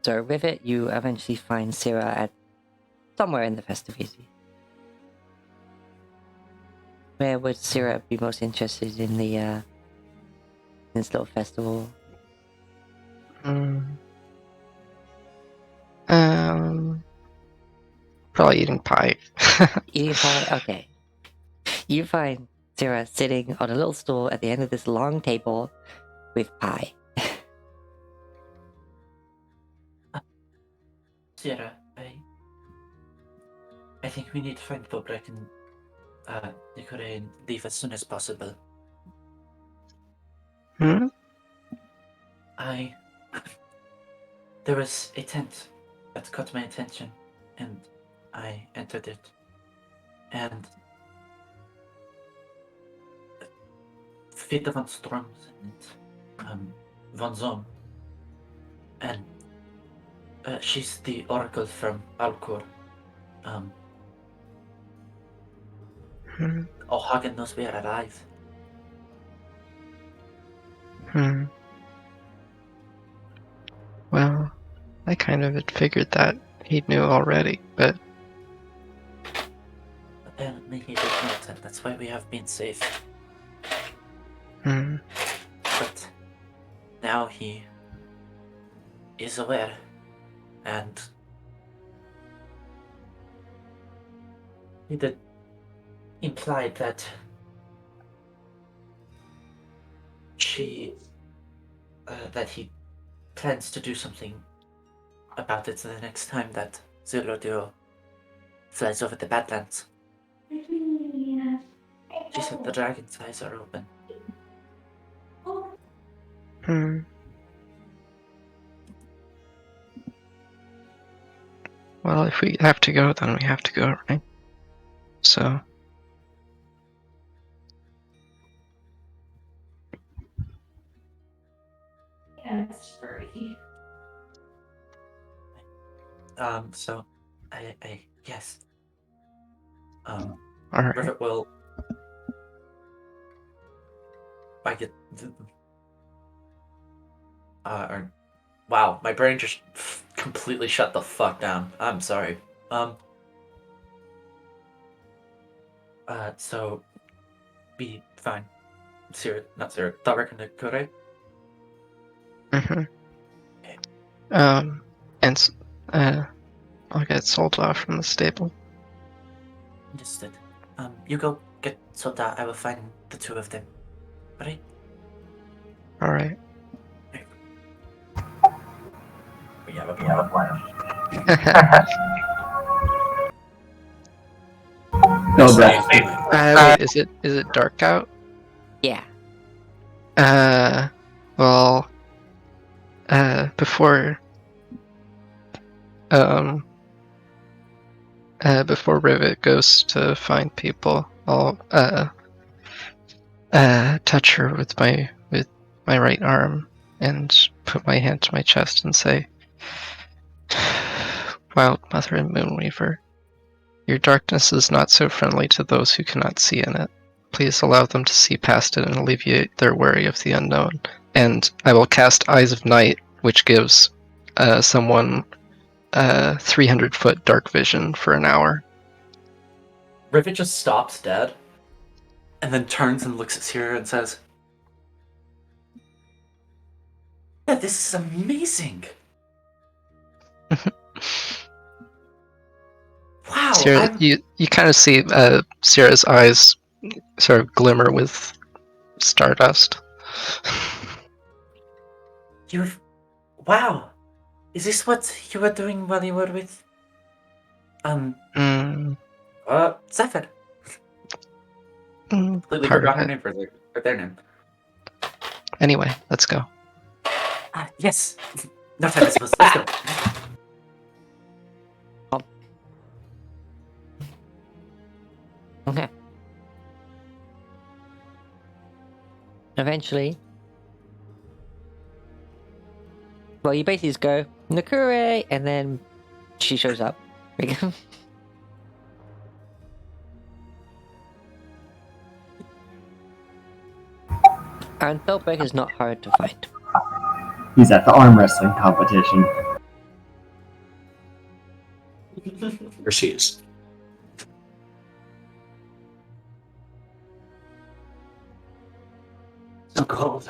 So with it, you eventually find Syrah at somewhere in the festivities. Where would Syrah be most interested in this little festival? Probably eating pie. Eating pie? Okay. You find Syrah sitting on a little stool at the end of this long table with pie. Sierra, I think we need to find Bobrek and Nikore and leave as soon as possible. There was a tent that caught my attention, and I entered it. And Vita van Stroms and Van Zom. And she's the oracle from Alcor. O'Hagan knows we are alive. Well, I kind of had figured that he knew already, but... Apparently he did not, and that's why we have been safe. But now he is aware, and he did implied that that he plans to do something about it the next time that Zero flies over the Badlands. She said the dragon's eyes are open. Well, if we have to go, then we have to go, right? So... Yes, furry. So, yes. Alright. Rivet will... I get... wow, my brain just completely shut the fuck down. I'm sorry. So... Be fine. Not Sarah. Thabrak and Nikore? And I'll get Solda from the stable. Understood. You go get Solda. I will find the two of them. Right? Alright. We have a plan. No, Brett. Wait, is it dark out? Yeah. Well, before Rivet goes to find people, I'll touch her with my right arm and put my hand to my chest and say, "Wild Mother and Moonweaver, your darkness is not so friendly to those who cannot see in it. Please allow them to see past it and alleviate their worry of the unknown." And I will cast Eyes of Night, which gives someone 300-foot dark vision for an hour. Rivet just stops dead, and then turns and looks at Sierra and says, "Yeah, this is amazing! Wow, Sierra, you kind of see Sierra's eyes sort of glimmer with stardust. Wow! Is this what you were doing while you were with... Zephyr? Completely forgot her name for their name. Anyway, let's go. Yes! No time to suppose. Let's go. Okay. Eventually, well, you basically just go Nakure, and then she shows up. And Thelberg is not hard to find. He's at the arm wrestling competition. where she is. So cold.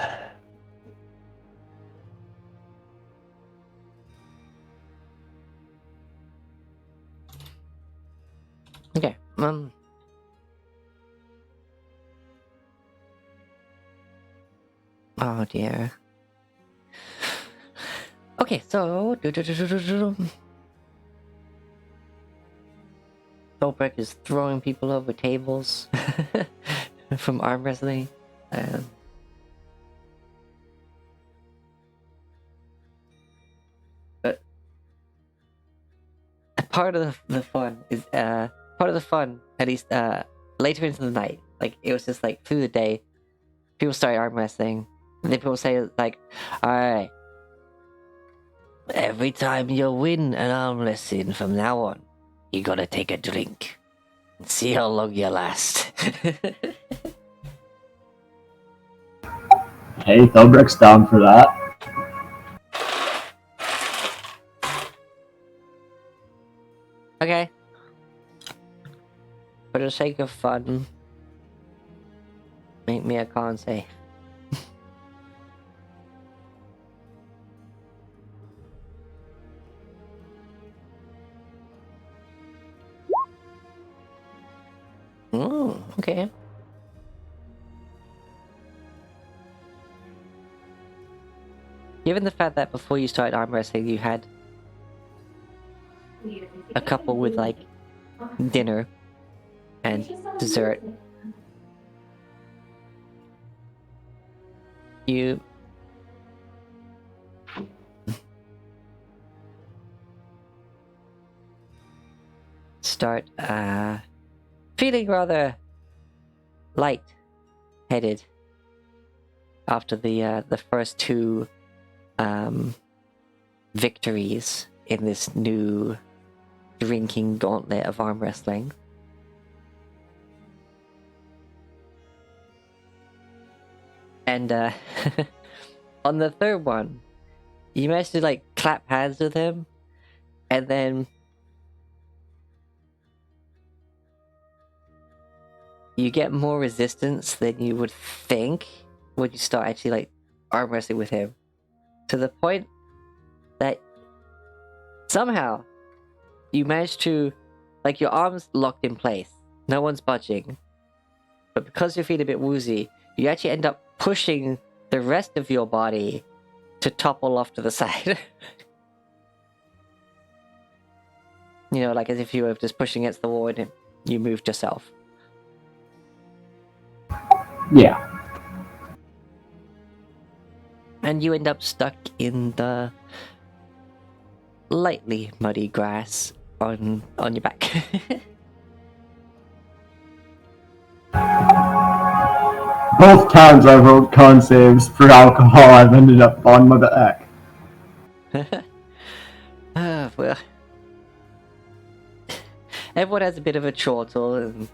Okay. Oh dear. Okay, so Goldberg is throwing people over tables from arm wrestling. But part of the fun is at least later into the night. Like it was just like through the day, people started arm wrestling. And then people say like, "Alright, every time you win an arm wrestling from now on, you gotta take a drink and see how long you last." Hey, Thobrick's down for that. Okay. For the sake of fun, make me a con save. Okay. Given the fact that before you started arm wrestling, you had a couple with like dinner and dessert, you start feeling rather light-headed after the first two victories in this new drinking gauntlet of arm wrestling. And on the third one, you managed to like clap hands with him, and then you get more resistance than you would think when you start actually like arm wrestling with him, to the point that somehow you manage to, like, your arms locked in place, no one's budging, but because you're feeling a bit woozy, you actually end up pushing the rest of your body to topple off to the side. You know, like as if you were just pushing against the wall and you moved yourself. Yeah. And you end up stuck in the lightly muddy grass on your back. Both times I've rolled con saves for alcohol, I've ended up on my back. Well, everyone has a bit of a chortle, and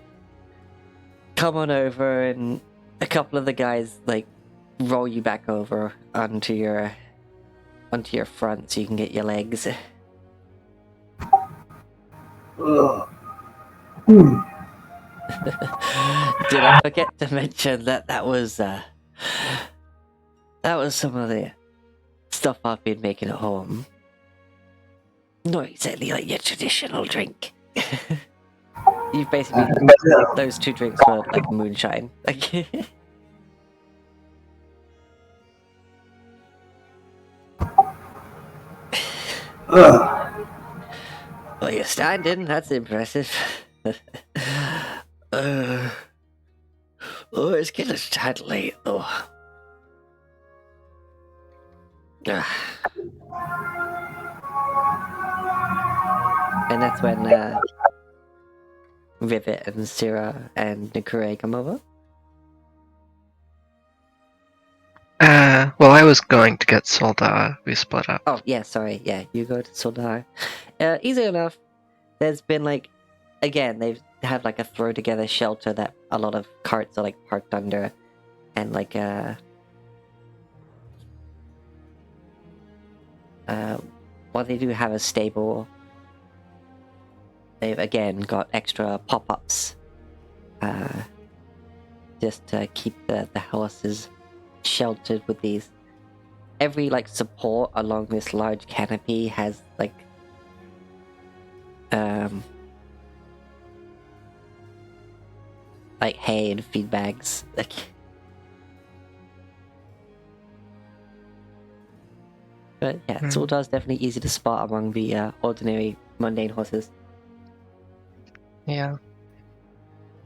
come on over, and a couple of the guys like roll you back over onto your front so you can get your legs. Did I forget to mention that was some of the stuff I've been making at home? Not exactly like your traditional drink. You've basically those two drinks were like moonshine. Like well, you're standing. That's impressive. Oh, it's getting a tad late though. And that's when Rivet and Syrah and Nikure come over. Well, I was going to get Soldar. We split up. Oh, yeah, sorry. Yeah, you go to Soldar. Easy enough. There's been like, again, they have like a throw together shelter that a lot of carts are like parked under, and like well, they do have a stable they've again got extra pop-ups, just to keep the houses sheltered with these. Every like support along this large canopy has like hay and feed bags. Like, but yeah, Zuldar's definitely easy to spot among the ordinary mundane horses. Yeah.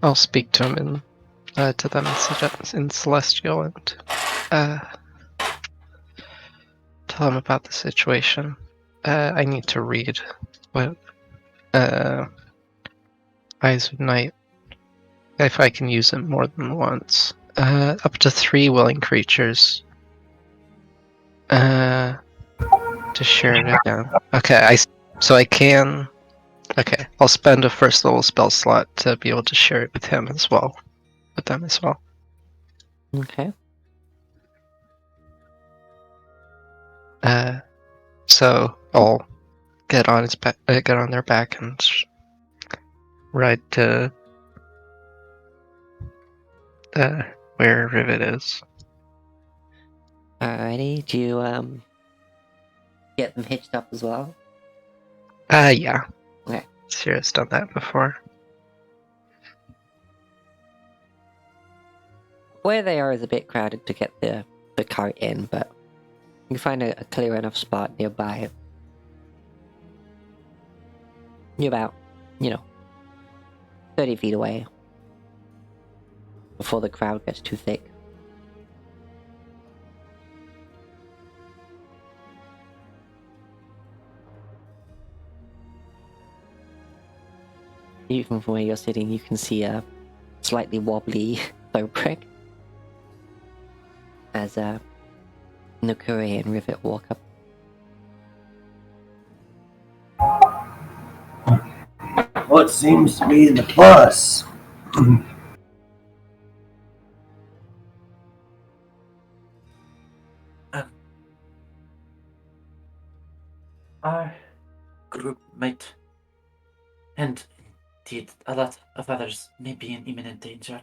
I'll speak to him to them in Celestial and tell them about the situation. I need to read what Eyes of Night, if I can use it more than once. Up to 3 willing creatures. To share it again. Okay, so I can. Okay, I'll spend a first level spell slot to be able to share it with him as well. With them as well. Okay. So I'll get on their back and ride to where Rivet is. Alrighty, do you get them hitched up as well? Yeah. Okay. Sierra's done that before. Where they are is a bit crowded to get the cart in, but you find a clear enough spot nearby. You're about, 30 feet away before the crowd gets too thick. Even from where you're sitting, you can see a slightly wobbly thobrick as Nukure and Rivet walk up. What seems to be the fuss? Our group might, and indeed a lot of others, may be in imminent danger.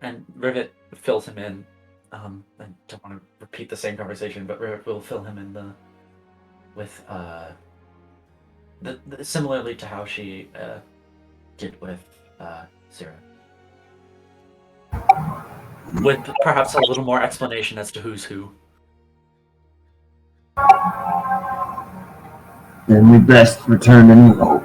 And Rivet fills him in. I don't want to repeat the same conversation, but Rivet will fill him in with similarly to how she did with Sarah. With perhaps a little more explanation as to who's who. Then we best return to New Hope.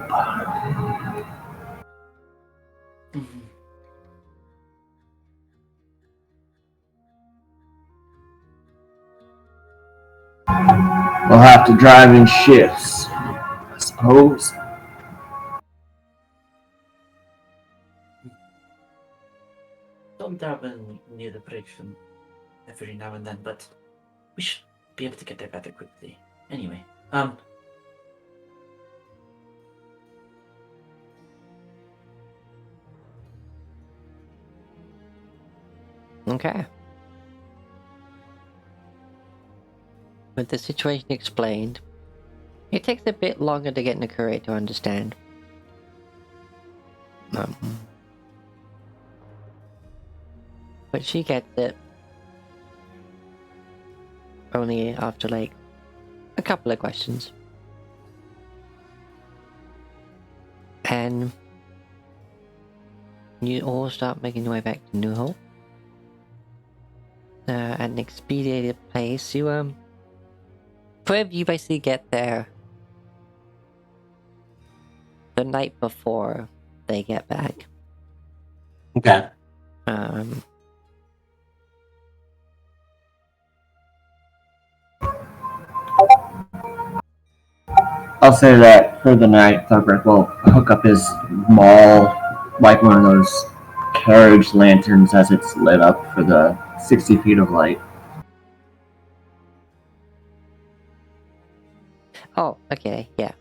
We'll have to drive in shifts, I suppose. Don't dabble near the bridge every now and then, but we should be able to get there rather quickly. Anyway, Okay. With the situation explained, it takes a bit longer to get Nukure to understand. But she gets it. Only after, a couple of questions. And you all start making your way back to New Hope. At an expedited pace, you basically get there the night before they get back. Okay. I'll say that for the night, Thorbrick will hook up his maul like one of those carriage lanterns as it's lit up for the 60 feet of light. Oh, okay, yeah.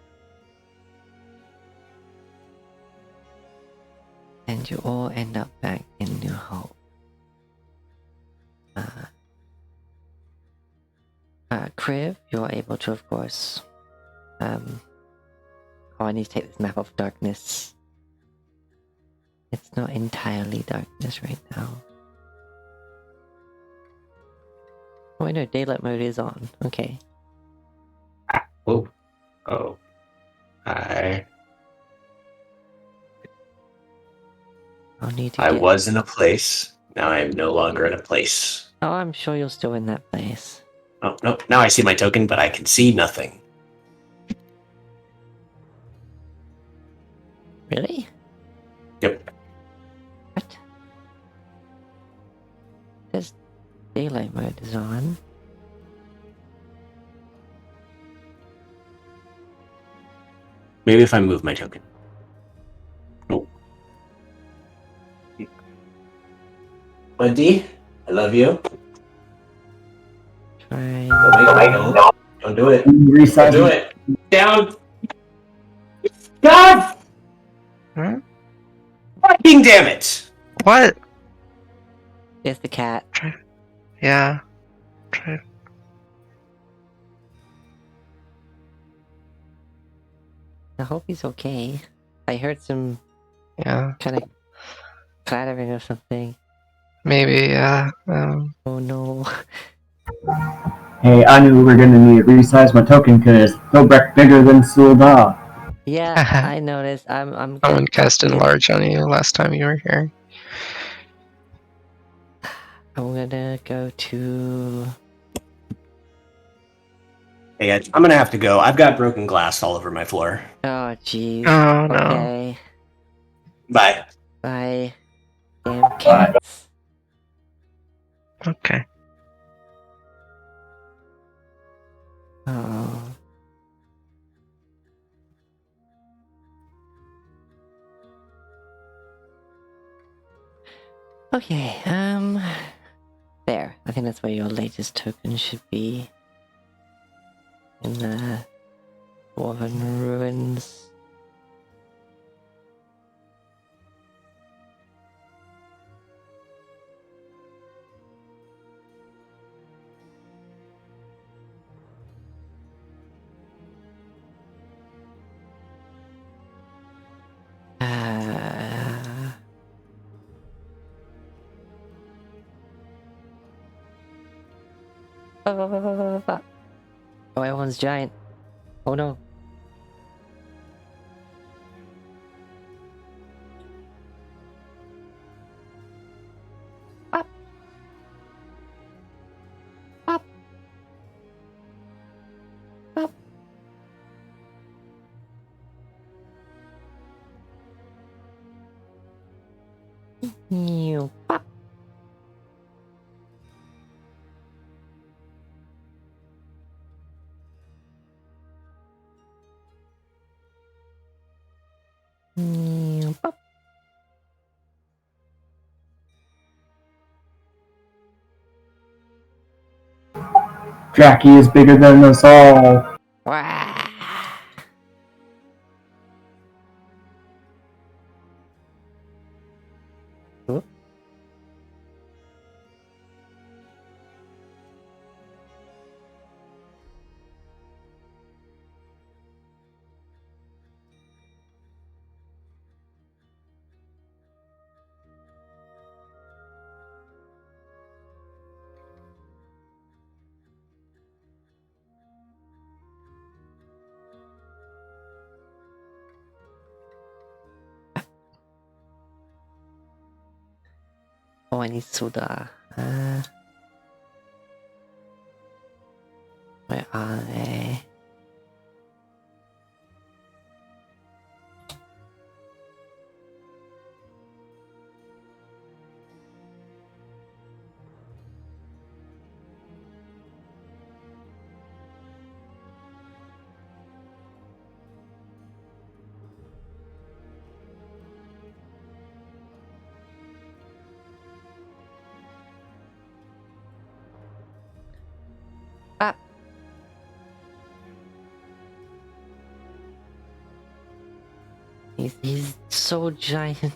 And you all end up back in New Hope. Priv, you're able to, of course. Oh, I need to take this map off darkness. It's not entirely darkness right now. Oh, I know, daylight mode is on. Okay. Oh. Oh. I was in a place. Now I am no longer in a place. Oh, I'm sure you're still in that place. Oh, no. Now I see my token, but I can see nothing. Really? Yep. What? This daylight mode is on. Maybe if I move my token. Nope. Wendy, I love you. Try. Don't do it. Resize. Don't do it. Down. God! Huh? Fucking damn it! What? There's the cat. Yeah. Try. I hope he's okay. I heard some Yeah. kind of clattering or something. Maybe, yeah. Oh no. Hey, I knew we were gonna need to resize my token because Philbreck bigger than Sulda. Yeah, I noticed. I'm Someone cast enlarge on you last time you were here. I'm gonna go to. Hey, I'm gonna have to go. I've got broken glass all over my floor. Oh jeez. Oh no. Okay. Bye. Bye. Damn cats. Okay. Oh. Okay, there. I think that's where your latest token should be. In the Dwarven Ruins. Oh, everyone's giant. Oh no. Up. Up. Up. You pop. You pop. Jackie is bigger than us all. Wah. Oop. Oh, I need soda. Where are they? Ah. He's so giant.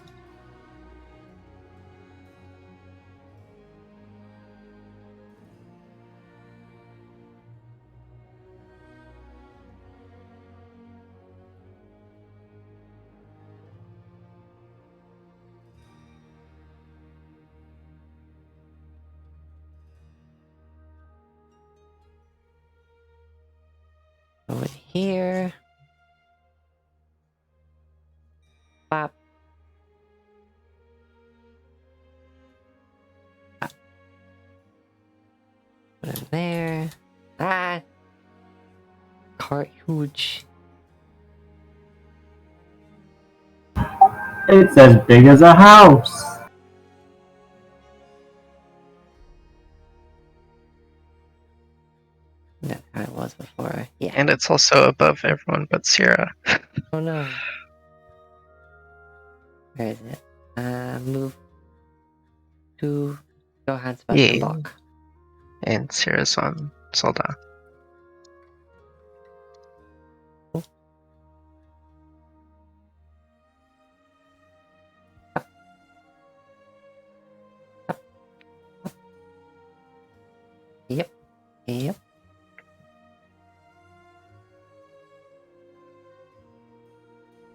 Over here. Pop. Pop. Put it there. Ah! Cart huge. It's as big as a house. That's how it was before. Yeah. And it's also above everyone but Sierra. Oh no. Where is it? Move to go ahead spot the Yeah. block. And Sierra's on Solda. Yep. Yep.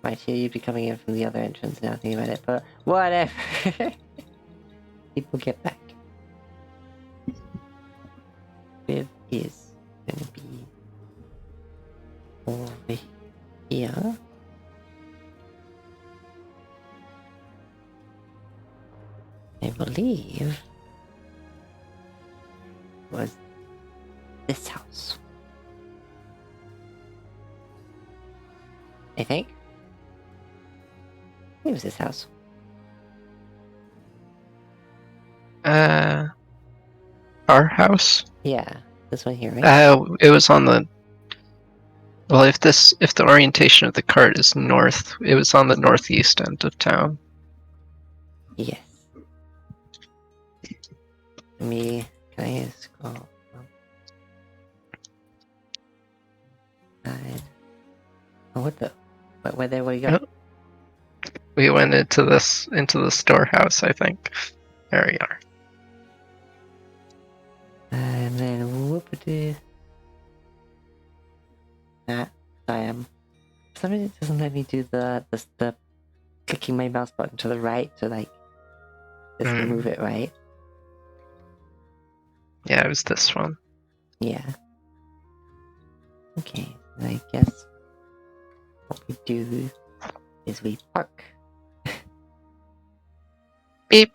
Might hear you be coming in from the other entrance now thinking about it, but whatever. People get back. Viv is gonna be over here. I believe was this house. I think. It was this house. Our house? Yeah, this one here, right? It was on the. Well, if the orientation of the cart is north, it was on the northeast end of town. Yes. Can I scroll up? Side. Oh, what the? Where do you go? We went into the storehouse, I think. There we are. And then whoop-a-doo. For some reason it doesn't let me do the clicking my mouse button to the right to like just move it right. Yeah, it was this one. Yeah. Okay, and I guess what we do is we park. Beep,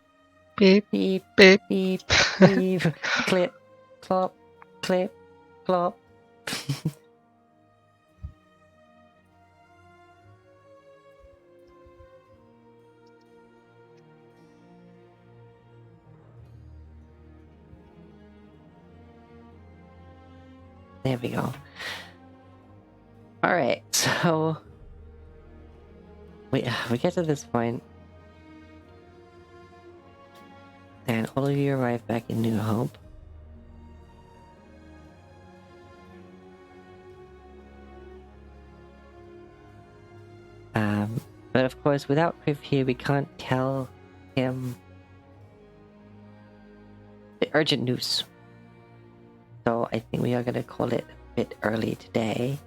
beep, Beep, beep. beep, beep. Clip, clop, clip, clop. There we go. Alright, so we get to this point, and all of you arrive back in New Hope. But of course, without Criv here, we can't tell him the urgent news. So I think we are gonna call it a bit early today.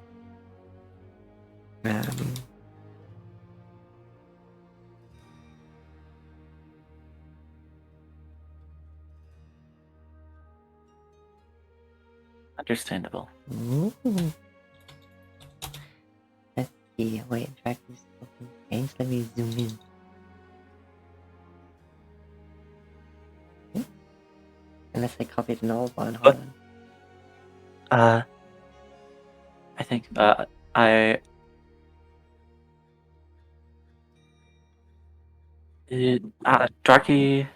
Understandable. Ooh. Let's see. Wait, track this change. Let me zoom in. Unless I copied an old one. Hold on. I think Draki.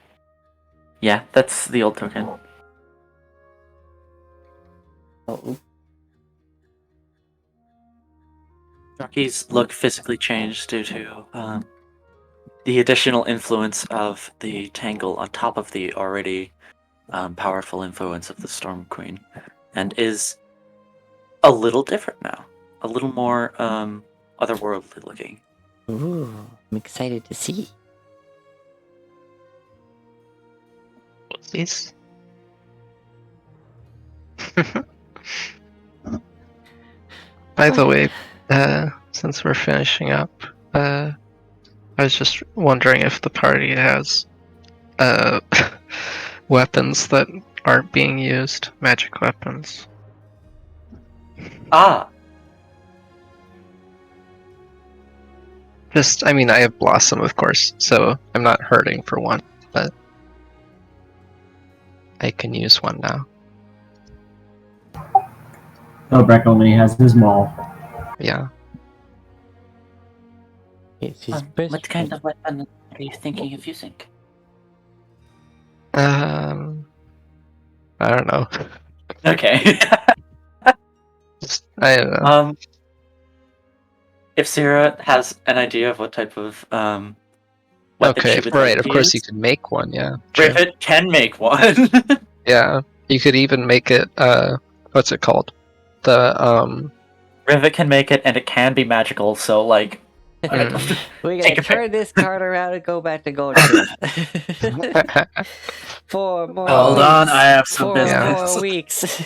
Yeah, that's the old token. Oh, Draki's look physically changed due to the additional influence of the Tangle on top of the already powerful influence of the Storm Queen, and is a little different now. A little more otherworldly looking. ooh, I'm excited to see. What's this? By the way, since we're finishing up, I was just wondering if the party has weapons that aren't being used, magic weapons. I mean, I have Blossom, of course, so I'm not hurting for one, but I can use one now. Oh, Breck only has his maul. Yeah. It's his best What kind friend. of weapon are you thinking of using? I don't know. Okay. I don't know. If Sarah has an idea of what type of weapon Okay, she would right. like Of to course, use, you can make one. Yeah. True. Rivet can make one. Yeah. You could even make it. What's it called? The Rivet can make it, and it can be magical. So like, Mm. We're Take gonna a turn this card around and go back to Goldsmith. 4 more hold weeks. on, I have some 4 business. more weeks.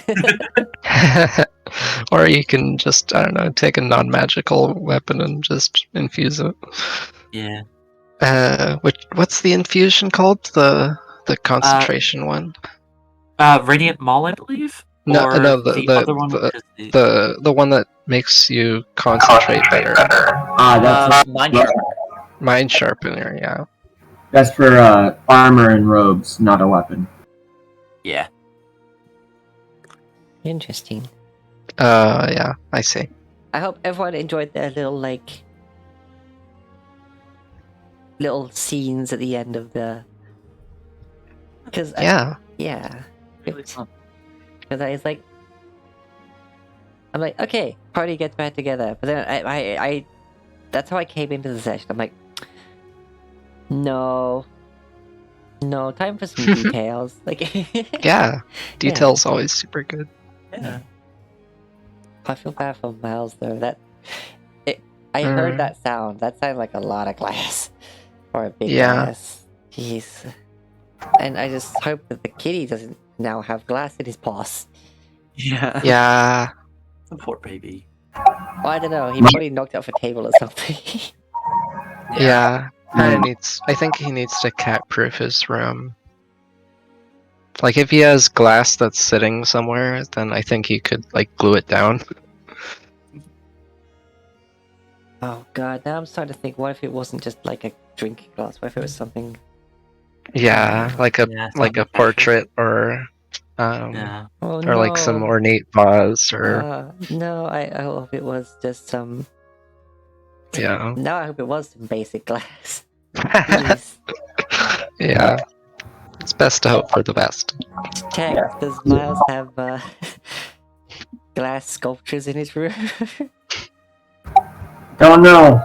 Or you can just, I don't know, take a non-magical weapon and just infuse it. Yeah. What's the infusion called? The concentration one? Radiant Maul, I believe. No, Or no, the other one, which is the one that makes you concentrate better. That's Mind Sharpener. Mind sharpener, yeah. that's for armor and robes, not a weapon. Yeah. Interesting. Yeah, I see. I hope everyone enjoyed their little scenes at the end of the. Because Yeah. yeah, Really fun. because I was like, I'm like, okay, party gets back together, but then I that's how I came into the session. I'm like, no, time for some details. Like, Yeah. Detail's always super good. Yeah. I feel bad for Miles though. I heard that sound. That sounded like a lot of glass for a big glass. Jeez. And I just hope that the kitty doesn't now have glass in his paws. Yeah. Yeah. The poor baby. Well, I don't know. He probably knocked it off a table or something. Yeah. I think he needs to cat-proof his room. Like, if he has glass that's sitting somewhere, then I think he could, like, glue it down. Oh god, now I'm starting to think, what if it wasn't just like a drinking glass? What if it was something... Yeah, like a something portrait or Yeah. Oh or like some no! ornate vase or No, I hope it was just some... yeah. No, I hope it was some basic glass. Please. Yeah. It's best to hope for the best. Check, does Miles have glass sculptures in his room? Don't know.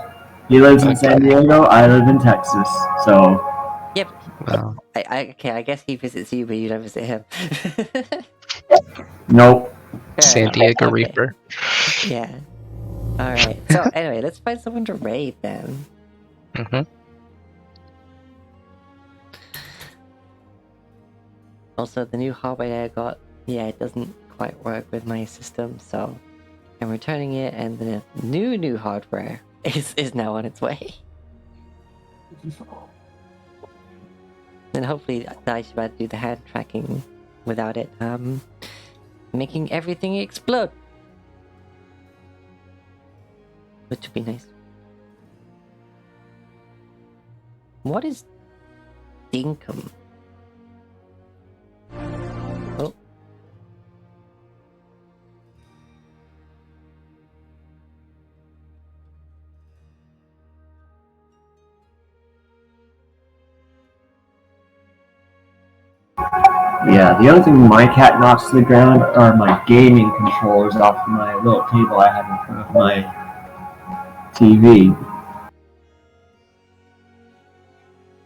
He lives in Okay. San Diego. I live in Texas. So Yep. Well, I guess he visits you, but you don't visit him. nope. Fair San enough. Diego Okay. Reaper. Yeah. Alright, so anyway, let's find someone to raid then. hmm Also, the new hardware that I got, yeah, it doesn't quite work with my system, so I'm returning it, and the new hardware is now on its way. And hopefully I should be able to do the hand tracking without it making everything explode. Which would be nice. What is dinkum? Oh. Yeah, the other thing my cat knocks to the ground are my gaming controllers off my little table I have in front of my TV.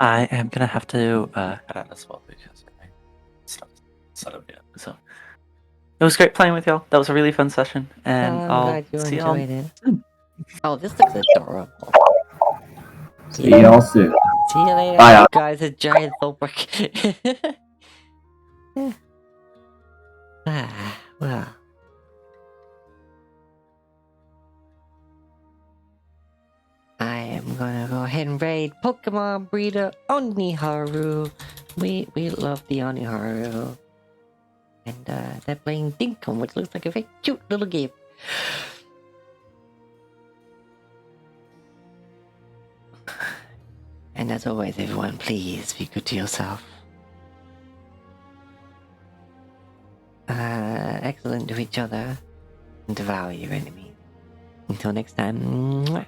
I am gonna have to cut out as well because I stopped set up yet. So it was great playing with y'all. That was a really fun session, and I'm I'll glad you see y'all. enjoyed it. Oh, this looks adorable. See y'all soon. See you later, Bye. guys. A giant Thulbrick. Well. I am gonna go ahead and raid Pokemon Breeder Oniharu. We love the Oniharu. And they're playing Dinkum, which looks like a very cute little game. And as always, everyone, please be good to yourself. Excellent to each other, and devour your enemies. Until next time. Mwah.